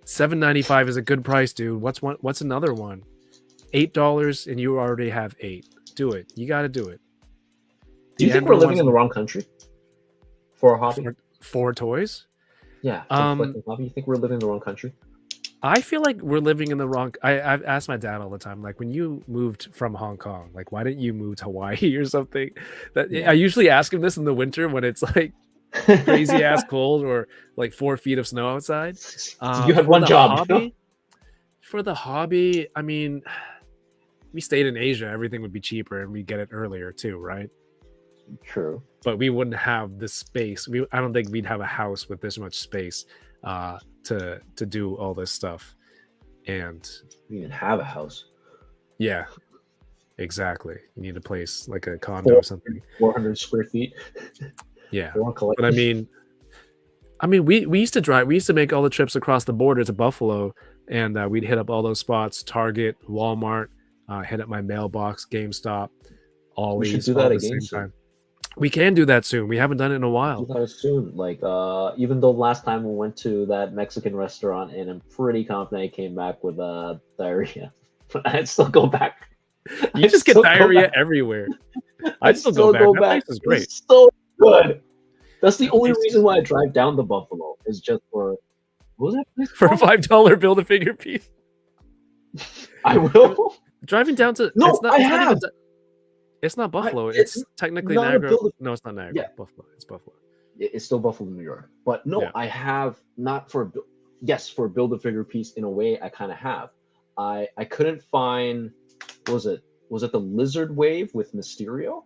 $7.95 is a good price, dude. What's another one? $8 and you already have 8. Do it. You got to do it. Do you think we're living in the wrong country for a hobby? For toys? Yeah. For collecting hobby. You think we're living in the wrong country? I feel like we're living in the wrong. I've asked my dad all the time, like, when you moved from Hong Kong, like, why didn't you move to Hawaii or something? That Yeah. I usually ask him this in the winter when it's like crazy ass cold or like 4 feet of snow outside. You have For one the job. hobby, for the hobby, I mean, we stayed in Asia, everything would be cheaper and we get it earlier too, right? True. But we wouldn't have the space. I don't think we'd have a house with this much space to do all this stuff. And We even have a house. yeah, exactly. You need a place like a condo or something. 400 square feet. Yeah. For one But I mean, we used to drive. We used to make all the trips across the border to Buffalo, and we'd hit up all those spots: Target, Walmart, hit up my mailbox, GameStop, all We should these do all that at the again same soon. time. We can do that soon. We haven't done it in a do while. that soon. Like, even though last time we went to that Mexican restaurant, and I'm pretty confident I came back with diarrhea, but I'd still go back. You I'd just get still go diarrhea back. everywhere. I'd I'd still go back. That place is great. It's so good. That's the That only place is reason why I drive down to Buffalo is just for what was that place For a called? $5 Build-A-Figure piece. I will. Driving down to No, it's not. I It's not even. have. It's not Buffalo. it's It's technically not a Niagara. Build-A- No, it's not Niagara. Yeah. Buffalo. It's Buffalo. It's still Buffalo, New York. But no, Yeah. I have not for yes, for a build-a-figure piece in a way I kind of have. I couldn't find what was it the Lizard Wave with Mysterio?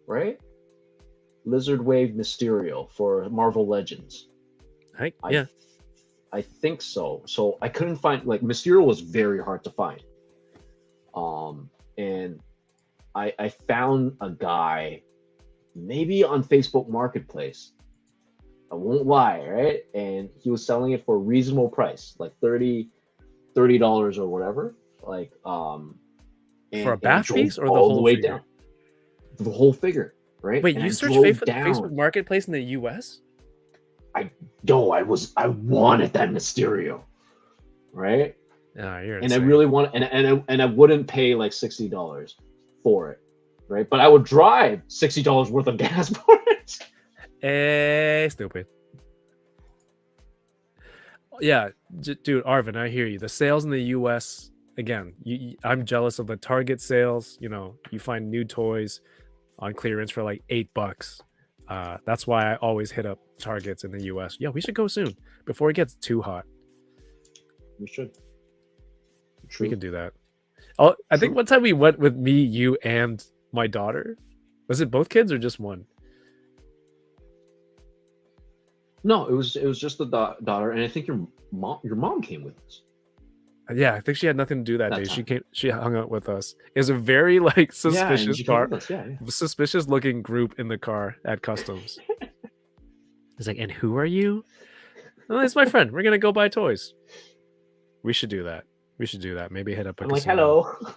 Right? Lizard Wave Mysterio for Marvel Legends. Yeah. I think so. So I couldn't find like Mysterio was very hard to find. And I found a guy maybe on Facebook Marketplace. I won't lie, right? And he was selling it for a reasonable price, like $30 or whatever. Like For a and bath drove piece or the all whole way figure? down. The whole figure, right? Wait, And you I searched drove Facebook Marketplace in the U.S.? No, I wanted that Mysterio, right? You're And I insane. really want and I wouldn't pay like $60 for it, right? But I would drive $60 worth of gas for it. Stupid. Yeah, dude, Arvin, I hear you. The sales in the U.S. again, I'm jealous of the Target sales. You know, you find new toys on clearance for like $8. That's why I always hit up Targets in the U.S. Yeah, we should go soon before it gets too hot. We should. We can do that. Oh, I think one time we went with me, you, and my daughter. Was it both kids or just one? No, it was just the daughter, and I think your mom came with us. Yeah, I think she had nothing to do that That day. She hung out with us. It was a very like suspicious she came car, with us, yeah. suspicious looking group in the car at customs. It's like, and who are you? Oh, it's my friend. We're gonna go buy toys. We should do that. We should do that. Maybe hit up a I'm like, casino. hello.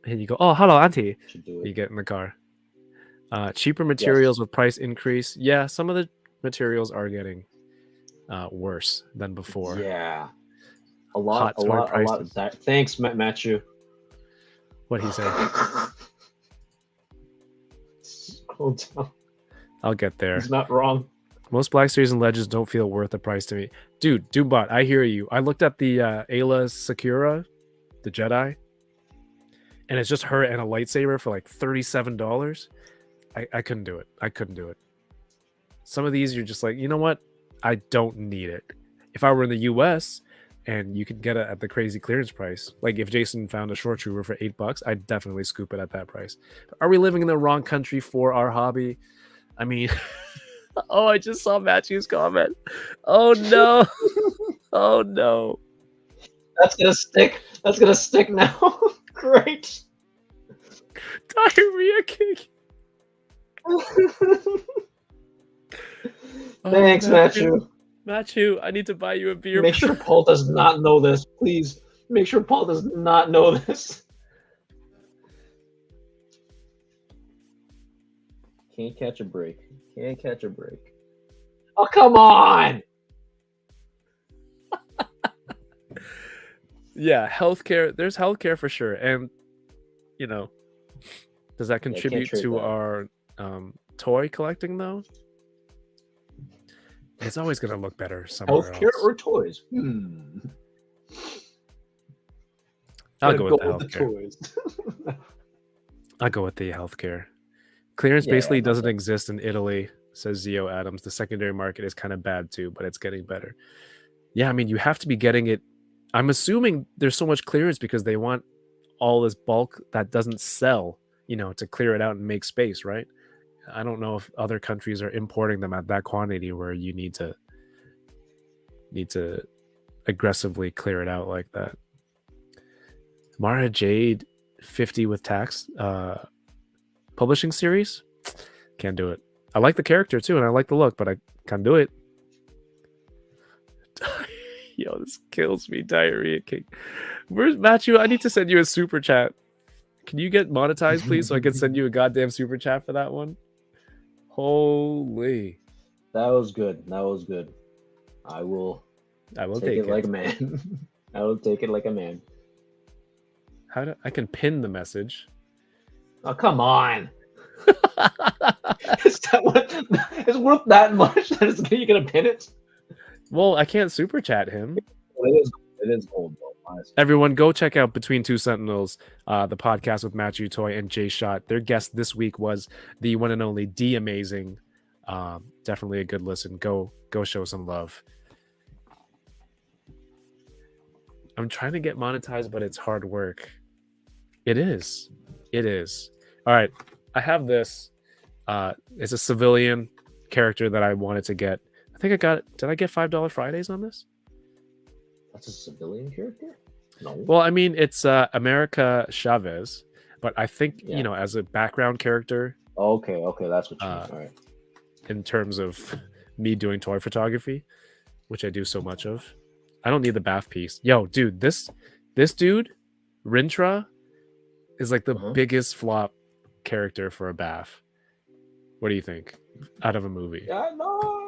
And you go, oh, hello, auntie. Should do You it. get in the car. Cheaper materials with price increase. Yeah, some of the materials are getting worse than before. Yeah. A lot. prices. Thanks, Matthew. What'd he say? Scroll down. I'll get there. He's not wrong. Most Black Series and Legends don't feel worth the price to me. Dude, Doombot, I hear you. I looked at the Ayla Sakura, the Jedi, and it's just her and a lightsaber for like $37. I couldn't do it. I couldn't do it. Some of these you're just like, you know what? I don't need it. If I were in the US and you could get it at the crazy clearance price, like if Jason found a short trooper for $8, I'd definitely scoop it at that price. Are we living in the wrong country for our hobby? I mean, oh, I just saw Matthew's comment. Oh no. Oh no. That's gonna stick. That's gonna stick now. Great. Diarrhea King. Thanks, Matthew. Matthew, I need to buy you a beer. Make sure Paul does not know this, please. Make sure Paul does not know this. Can't catch a break. Can't catch a break. Oh, come on! Yeah, healthcare. There's healthcare for sure, and you know, does that contribute trade to that. our toy collecting though? It's always gonna look better somewhere Healthcare else. or toys? I'll go with the the healthcare. toys. I'll go with the healthcare. Clearance Yeah, basically yeah, doesn't okay. exist in Italy, says Zio Adams. The secondary market is kind of bad too, but it's getting better. Yeah, I mean, you have to be getting it. I'm assuming there's so much clearance because they want all this bulk that doesn't sell, to clear it out and make space, right? I don't know if other countries are importing them at that quantity where you need to aggressively clear it out like that. Mara Jade 50 with tax publishing series, can't do it. I like the character too and I like the look, but I can't do it. Yo, this kills me. Diarrhea King. Where's Matthew? I need to send you a super chat. Can you get monetized, please, so I can send you a goddamn super chat for that one? Holy. That was good. That was good. I will take it like a man. I will take it like a man. I can pin the message? Oh, come on. Is that what it's worth that much? You're gonna pin it? Well, I can't super chat him. It is gold, though. Honestly. Everyone, go check out Between Two Sentinels, the podcast with Matthew Toy and Jay Shot. Their guest this week was the one and only D Amazing. Definitely a good listen. Go show some love. I'm trying to get monetized, but it's hard work. It is. All right. I have this. It's a civilian character that I wanted to get. I think I got it. Did I get $5 Fridays on this? That's a civilian character? No. Well, I mean, it's America Chavez, but I think, as a background character. Okay, that's what you mean. All right. In terms of me doing toy photography, which I do so much of. I don't need the bath piece. Yo, dude, this dude, Rintra, is like the biggest flop character for a bath. What do you think? Out of a movie? Yeah, no.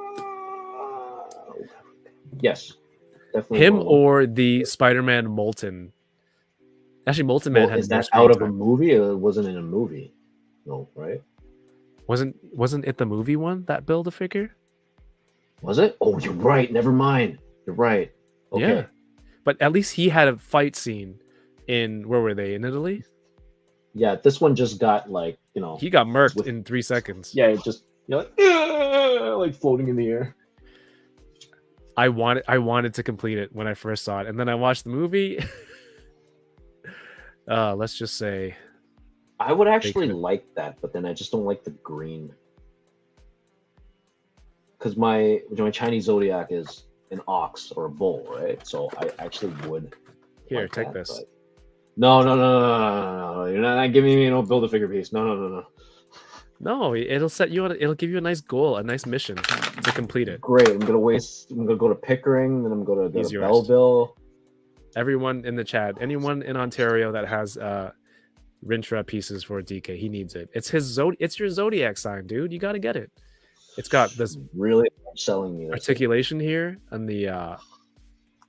Yes. Definitely Him or the Spider-Man Molten. Actually, Molten Man had is that out of a movie or it wasn't in a movie? No, right? Wasn't it the movie one that Build-A-Figure? Was it? Oh, you're right. Never mind. You're right. Okay. Yeah. But at least he had a fight scene in, where were they? In Italy? Yeah, this one just got he got murked in 3 seconds. Yeah, it just like floating in the air. I wanted to complete it when I first saw it, and then I watched the movie. Let's just say I would actually like that, but then I just don't like the green. Because my Chinese zodiac is an ox or a bull, right? So I actually would. Here, like take that, this. But... No. You're not giving me no Build-A-Figure piece. No. No, it'll set you on. It'll give you a nice goal, a nice mission to complete it. Great. I'm gonna go to Pickering, then I'm gonna go to Belleville. Everyone in the chat, anyone in Ontario that has Rintra pieces for DK, he needs it. It's It's your zodiac sign, dude. You got to get it. It's got this really selling me articulation here on the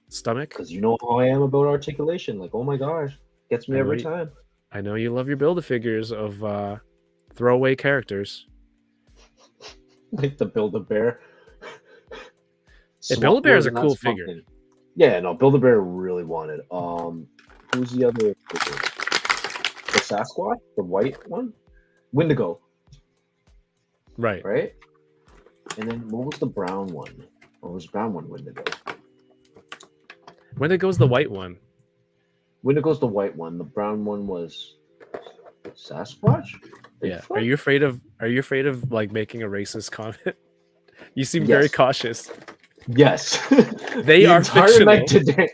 stomach. Because you know how I am about articulation. Like, oh my gosh, gets me every time. I know you love your Build-A-Figures of throwaway characters. Like the Build-A-Bear. Build-A-Bear is a cool figure. Yeah, no, Build-A-Bear really wanted. Who's the other? The Sasquatch, the white one, Wendigo. Right. And then what was the brown one? Or was the brown one Wendigo? Wendigo's the white one. Wendigo's the white one. The brown one was Sasquatch. Yeah. Are you afraid of like making a racist comment? You seem very cautious. Yes. They are fictional. Night today.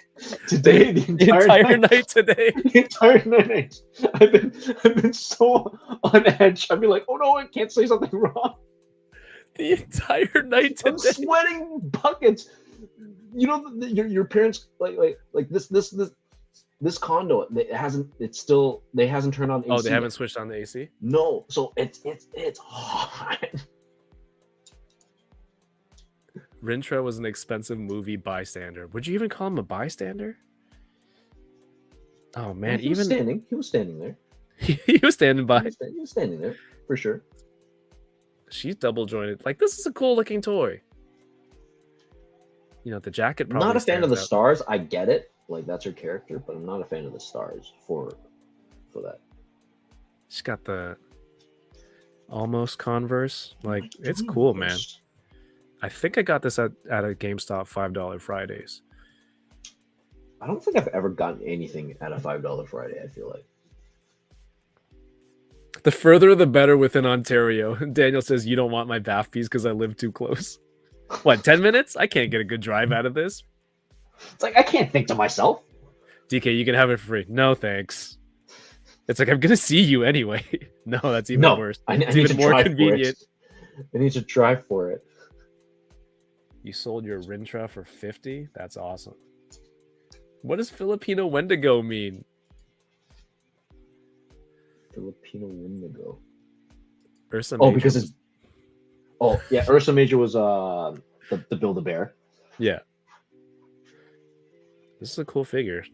The entire night today. The entire night. I've been so on edge. I'd be like, oh no, I can't say something wrong. The entire night today. I'm sweating buckets. You know, your parents like this condo. It hasn't. It's still. They hasn't turned on AC. Oh, they haven't switched on the AC. No, so it's hot. Rintra was an expensive movie bystander. Would you even call him a bystander? Oh man, he was standing there. He was standing by. He was standing there for sure. She's double jointed. Like, this is a cool looking toy. the jacket I'm probably not a fan of the stands out. stars. I get it, like that's her character, but I'm not a fan of the stars for that. She's got the almost Converse. Like, it's cool, man. I think I got this at a GameStop $5 Fridays. I don't think I've ever gotten anything at a $5 Friday. I feel like. The further the better within Ontario. Daniel says, you don't want my bath fees because I live too close. What, 10 minutes? I can't get a good drive out of this. It's like I can't think to myself. DK, you can have it for free. No, thanks. It's like, I'm going to see you anyway. No, that's even worse. It's even more convenient. I need to drive for it. You sold your Rintra for 50? That's awesome. What does Filipino Wendigo mean? Filipino Wendigo. Ursa Major. Oh, because it's. Oh yeah, Ursa Major was the Build-A-Bear. Yeah. This is a cool figure.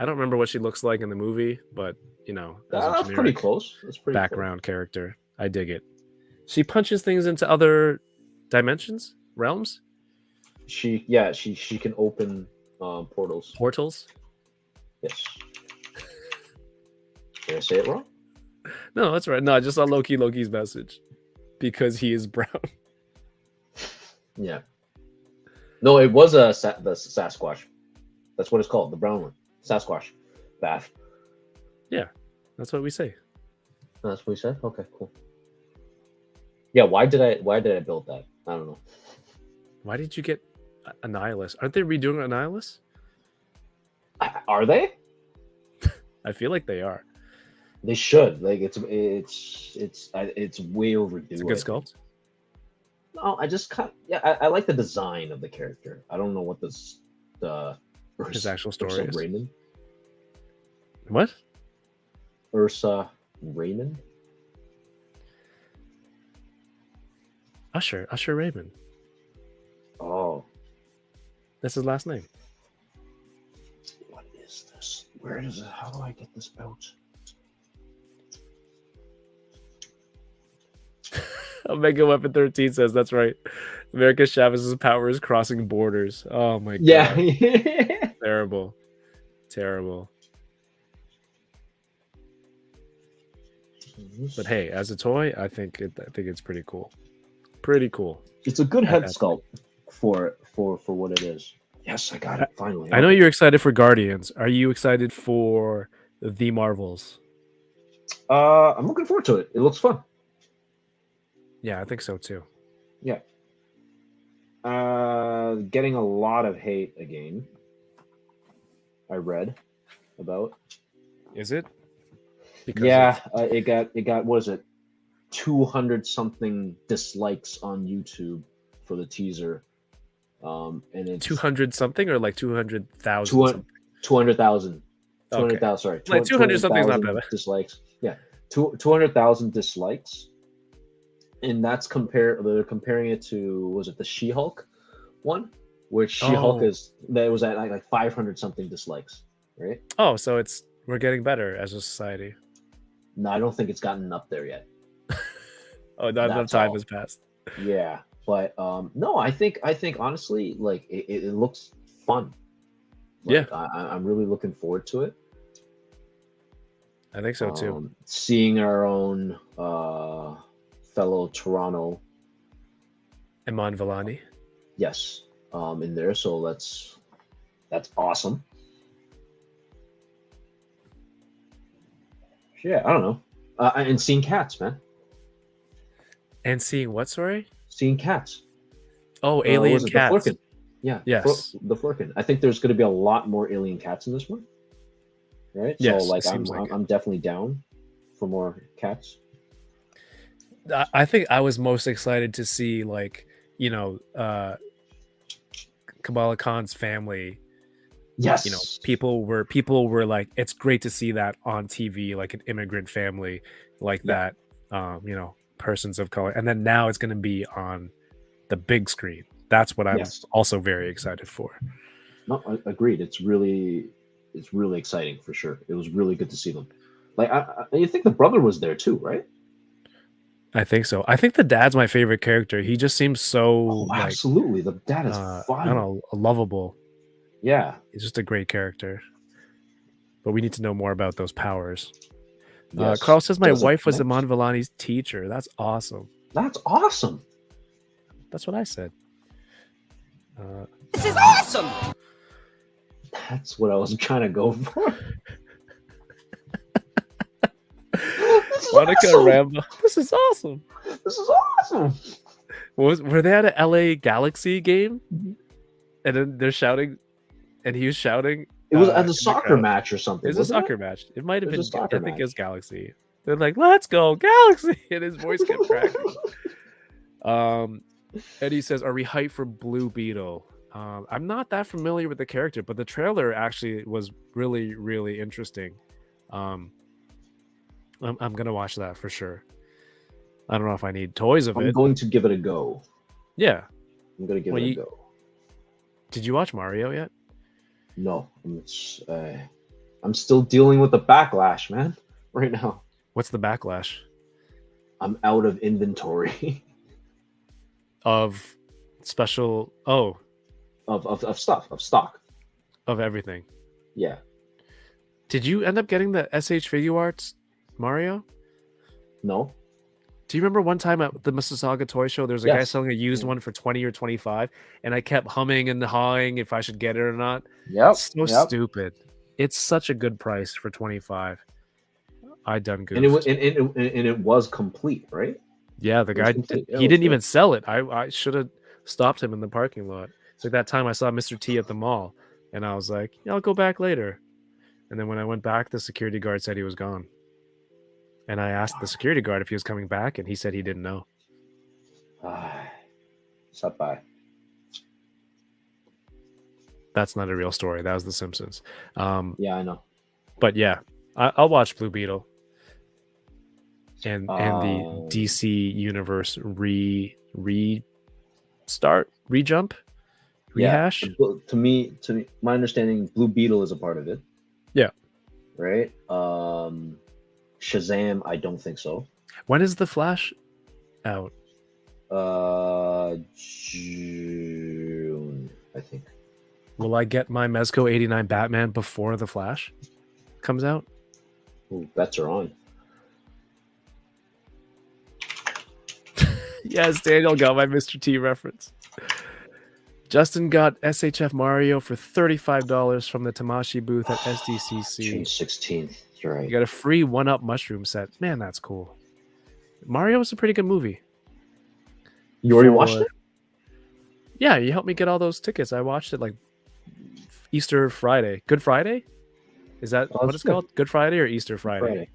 I don't remember what she looks like in the movie, but That's pretty close. That's pretty background character. I dig it. She punches things into other dimensions, realms. She can open portals. Portals. Yes. Did I say it wrong? No, that's right. No, I just saw Loki's message because he is brown. Yeah. No, it was the Sasquatch. That's what it's called, the brown one. Sasquatch bath. Yeah, that's what we say. Oh, that's what we said. Okay, cool. Yeah, why did I build that? I don't know. Why did you get Annihilus? Aren't they redoing Annihilus? Are they? I feel like they are. They should. Like it's way overdue. It's a good sculpt. No, I just I like the design of the character. I don't know what his actual story Ursa is. Raymond. What? Ursa Raymond? Usher Raymond. Oh. That's his last name. What is this? Where is it? How do I get this out? Omega Weapon 13 says that's right. America Chavez's power is crossing borders. Oh my god. Yeah. Terrible. But hey, as a toy, I think it's pretty cool. Pretty cool. It's a good head sculpt for what it is. Yes, I got it finally. I know you're excited for Guardians. Are you excited for the Marvels? I'm looking forward to it. It looks fun. Yeah, I think so too. Yeah. Getting a lot of hate again. I read about. Is it? Because it got what is it? 200 something dislikes on YouTube for the teaser. And it's 200 something or like 200,000. 200,000. Okay. 200,000. Sorry, like 200 something is not bad. Dislikes. Yeah, 200,000 dislikes, and they're comparing it to, was it the She-Hulk one, which She-Hulk was at like 500 something dislikes, right? Oh, so we're getting better as a society. No, I don't think it's gotten up there yet. Oh, not enough time has passed. Yeah, but no, I think honestly, like it looks fun. Like, yeah, I'm really looking forward to it. I think so too. Seeing our own fellow Toronto, Iman Vellani. Yes, in there. So that's awesome. Yeah, I don't know. And seeing cats, man. And seeing what? Sorry. Seeing cats. Oh, alien cats. The Flurkin. Yeah. Yes. The Flurkin. I think there's going to be a lot more alien cats in this one. Right. Yes. So like I'm definitely down for more cats. I think I was most excited to see Kamala Khan's family. Yes. People were like, it's great to see that on TV, like an immigrant family like that. Persons of color, and then now it's going to be on the big screen. That's what I'm also very excited for. No, agreed. It's really exciting for sure. It was really good to see them. Like, you think the brother was there too, right? I think so. I think the dad's my favorite character. He just seems so Oh, absolutely. The dad is I fun. don't know, lovable. Yeah. He's just a great character. But we need to know more about those powers. Yes. Carl says my Does it wife was connect? Iman Vellani's teacher. That's awesome. That's awesome. That's what I said. This is awesome. That's what I was trying to go for. This is Monica awesome. Rambo. This is awesome. This is awesome. Were they at a LA Galaxy game? Mhm. And then they're shouting, and he was shouting. It was in at the a soccer crowd. match or something. It was a wasn't soccer match. It might have It been. was a soccer I think it was match. Galaxy. They're like, "Let's go Galaxy," and his voice kept cracking. Eddie says, "Are we hyped for Blue Beetle?" I'm not that familiar with the character, but the trailer actually was really, really interesting. I'm gonna watch that for sure. I don't know if I need toys of I'm it. going to give it a go. Yeah. I'm going to give Well, it a you- go. Did you watch Mario yet? No, I'm still dealing with the backlash, man. Right now, What's the backlash I'm out of inventory of special? Oh, of stuff, of stock. of everything. Yeah. Did you end up getting the SH Figure Arts Mario? No. Do you remember one time at the Mississauga Toy Show, there was a guy Yes. selling a used Yeah. one for 20 or 25, and I kept humming and hawing if I should get it or not. Yep. It's so stupid. It's such a good price for 25. I done goofed. And it was complete, right? Yeah, the it was guy complete. Yeah, he it was didn't good. even sell it. I should have stopped him in the parking lot. It's like that time I saw Mr. T at the mall, and I was like, yeah, I'll go back later. And then when I went back, the security guard said he was gone. And I asked the security guard if he was coming back, and he said he didn't know. Stop by. That's not a real story. That was The Simpsons. Yeah, I know. But yeah, I'll watch Blue Beetle and the DC universe rejump, rehash. Yeah. To me, my understanding, Blue Beetle is a part of it. Yeah. Right. Shazam, I don't think so. When is the Flash out? June, I think. Will I get my Mezco 89 Batman before the Flash comes out? Ooh, bets are on. Yes, Daniel got my Mr. T reference. Justin got SHF Mario for $35 from the Tamashi booth at June SDCC. 16th. You're right. You got a free 1-Up mushroom set. Man, that's cool. Mario was a pretty good movie. You already For- watched it? Yeah, you helped me get all those tickets. I watched it like Easter Friday. Good Friday? Is that Oh, what that's it's good. called? Good Friday or Easter Friday?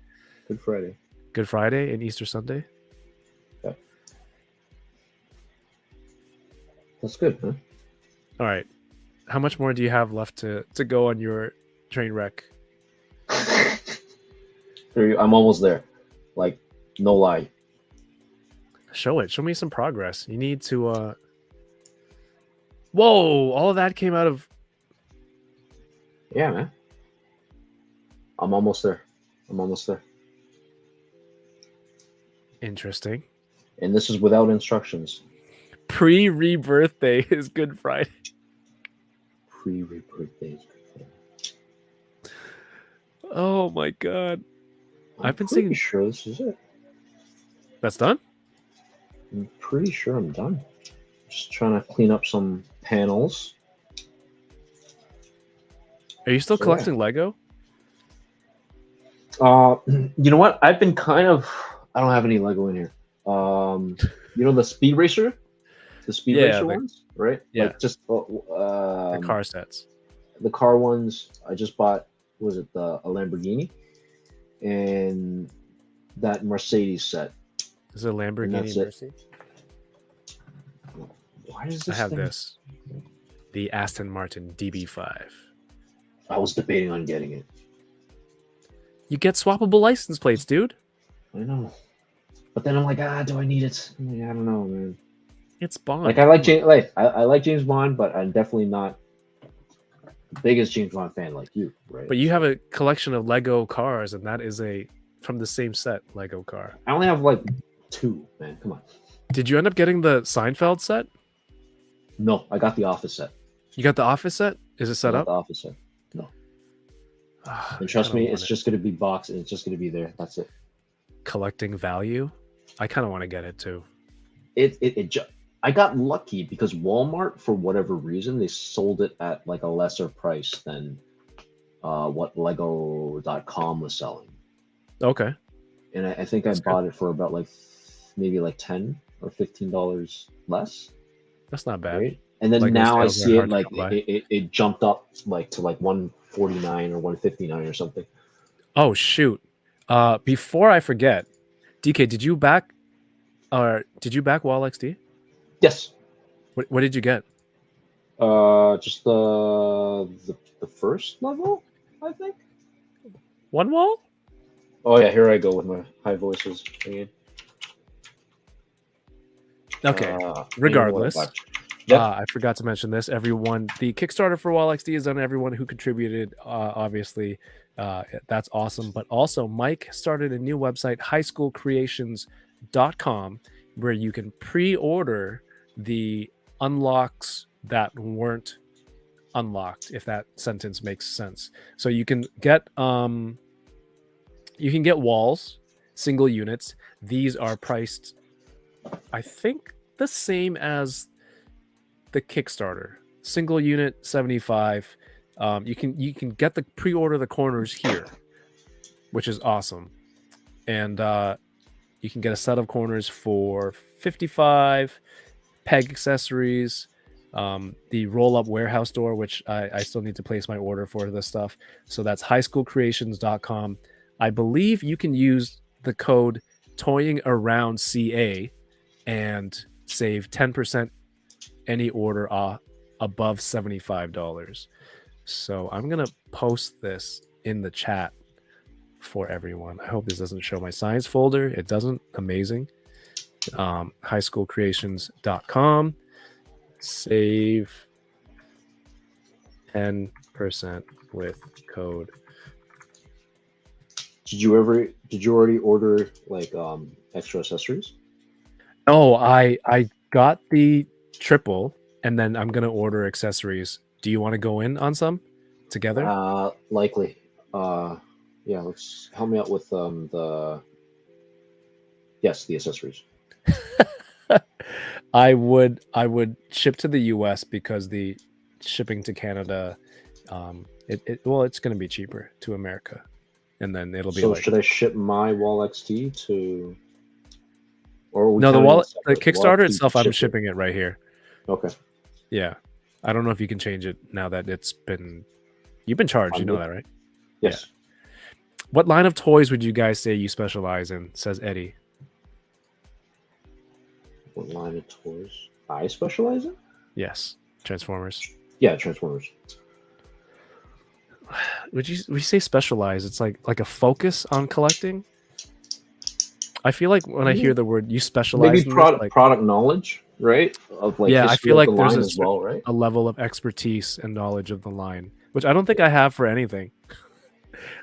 Good Friday. Good Friday and Easter Sunday? That's good, huh? All right. How much more do you have left to go on your train wreck? I'm almost there. Like, no lie. Show it. Show me some progress. You need to Whoa, all of that came out of Yeah, man. I'm almost there. interesting. And this is without instructions. Pre-rebirth day is Good Friday. Pre-rebirth days. Oh my god. I've been pretty seeing- sure this is it. That's done? I'm pretty sure I'm done. Just trying to clean up some panels. Are you still So, collecting Lego? You know what? I've been kind of. I don't have any Lego in here. You know the Speed Racer, the Speed Yeah, Racer the- ones, right? yeah. Like just The car sets. the car ones. I just bought. Was it a Lamborghini, and that Mercedes set. Is it a Lamborghini that's it. Mercy? Why is I this? have thing- this. The Aston Martin DB5. I was debating on getting it. You get swappable license plates, dude. I know, but then I'm like, do I need it? I'm like, I don't know, man. It's Bond. Like I like James, I like James Bond, but I'm definitely not the biggest James Bond fan like you, right? But you have a collection of Lego cars, and that is from the same set Lego car. I only have like 2, man. Come on. Did you end up getting the Seinfeld set? No, I got the Office set. You got the Office set? Is it set I got up? the Office set. No. Ah, And trust I kinda me, it's want just going to be boxed and it's just going to be there. That's it. collecting value. I kind of want to get it too. I got lucky because Walmart, for whatever reason, they sold it at like a lesser price than what Lego.com was selling. Okay. And I think I bought it for about like maybe like $10 or $15 less. That's not bad. Right? And then Lego now I sales are see hard it to like come by. it jumped up like to like 149 or 159 or something. Oh shoot. Before I forget, DK, did you back Wall XD? Yes. What did you get? Just the first level, I think. One wall? Oh yeah, here I go with my high voices again. Okay. Uh, Regardless. Yep. I forgot to mention this. Everyone, the Kickstarter for Wall XD is on everyone who contributed. Obviously, that's awesome. But also, Mike started a new website, highschoolcreations.com, where you can pre-order the unlocks that weren't unlocked, if that sentence makes sense. So you can get walls, single units. These are priced, I think, the same as the Kickstarter. Single unit 75. You can get the pre-order the corners here, which is awesome. And you can get a set of corners for 55. Peg accessories, the roll-up warehouse door, which I still need to place my order for this stuff. So that's highschoolcreations.com. I believe you can use the code toyingaroundCA and save 10% any order above $75. So I'm gonna post this in the chat for everyone. I hope this doesn't show my science folder. It doesn't. Amazing. Highschoolcreations.com. Save 10% with code. Did you already order like extra accessories? Oh, I got the triple, and then I'm gonna order accessories. Do you want to go in on some together? Likely. Yeah, let's help me out with the accessories. I would ship to the US because the shipping to Canada, it's going to be cheaper to America, and then it'll be. So like, should I ship my Wall XT to? Or are we no, the counting wallet, it the separate? Kickstarter Wall XT itself, I'm shipping. shipping it right here. Okay. Yeah, I don't know if you can change it now that you've been charged. You know that, right? Yes. What line of toys would you guys say you specialize in? Says Eddie. What line of toys I specialize in? Yes, Transformers. Yeah, Transformers. Would you say specialize? It's like a focus on collecting. I feel like when I hear the word you specialize, Maybe in product this, like, product knowledge, right? Of like yeah, I history feel of like the there's line a as well, right? a level of expertise and knowledge of the line, which I don't think I have for anything.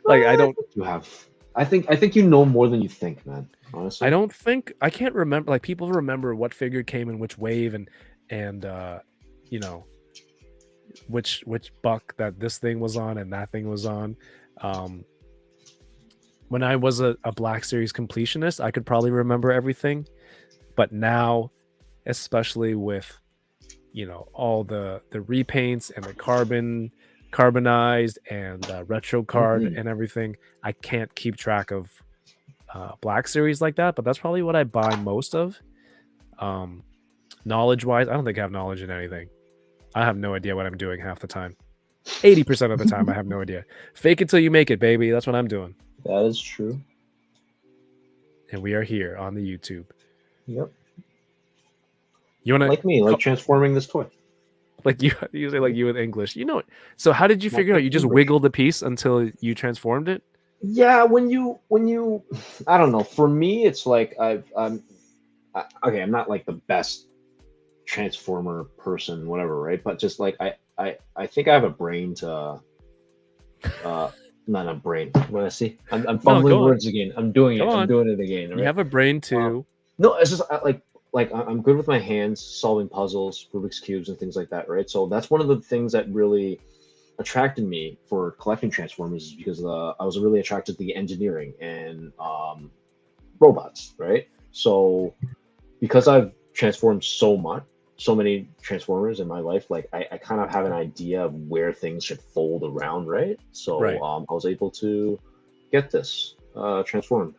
Like I don't. You have. I think you know more than you think, man. Honestly, I don't think I can't remember. Like people remember what figure came in which wave and you know which buck that this thing was on and that thing was on. When I was a Black Series completionist, I could probably remember everything, but now, especially with all the repaints and the carbonized and retro card and everything, I can't keep track of Black Series like that. But that's probably what I buy most of. Knowledge wise, I don't think I have knowledge in anything. I have no idea what I'm doing half the time. 80% of the time I have no idea. Fake it till you make it, baby. That's what I'm doing. that is true. And we are here on the YouTube. Yep. You want to Like me, like transforming this toy. like you say like you with English. So how did you figure out? You just wiggled the piece until you transformed it? Yeah, when you I don't know. For me, it's like I'm not like the best transformer person, whatever, right? But just like I think I have a brain to not a brain. What I see, I'm fumbling go on. words again. I'm doing it. Go I'm on. doing it again. You Right? have a brain too. No, it's just I'm good with my hands, solving puzzles, Rubik's cubes, and things like that, right? So that's one of the things that really attracted me for collecting Transformers, is because I was really attracted to the engineering and robots, right? So because I've transformed so many Transformers in my life, like I kind of have an idea of where things should fold around, right? So Right. I was able to get this transformed.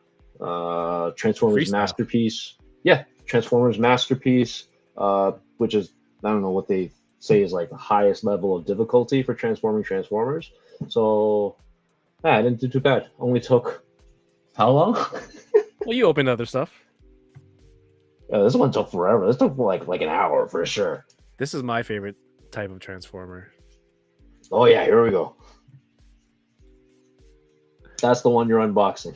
Transformers Freestyle. Masterpiece. Yeah, Transformers Masterpiece, which is, I don't know what they say is like the highest level of difficulty for transforming Transformers. So yeah, I didn't do too bad. Only took how long? Well, you opened other stuff. This one took forever. This took like an hour for sure. This is my favorite type of Transformer. Oh yeah, here we go. That's the one you're unboxing.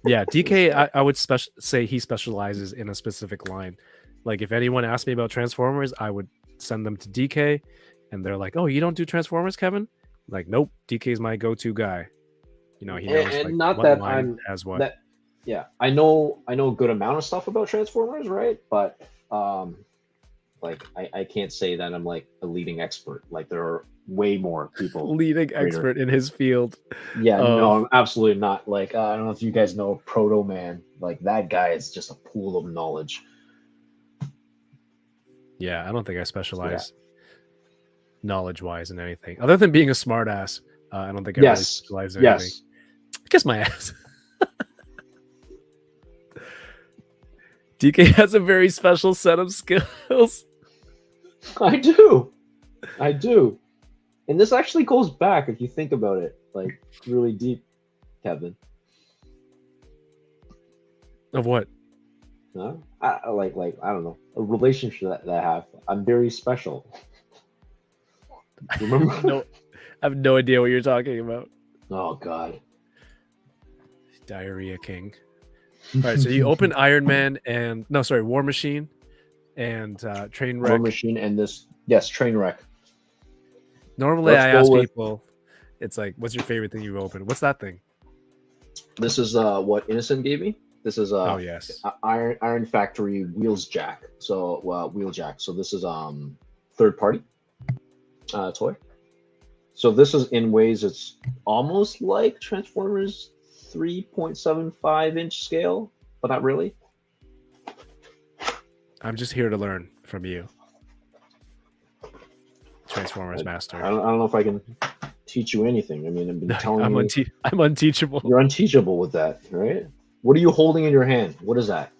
Yeah, DK, I would say he specializes in a specific line. Like if anyone asked me about Transformers, I would send them to DK, and they're like, "Oh, you don't do Transformers, Kevin?" Like, nope, DK is my go-to guy. You know, he knows And like not what that line has what. that yeah, I know a good amount of stuff about Transformers, right? But like I can't say that I'm like a leading expert. Like there are way more people. Leading greater. expert in his field. Yeah, of- no, I'm absolutely not. Like I don't know if you guys know Proto Man. Like that guy is just a pool of knowledge. Yeah, I don't think I specialize knowledge-wise in anything other than being a smartass. I don't think I really specialize in anything. Yes. Kiss my ass. DK has a very special set of skills. I do. And this actually goes back, if you think about it, like really deep, Kevin. Of what? No, I like I don't know, a relationship that I have. I'm very special. Remember? No, I have no idea what you're talking about. Oh God. Diarrhea King. All right, so you open Iron Man and War Machine and Trainwreck. War Machine and this, yes, Trainwreck. Normally, Let's I go ask with- people, it's like, "What's your favorite thing you've opened?" What's that thing? This is what Innocent gave me. This is Oh yes, Iron Factory Wheels Jack. So wheel jack. So this is third party toy. So this is in ways it's almost like Transformers 3.75-inch scale, but not really. I'm just here to learn from you, Transformers I Master. don't know if I can teach you anything. I mean, I've been telling you I'm unteachable. you're unteachable with that, right? What are you holding in your hand? What is that?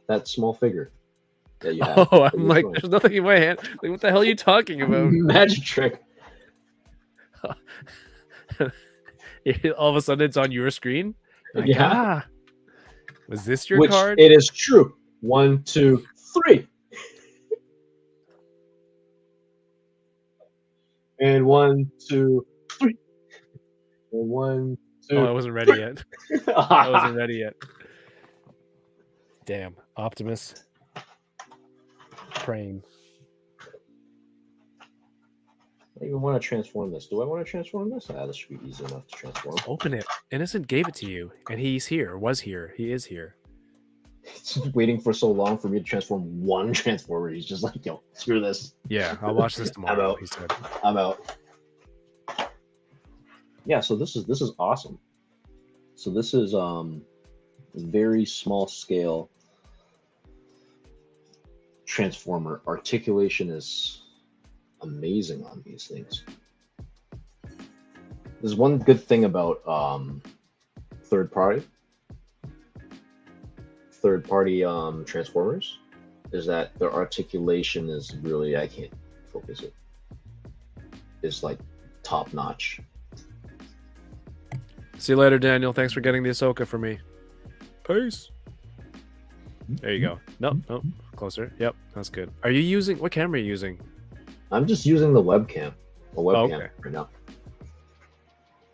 That small figure that you have. Oh, I'm like, there's nothing in my hand. Like, what the hell are you talking about? Magic trick. All of a sudden, it's on your screen. Like, Yeah. Was this your Which card? it is true. 1, 2, 3. And 1, 2, 3. And 1, 2. Oh, I wasn't ready yet. I wasn't ready yet. Damn, Optimus. Praying. I even want to transform this. Do I want to transform this? This should be easy enough to transform. Open it. Innocent gave it to you, and he's here. Was here. He is here. It's waiting for so long for me to transform one transformer. He's just like, yo, screw this. Yeah, I'll watch this tomorrow. out. He said. I'm out. Yeah, so this is awesome. So this is very small scale transformer. Articulation is amazing on these things. There's one good thing about third party transformers is that their articulation is really, I can't focus it, is like top notch. See you later, Daniel. Thanks for getting the Ahsoka for me. Peace. There you go. Nope. Closer. Yep, that's good. Are you using, what camera are you using? I'm just using the webcam. Okay. Right now.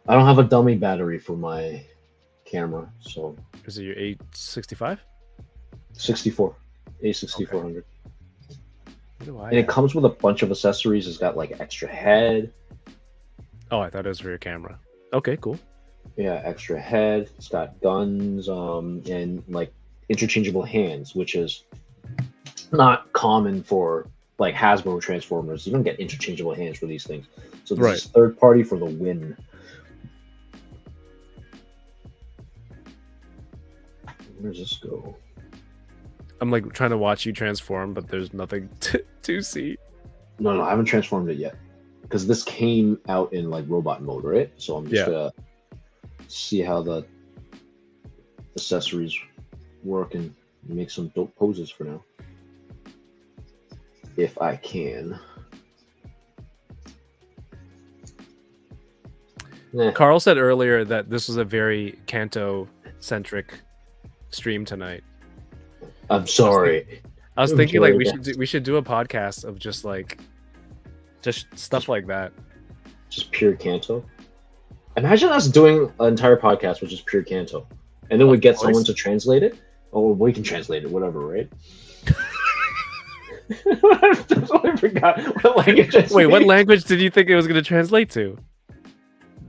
I don't have a dummy battery for my camera, so Is it your 865? 64, A6400. What do I And it have? comes with a bunch of accessories. It's got like extra head. Oh, I thought it was for your camera. Okay, cool. Yeah, extra head. It's got guns. And like interchangeable hands, which is not common for like Hasbro Transformers. You don't get interchangeable hands for these things. So this is third party for the win. Where does this go? I'm like trying to watch you transform, but there's nothing to see. No, I haven't transformed it yet because this came out in like robot mode, right? So I'm just gonna see how the accessories work and make some dope poses for now, if I can. Carl said earlier that this was a very Kanto centric stream tonight. I'm sorry. I was thinking like we should do a podcast of just stuff like that. Just pure Kanto. Imagine us doing an entire podcast with just pure Kanto, and then we get someone to translate it, or we can translate it, whatever, right? I totally forgot what language. Wait, what language did you think it was going to translate to?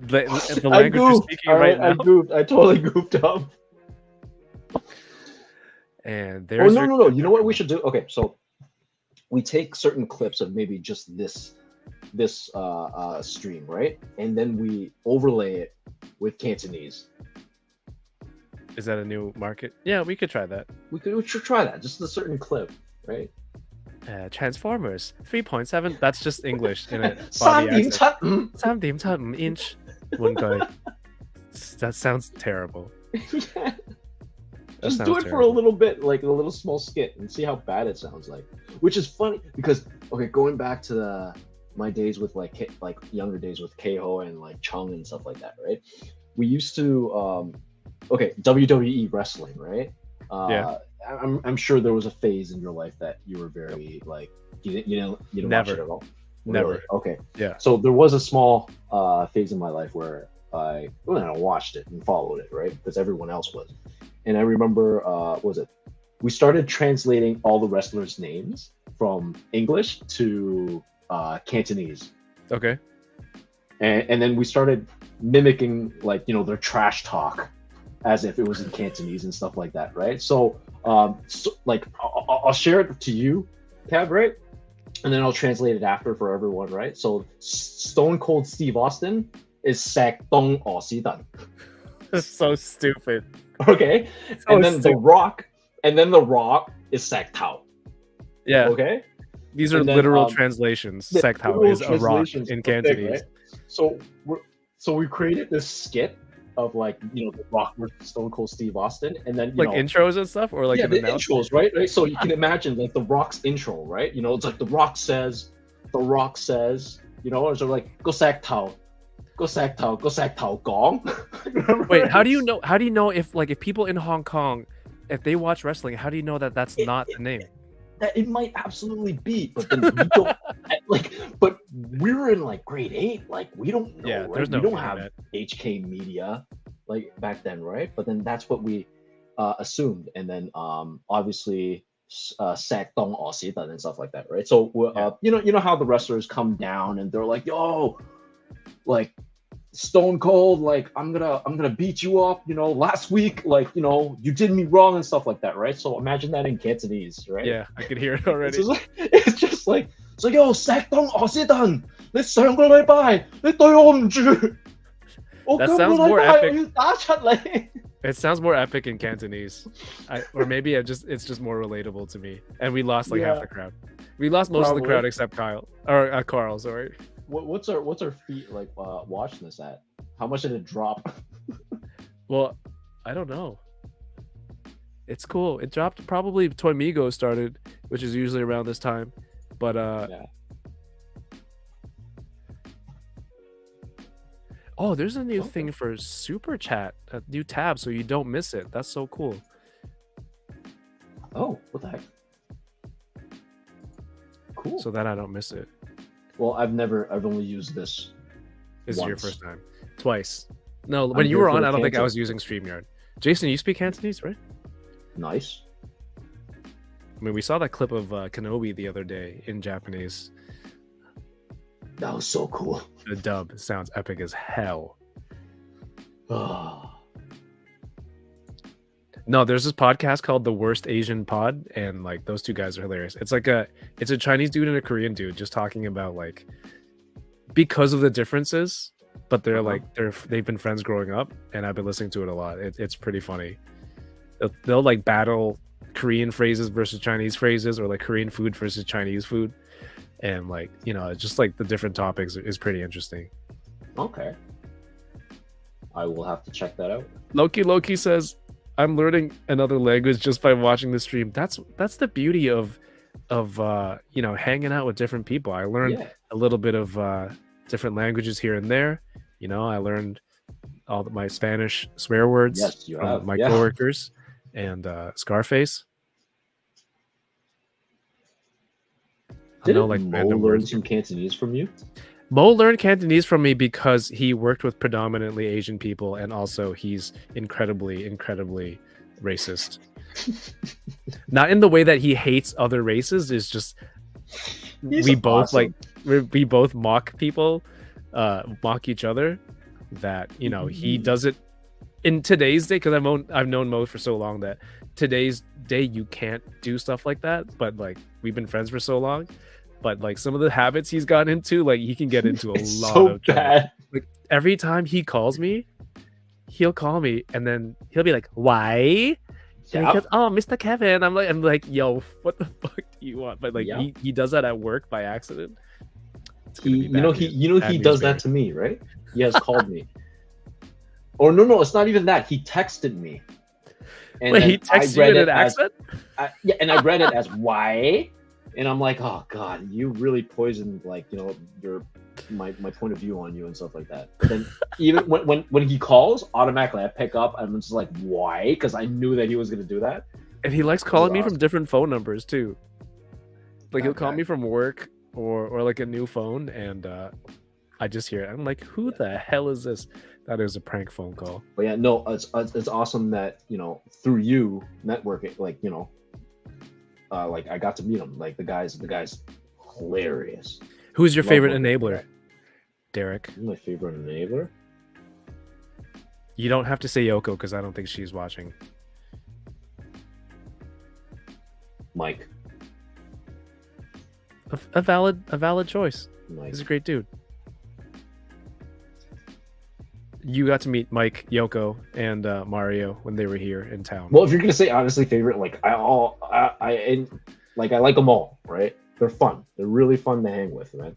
The language you're speaking right now? I totally goofed up. And there's no. You know what we should do? Okay, so we take certain clips of maybe just this stream, right? And then we overlay it with Cantonese. Is that a new market? Yeah, we could try that. We should try that. Just a certain clip, right? Transformers 3.7. That's just English in it. 3.7 inch. That sounds terrible. Yeah. Just do it for a little bit, like a little small skit, and see how bad it sounds like. Which is funny because going back to my days with like younger days with Keiho and like Chung and stuff like that, right? We used to WWE wrestling, right? I'm sure there was a phase in your life that you were very like you didn't watch it at all. Never. Really? Okay. Yeah. So there was a small phase in my life where I watched it and followed it, right? Because everyone else was. And I remember, we started translating all the wrestlers' names from English to Cantonese. Okay. And then we started mimicking their trash talk as if it was in Cantonese and stuff like that, right? So, I'll share it to you, Kev, right? And then I'll translate it after for everyone, right? So Stone Cold Steve Austin is Sak Dong Si Dan. That's so stupid. Okay, so and then stupid. The Rock is Sak Tao. Yeah. Okay. These are literal translations. Sak Tao is a rock in Cantonese. Right? So we created this skit of the Rock versus Stone Cold Steve Austin, and then intros and stuff, or like the intros, right? So you can imagine like the Rock's intro, right? It's like the Rock says, or so like go Sak Tao. Go Sak Tao Gong. Wait, how do you know if people in Hong Kong, if they watch wrestling, how do you know that that's not the name? That it might absolutely be, but then we don't but we were in grade 8, we don't know. Yeah, right? there's no we don't internet. have HK media back then, right? But then that's what we assumed, and then obviously Sak Dong Si Dan and stuff like that, right? So you know how the wrestlers come down and they're like, yo, Stone Cold, I'm gonna beat you up, last week, you did me wrong and stuff like that, right? So imagine that in Cantonese, right? Yeah, I could hear it already. It's just like yo, Sak Dong Si Dan, 你上個禮拜你對我唔住，我 That 今個 sounds 禮 more 拜 epic. 我要打出嚟。 It sounds more epic in Cantonese, or maybe it's just more relatable to me. And we lost half the crowd. We lost most of the crowd except Carl. Sorry. What's our feet watching this at? How much did it drop? Well, I don't know. It's cool. It dropped probably Toymigo started, which is usually around this time. But Yeah. Oh, there's a new thing for Super Chat, a new tab, so you don't miss it. That's so cool. Oh, what the heck? Cool. So that I don't miss it. Well, I've only used this. This is your once. first time. Twice. No, when I'm you here were for on, the I don't think I Kanto. was using StreamYard. Jason, you speak Cantonese, right? Nice. I mean, we saw that clip of Kenobi the other day in Japanese. That was so cool. The dub sounds epic as hell. No, there's this podcast called The Worst Asian Pod, and like those two guys are hilarious. It's a Chinese dude and a Korean dude just talking about like because of the differences, but they're like they've been friends growing up, and I've been listening to it a lot. It's pretty funny. They'll like battle Korean phrases versus Chinese phrases, or like Korean food versus Chinese food, and like just like the different topics is pretty interesting. Okay, I will have to check that out. Loki says, I'm learning another language just by watching the stream. That's the beauty of hanging out with different people. I learned a little bit of different languages here and there. I learned all my Spanish swear words from my coworkers and Scarface. Didn't Mo learn some Cantonese from you? Mo learned Cantonese from me because he worked with predominantly Asian people, and also he's incredibly racist. Not in the way that he hates other races, is just we both mock people, mock each other. That he does it in today's day, because I've known Mo for so long that today's day you can't do stuff like that. But like we've been friends for so long. But like some of the habits he's gotten into, like he can get into a lot of trouble. Like every time he calls me, he'll call me and then he'll be like, "Why?" And he goes, "Oh, Mr. Kevin." I'm like, "Yo, what the fuck do you want?" But like he does that at work by accident. He does that to me, right? He has called me. Or no, it's not even that. He texted me. And wait, he texted you in an accent? And I read it as "why." And I'm like, oh god, you really poisoned my point of view on you and stuff like that. But then even when he calls, automatically I pick up. I'm just like, why? Because I knew that he was gonna do that. And he likes calling me from different phone numbers too. Like he'll call me from work or like a new phone, and I just hear it. I'm like, who the hell is this? That is a prank phone call. But yeah, no, it's awesome that through you networking, like I got to meet him. Like the guy's hilarious. Who's your favorite enabler, Derek? My favorite enabler? You don't have to say Yoko because I don't think she's watching. Mike. A valid choice. Mike. He's a great dude. You got to meet Mike, Yoko, and Mario when they were here in town. Well, if you're gonna say honestly favorite, like I like them all, right? They're fun. They're really fun to hang with, man.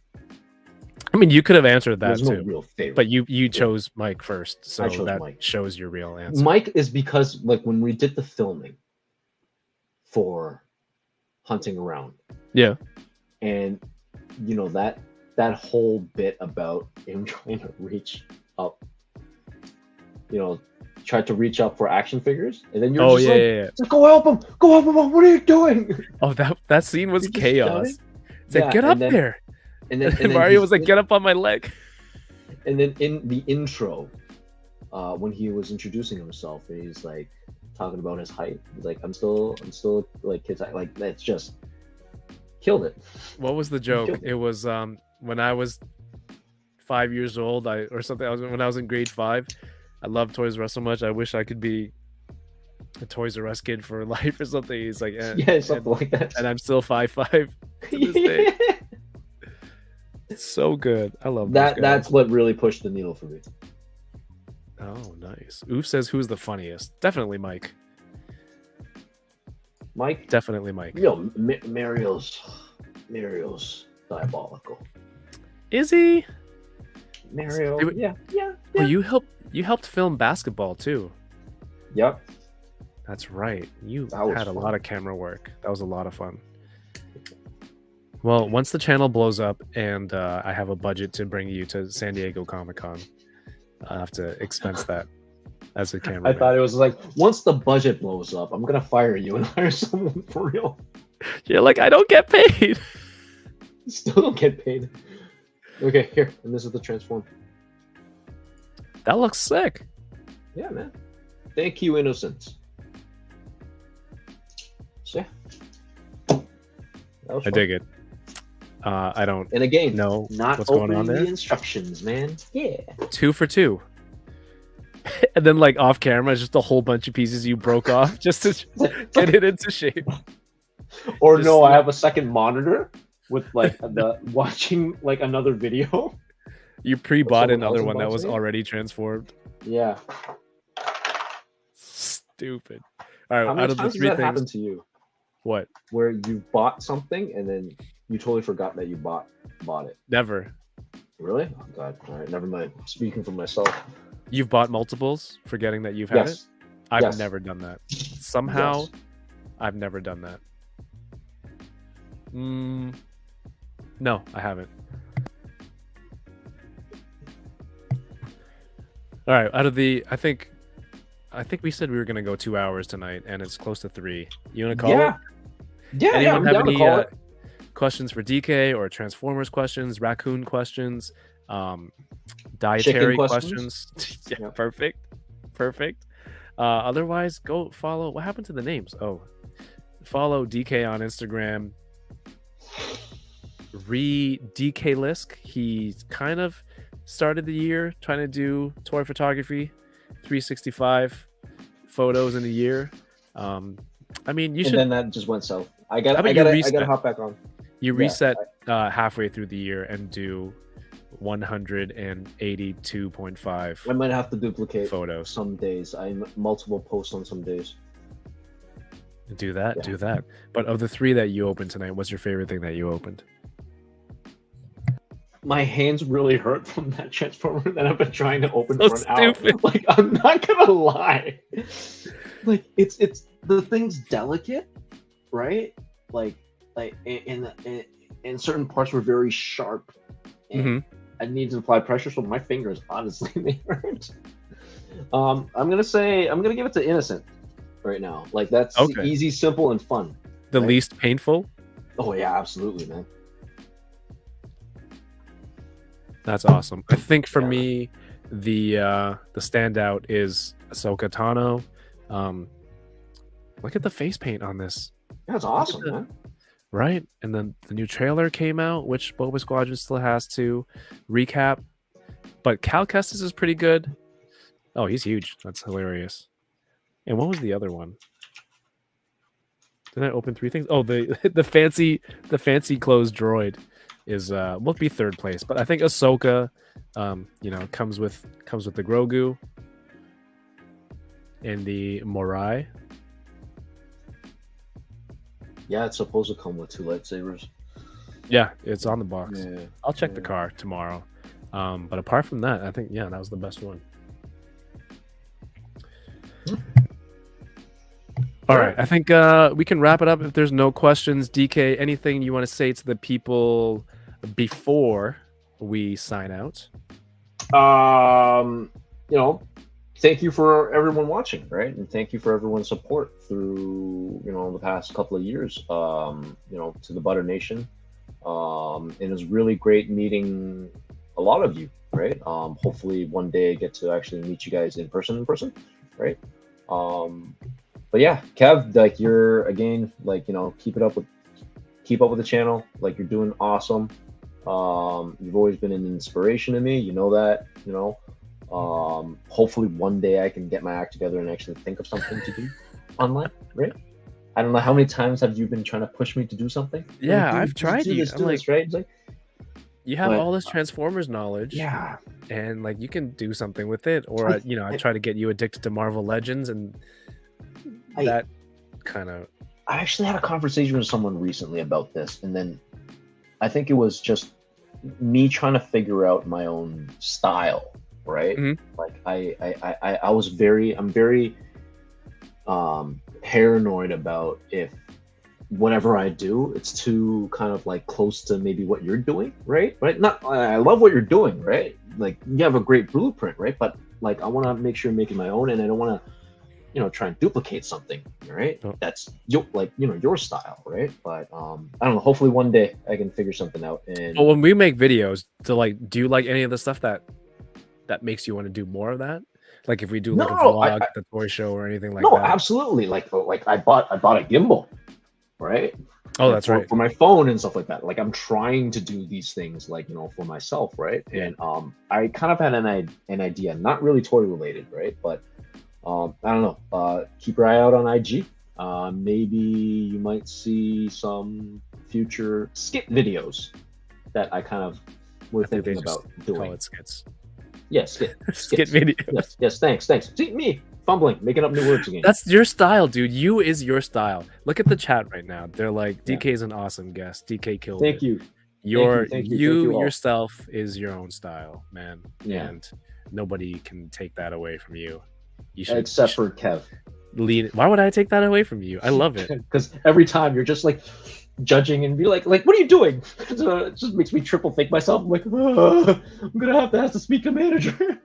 I mean, you could have answered that There's no too, real favorite. but you chose Mike first, so that Mike. shows your real answer. Mike is because like when we did the filming for Hunting Around, and that whole bit about him trying to reach up, tried to reach up for action figures, and then you're just go help him, what are you doing? Oh, that scene was chaos. It's like, get up there. And then Mario was like, get up on my leg. And then in the intro, when he was introducing himself, and he's like talking about his height, he's like, I'm still like kid's height. Like that's just killed it. What was the joke? It was when I was 5 years old, when I was in grade 5. I love Toys R Us so much. I wish I could be a Toys R Us kid for life or something. He's like, something like that. And I'm still 5'5" to this day. It's so good. I love that. That's what really pushed the needle for me. Oh, nice. Oof says, who's the funniest? Definitely Mike. Mike? Definitely Mike. Mario's diabolical. Is he? Mario. Yeah. Well, you helped film basketball too. Yep. That's right. You had a lot of camera work. That was a lot of fun. Well, once the channel blows up and I have a budget to bring you to San Diego Comic-Con, I'll have to expense that as a camera. I thought it was like, once the budget blows up, I'm going to fire you and hire someone for real. You're like, I don't get paid. Still don't get paid. Okay, here. And this is the transform. That looks sick. Yeah, man. Thank you, Innocence. So, yeah. I dig it. I don't. And again, know not what's going on there. The instructions, man. Yeah. 2 for 2. And then like off camera, just a whole bunch of pieces you broke off just to get it into shape. Or Just no, I like- have a second monitor with like the watching like another video. You pre-bought someone another else one that was unboxing it? already transformed. Yeah. Stupid. All right, How out many of the times has three that things, happened to you? what? Where you bought something and then you totally forgot that you bought it. Never. Really? Oh god. All right, never mind. Speaking for myself. You've bought multiples, forgetting that you've had it. Yes. I've Yes. never done that. Somehow, Yes. I've never done that. No, I haven't. All right, out of the, I think we said we were gonna go 2 hours tonight, and it's close to 3. You wanna call it? Yeah. Yeah, Anyone I'm have down to any call it. questions for DK or Transformers questions, raccoon questions, dietary questions? yeah, Yeah. perfect. Otherwise, go follow. What happened to the names? Oh, follow DK on Instagram. DK Lisk. He's kind of started the year trying to do toy photography, 365 photos in a year. I mean, you And should. then that just went south. I How about you gotta reset? hop back on. You Yeah, reset halfway through the year and do 182.5 I might have to duplicate photos. some days. I'm multiple posts on some days. Do that, Yeah. do that. But of the 3 that you opened tonight, what's your favorite thing that you opened? My hands really hurt from that transformer that I've been trying to open So for an hour. stupid. Like, I'm not gonna lie. Like, it's the thing's delicate, right? Like in certain parts were very sharp. And Mhm. I need to apply pressure, so my fingers honestly they hurt. I'm gonna give it to Innocent right now. Like that's Okay. easy, simple, and fun. The Right. least painful? Oh yeah, absolutely, man. That's awesome. I think for Yeah. me, the standout is Ahsoka Tano. Look at the face paint on this, That's awesome, the- man. right? And then the new trailer came out, which Boba Squadron still has to recap. But Cal Kestis is pretty good. Oh, he's huge. That's hilarious. And what was the other one? Did I open 3 things? Oh, the the fancy clothes droid is will be 3rd place, but I think Ahsoka, comes with the Grogu and the Morai. Yeah, it's supposed to come with 2 lightsabers. Yeah, it's on the box. Yeah. I'll check the Yeah. car tomorrow. But apart from that, I think that was the best one. All right, I think we can wrap it up if there's no questions. DK, anything you want to say to the people before we sign out? Thank you for everyone watching, right? And thank you for everyone's support through, the past couple of years, to the Butter Nation. And it was really great meeting a lot of you, right? Hopefully one day I get to actually meet you guys in person, right? But yeah, Kev, like you're again, like, keep up with the channel. Like you're doing awesome. You've always been an inspiration to me. You know that, hopefully one day I can get my act together and actually think of something to do online, right? I don't know how many times have you been trying to push me to do something? Yeah, Like, I've tried do you. this, I'm do like, this, right? It's like, you have but- all this Transformers knowledge, yeah, and like you can do something with it. Or I try to get you addicted to Marvel Legends, and I- that kind of I actually had a conversation with someone recently about this, and then I think it was just me trying to figure out my own style, right? Mhm. Like I'm very paranoid about if whatever I do, it's too kind of like close to maybe what you're doing, right? Not, I love what you're doing, right? Like you have a great blueprint, right? But like I want to make sure I'm making my own, and I don't want to try and duplicate something, right? Oh. That's your style, right? But I don't know. Hopefully one day I can figure something out. And But when we make videos, do you like any of the stuff that makes you want to do more of that? Like if we do like a No, vlog, the toy show, or anything like no, that. absolutely. Like I bought a gimbal, right? Oh, and that's for, right. for my phone and stuff like that. Like I'm trying to do these things, like for myself, right? Yeah. And I kind of had an idea, not really toy related, right? But I don't know. Keep your eye out on IG. Maybe you might see some future skit videos that I kind of were I think they thinking just about call doing. it skits. Yes, skit. Skit skits. videos. Yes, thanks. See me fumbling, making up new words again. That's your style, dude. You is your style. Look at the chat right now. They're like, Yeah. DK's an awesome guest. DK killed Thank it. you. Your thank you all. yourself is your own style, man. Yeah. And nobody can take that away from you. You should Except for Kev. lean. Why would I take that away from you? I love it. Because every time you're just like judging and be like, what are you doing? So it just makes me triple think myself. I'm like, I'm gonna have to ask the speaker manager.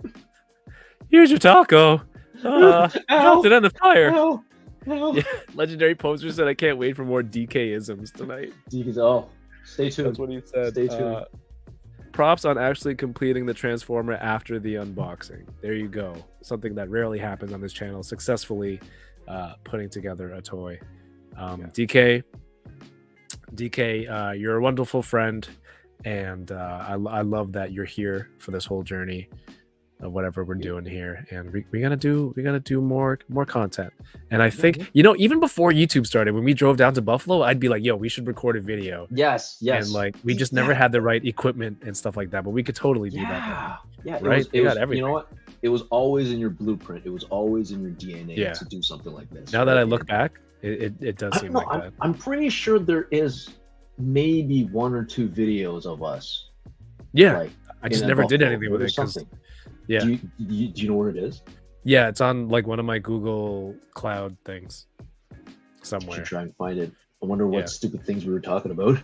Here's your taco. Dropped it on the fire. Ow. Yeah, legendary poster said, "I can't wait for more DK-isms tonight." Oh, stay tuned. That's what he said. Stay tuned. Props on actually completing the Transformer after the unboxing. There you go. Something that rarely happens on this channel. Successfully putting together a toy. DK, you're a wonderful friend, and I love that you're here for this whole journey of whatever we're doing here, and we gotta do more content. And I think even before YouTube started, when we drove down to Buffalo, I'd be like, yo, we should record a video. Yes. And like we just never had the right equipment and stuff like that, but we could totally do that. Yeah, right. It was, got everything. you know what? It was always in your blueprint. It was always in your DNA to do something like this. Now that I look back, it does seem like that. I'm pretty sure there is maybe 1 or 2 videos of us. Yeah, like, I just never did anything with it. Something. Yeah. Do you know where it is? Yeah, it's on like one of my Google Cloud things somewhere. Should try and find it. I wonder what stupid things we were talking about.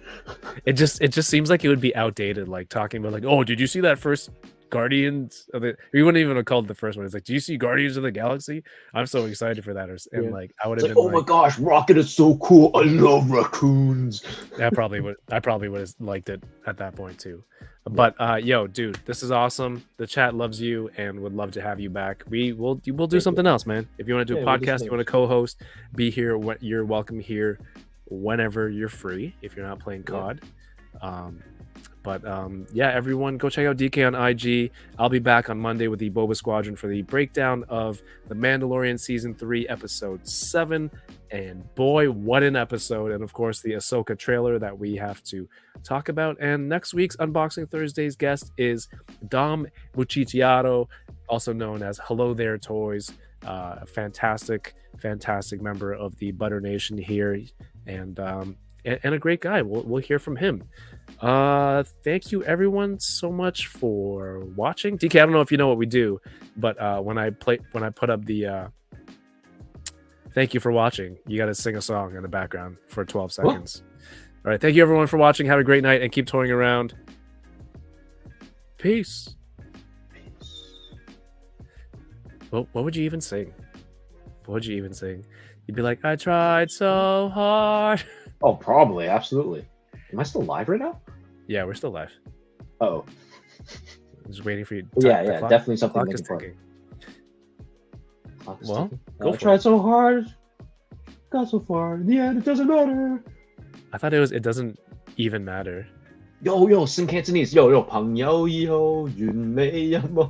It just seems like it would be outdated, like talking about like, oh, did you see that first Guardians of the? We wouldn't even have called it the first one. It's like, do you see Guardians of the Galaxy? I'm so excited for that. And like, I would have been oh my gosh, Rocket is so cool. I love raccoons. I probably would have liked it at that point too. But yo, dude, this is awesome. The chat loves you and would love to have you back. We'll do something else, man. If you want to do a podcast, you want to co-host, be here. You're welcome here whenever you're free. If you're not playing COD, everyone go check out DK on IG. I'll be back on Monday with the Boba Squadron for the breakdown of The Mandalorian Season 3, Episode 7. And boy, what an episode. And of course, the Ahsoka trailer that we have to talk about. And next week's Unboxing Thursdays guest is Dom Muchiciaro, also known as Hello There Toys. A fantastic member of the Butter Nation here. And a great guy. We'll hear from him. Thank you everyone so much for watching. DK, I don't know if you know what we do, but when I put up the thank you for watching, you got to sing a song in the background for 12 seconds. All right, thank you everyone for watching. Have a great night and keep toying around. Peace. What would you even sing? What would you even sing? You'd be like, I tried so hard. Oh, probably, absolutely. Am I still live right now? Yeah, we're still live. Oh. I'm just waiting for you. Definitely something I'm looking for. Well, I tried so hard, got so far. In the end, it doesn't matter. I thought it doesn't even matter. Yo, sing Cantonese. Yo, 朋友以後完美有冇